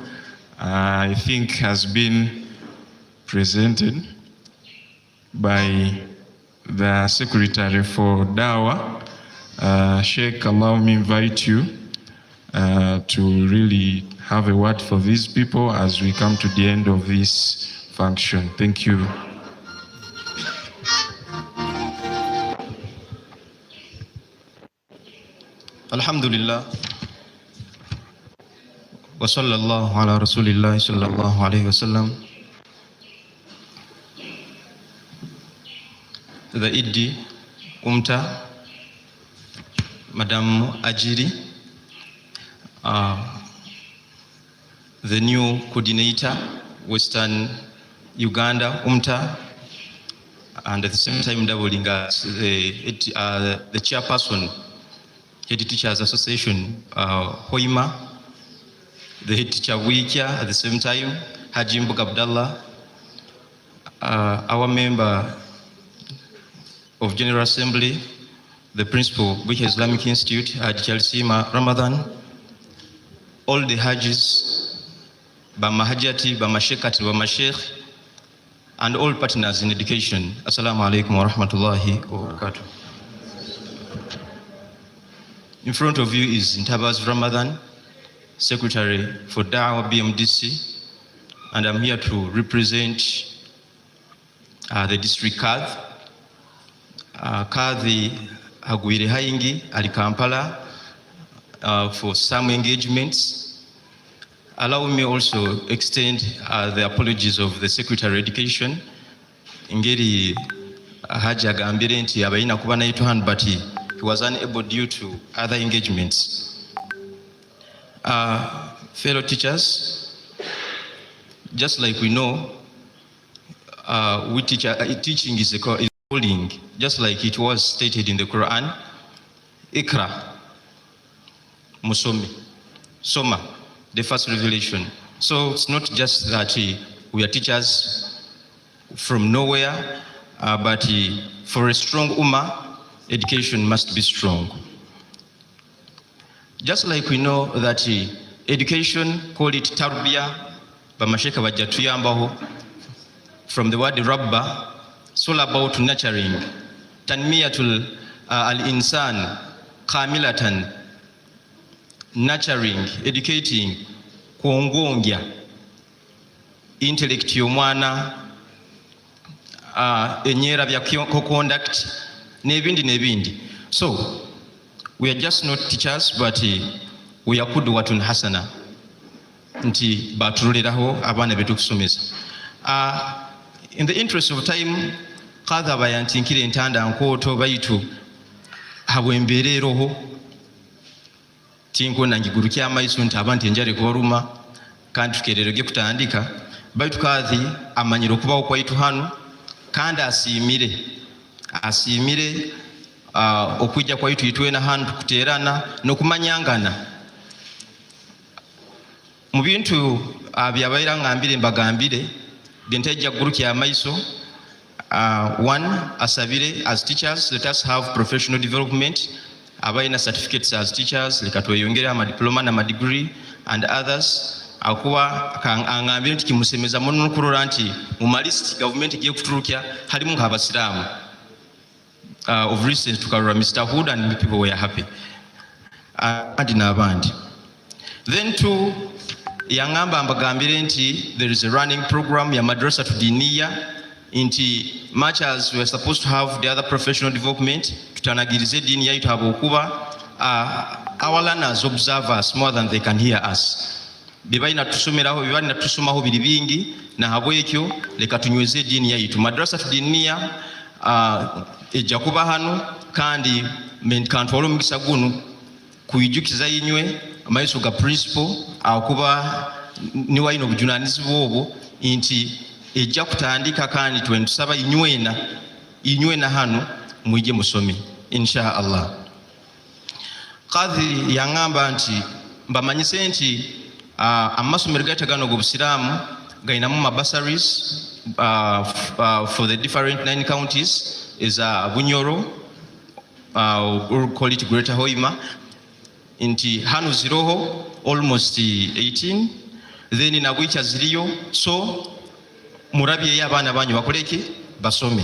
I think has been presented by the Secretary for Dawa. Sheikh, allow me invite you to really have a word for these people as we come to the end of this function. Thank you. Alhamdulillah. Wa sallallahu ala rasulillah sallallahu alayhi wa sallam. The ED, Umta, Madam Ajiri, the new coordinator, Western Uganda, Umta, and at the same time doubling as the chairperson, Head Teachers Association, Hoima, the head teacher Wikia, at the same time, Haji Mbuk Abdallah, our member of General Assembly, the principal, which is Islamic Institute, Haji Chalsima Ramadan, all the Hajis, Bama Hajati, Bama Shekati, Bama Sheikh, and all partners in education. Assalamu alaikum wa rahmatullahi wa barakatuh. In front of you is Intabaz Ramadan, Secretary for Dawah BMDC, and I'm here to represent the district Kadhi. Kadhi Hagwire Haingi, Ali Kampala, for some engagements. Allow me also extend the apologies of the Secretary of Education. Ingeri Haji agambire nti abayina kuba nayitu hand, but he was unable due to other engagements. Fellow teachers, just like we know, teaching is a calling, just like it was stated in the Quran. Ikra, Musomi, Soma, the first revelation. So it's not just that we are teachers from nowhere, but for a strong ummah, education must be strong. Just like we know that education, call it tarbiyah, bamasheka bajatuyambaho, from the word rabba, it's all about nurturing. Tanmiyatul al-insan kamilatan, nurturing, educating, kuongongya intellect y'omwana, enyera bya conduct, nebindi. So we are just not teachers, but we are kudwatun hasana. Nti batuliraho abana betu kusomesa. In the interest of time, kadha bayantinkire entanda nkoto baitu habwembereroho tinko nangigurukya amaiso nti abantu enjare kubaruma kandi tukererege kutandika baitu kadhi amanyiro kubaho kwaitu hano kandi asimire okwijja kwaitu itwena hano kuterana nokumanyangana mu bintu byabaira ngambire mbagambire byentajja gurukya amaiso. One, asabire, as teachers, let us have professional development. Abaina certificates as teachers, likatweyongera ama diploma na degree, and others. Akuwa angambire nti kimusemeza muno kurora nti mu list government igiye kutulukya halimu nk'abasiramu. Of recent tukarora Mr. Hood, and people were happy. And n'abandi. Then two, yangamba mbagambire nti there is a running program ya madrasa tudiniya nti much as we are supposed to have the other professional development tutanagirize dini yaitu habokuba our learners observe us more than they can hear us. Bibaina tusomeraho bibali natusomaho biri bingi na habwekyo leka tunyweze dini yaitu. Madrasa tudiniya ejja kuba hano kandi kantwala omukisa guno kuyijukiza yinywe amaiso ga principal akuba niwaina obujunanizibwa obwo nti ejja kutandika kandi twentusaba inywena hano mwije musome insha Allah. Kadhi yangamba nti mbamanyise nti amasomero gategano g'obusiraamu gainamu mabasaries for the different 9 counties is Bunyoro, or call it Greater Hoima, inti hanu ziroho almost 18, then in Aguicha ziriyo, so murabi ya bana banyu bakoleke basome.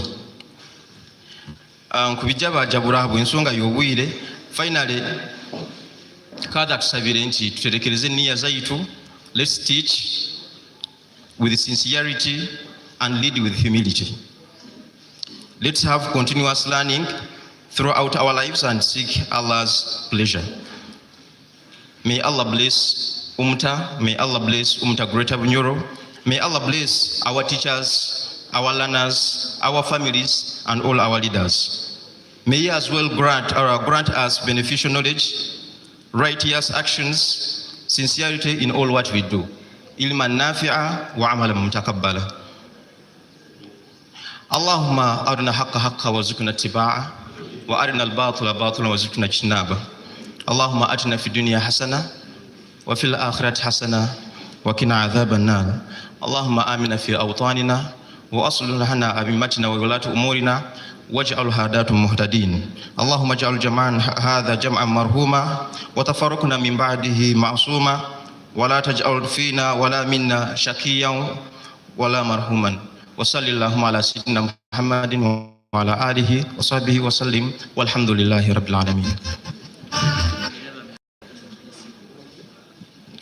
Kubijaba jaburahabu ensonga yobwire, finally kada tusabire nti tuterekereze nia zaitu, let's teach with sincerity and lead with humility. Let's have continuous learning throughout our lives and seek Allah's pleasure. May Allah bless Umta. May Allah bless Umta Greater Bunyoro. May Allah bless our teachers, our learners, our families, and all our leaders. May He as well grant us beneficial knowledge, righteous actions, sincerity in all what we do. Ilman nafi'a wa amalan mutakabbala. اللهم أرنا الحق حقا وارزقنا اتباعه وأرنا الباطل باطلا وارزقنا اجتنابه. اللهم آتنا في الدنيا حسنة وفي الآخرة حسنة وقنا عذاب النار. اللهم آمنا في أوطاننا وأصلح لنا أئمتنا وولاة أمورنا واجعل هداة مهتدين. اللهم اجعل جمعنا هذا جمعا مرحوما وتفرقنا من بعده معصوما ولا تجعل فينا ولا منا شقيا ولا مرحوما. وصلى اللهم على سيدنا محمد وعلى آله وصحبه وسلم والحمد لله رب العالمين.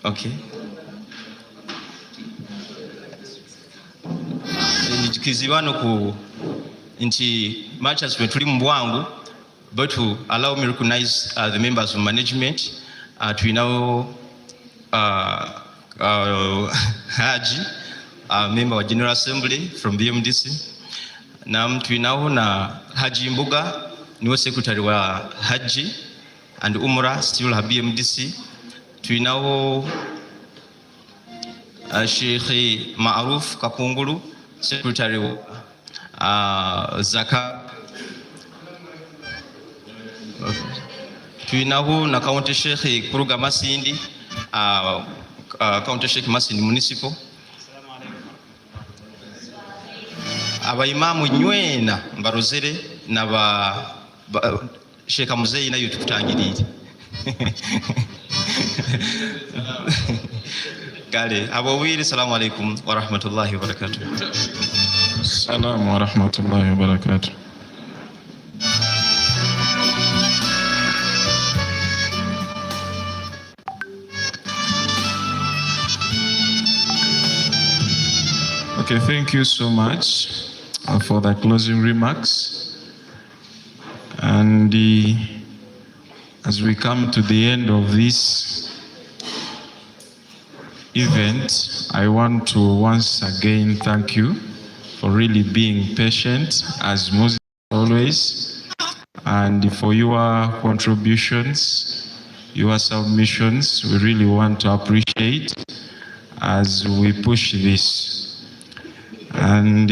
Okay. Kizibano ku nti much as we tuli mbwangu, but to allow me to recognize the members of management. We now Haji, member of General Assembly from BMDC. Nam tuinao na Haji Mbuga, niwe secretary wa Haji and Umrah, still have BMDC. Tuinao Sheikh Ma'aruf Kakungulu, secretary wa Zaka. Tuinao na County Sheikh Kuruga Masindi, County Sheikh Masindi Municipal. Abaimamu nywena mbarozere na Sheikh Muzeyi nayo tukutangirire. Kale abawiri, salamu alaikum wa rahmatullahi wa barakatuh. Assalamu wa rahmatullahi wa barakatuh. Okay, thank you so much for the closing remarks. And as we come to the end of this event, I want to once again thank you for really being patient as Muslims always, and for your contributions, your submissions. We really want to appreciate as we push this. And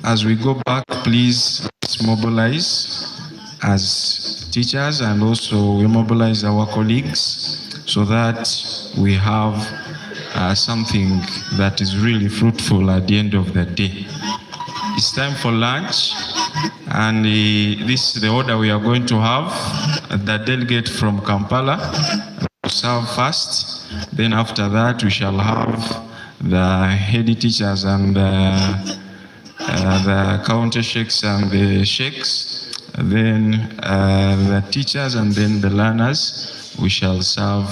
as we go back, please let's mobilize as teachers, and also we mobilize our colleagues so that we have something that is really fruitful at the end of the day. It's time for lunch, and this is the order we are going to have. The delegate from Kampala will serve first, then after that we shall have the head teachers and the counter sheikhs and the sheikhs, then the teachers, and then the learners. We shall serve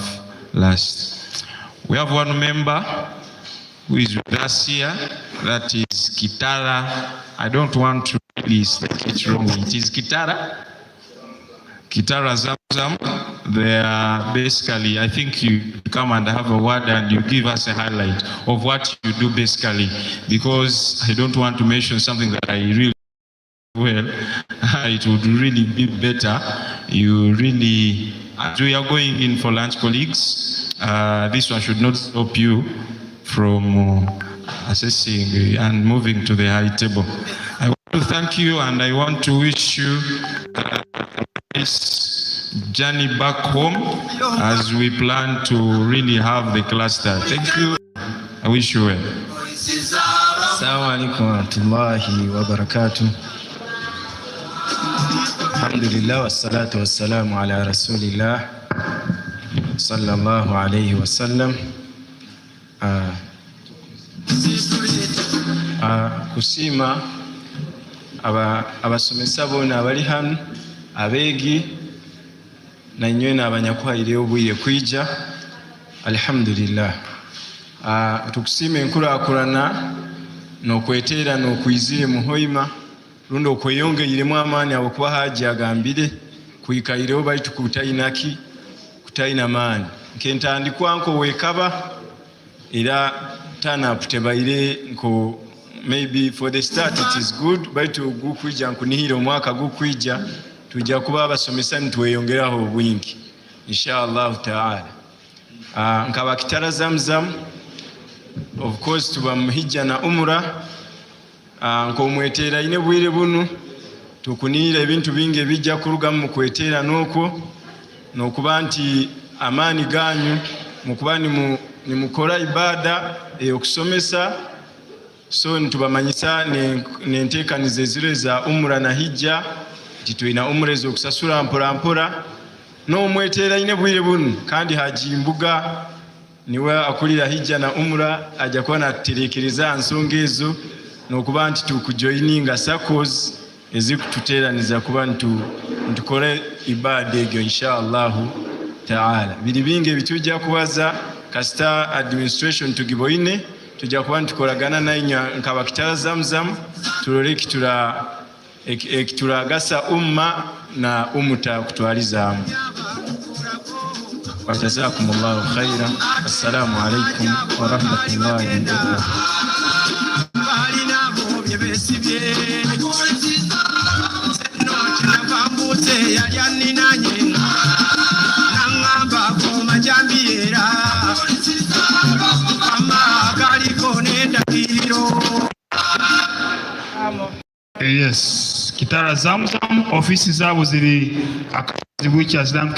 last. We have one member who is with us here, that is Kitara. I don't want to really say it wrong. It is Kitara. Kitara Zamzam. They are basically, I think you come and have a word and you give us a highlight of what you do basically, because I don't want to mention something that I really well. It would really be better. You really, as we are going in for lunch, colleagues, this one should not stop you from assessing and moving to the high table. I want to thank you and I want to wish you a nice journey back home as we plan to really have the cluster. Thank you. I wish you well. Assalamu alaikum wa rahmatullahi wa barakatuh. Alhamdulillah wassalatu wassalamu ala rasulillah sallallahu alayhi wa sallam. Kusima abasomesa bona abali hano abegi na nyowe n'abanyakwaire obwire kwija. Alhamdulillah. Tukusima enkurakurana n'okweteera n'okwizire muhoima lundi okweyongeiremu amaani awokuba haji agambire kwikairewo baitu kutainaki kutaina maani nkentandikwa nko wekaba era turn-up tebaire nko maybe for the start it is good baitu gukwija nkunihira omwaka gukwija tujja kuba abasomesa nitweyongeraho obwingi inshallah taala. Nkaba Kitara Zamzam, of course tuba muhijja na umra. Nkomwetera ine bwire bunu tukunira ebintu bingi bijja kuruga mu kwetera n'okuba nti amaani ganyu mukuba ni mukola ibada eyokusomesa, so ntubamanyisa n'enteekaniza eziro za umra na hijja nti tulina umra ez'okusasula mpola n'omwetera ine bwire bunu kandi haji mbuga niwe akulira hijja na umra ajja kuba naterekereza nsonga ezo n'okuba nti tukujoininga circles ezikututeeraniza kuba ntukole ibada egyo inshallah taala. Biri bingi ebitujja kubaza kasita administration tugiboine tujja kuba ntukolagana nayo nkaba Kitara Zamzam tulole ekitulagasa umma na Umta kutwalizamu. Jazakumullahu khairan. Assalamu alaikum wa rahmatullahi wa barakatuh. Yes, Kitara Zamzam ofisi zabo ziri akazi bw'Islamu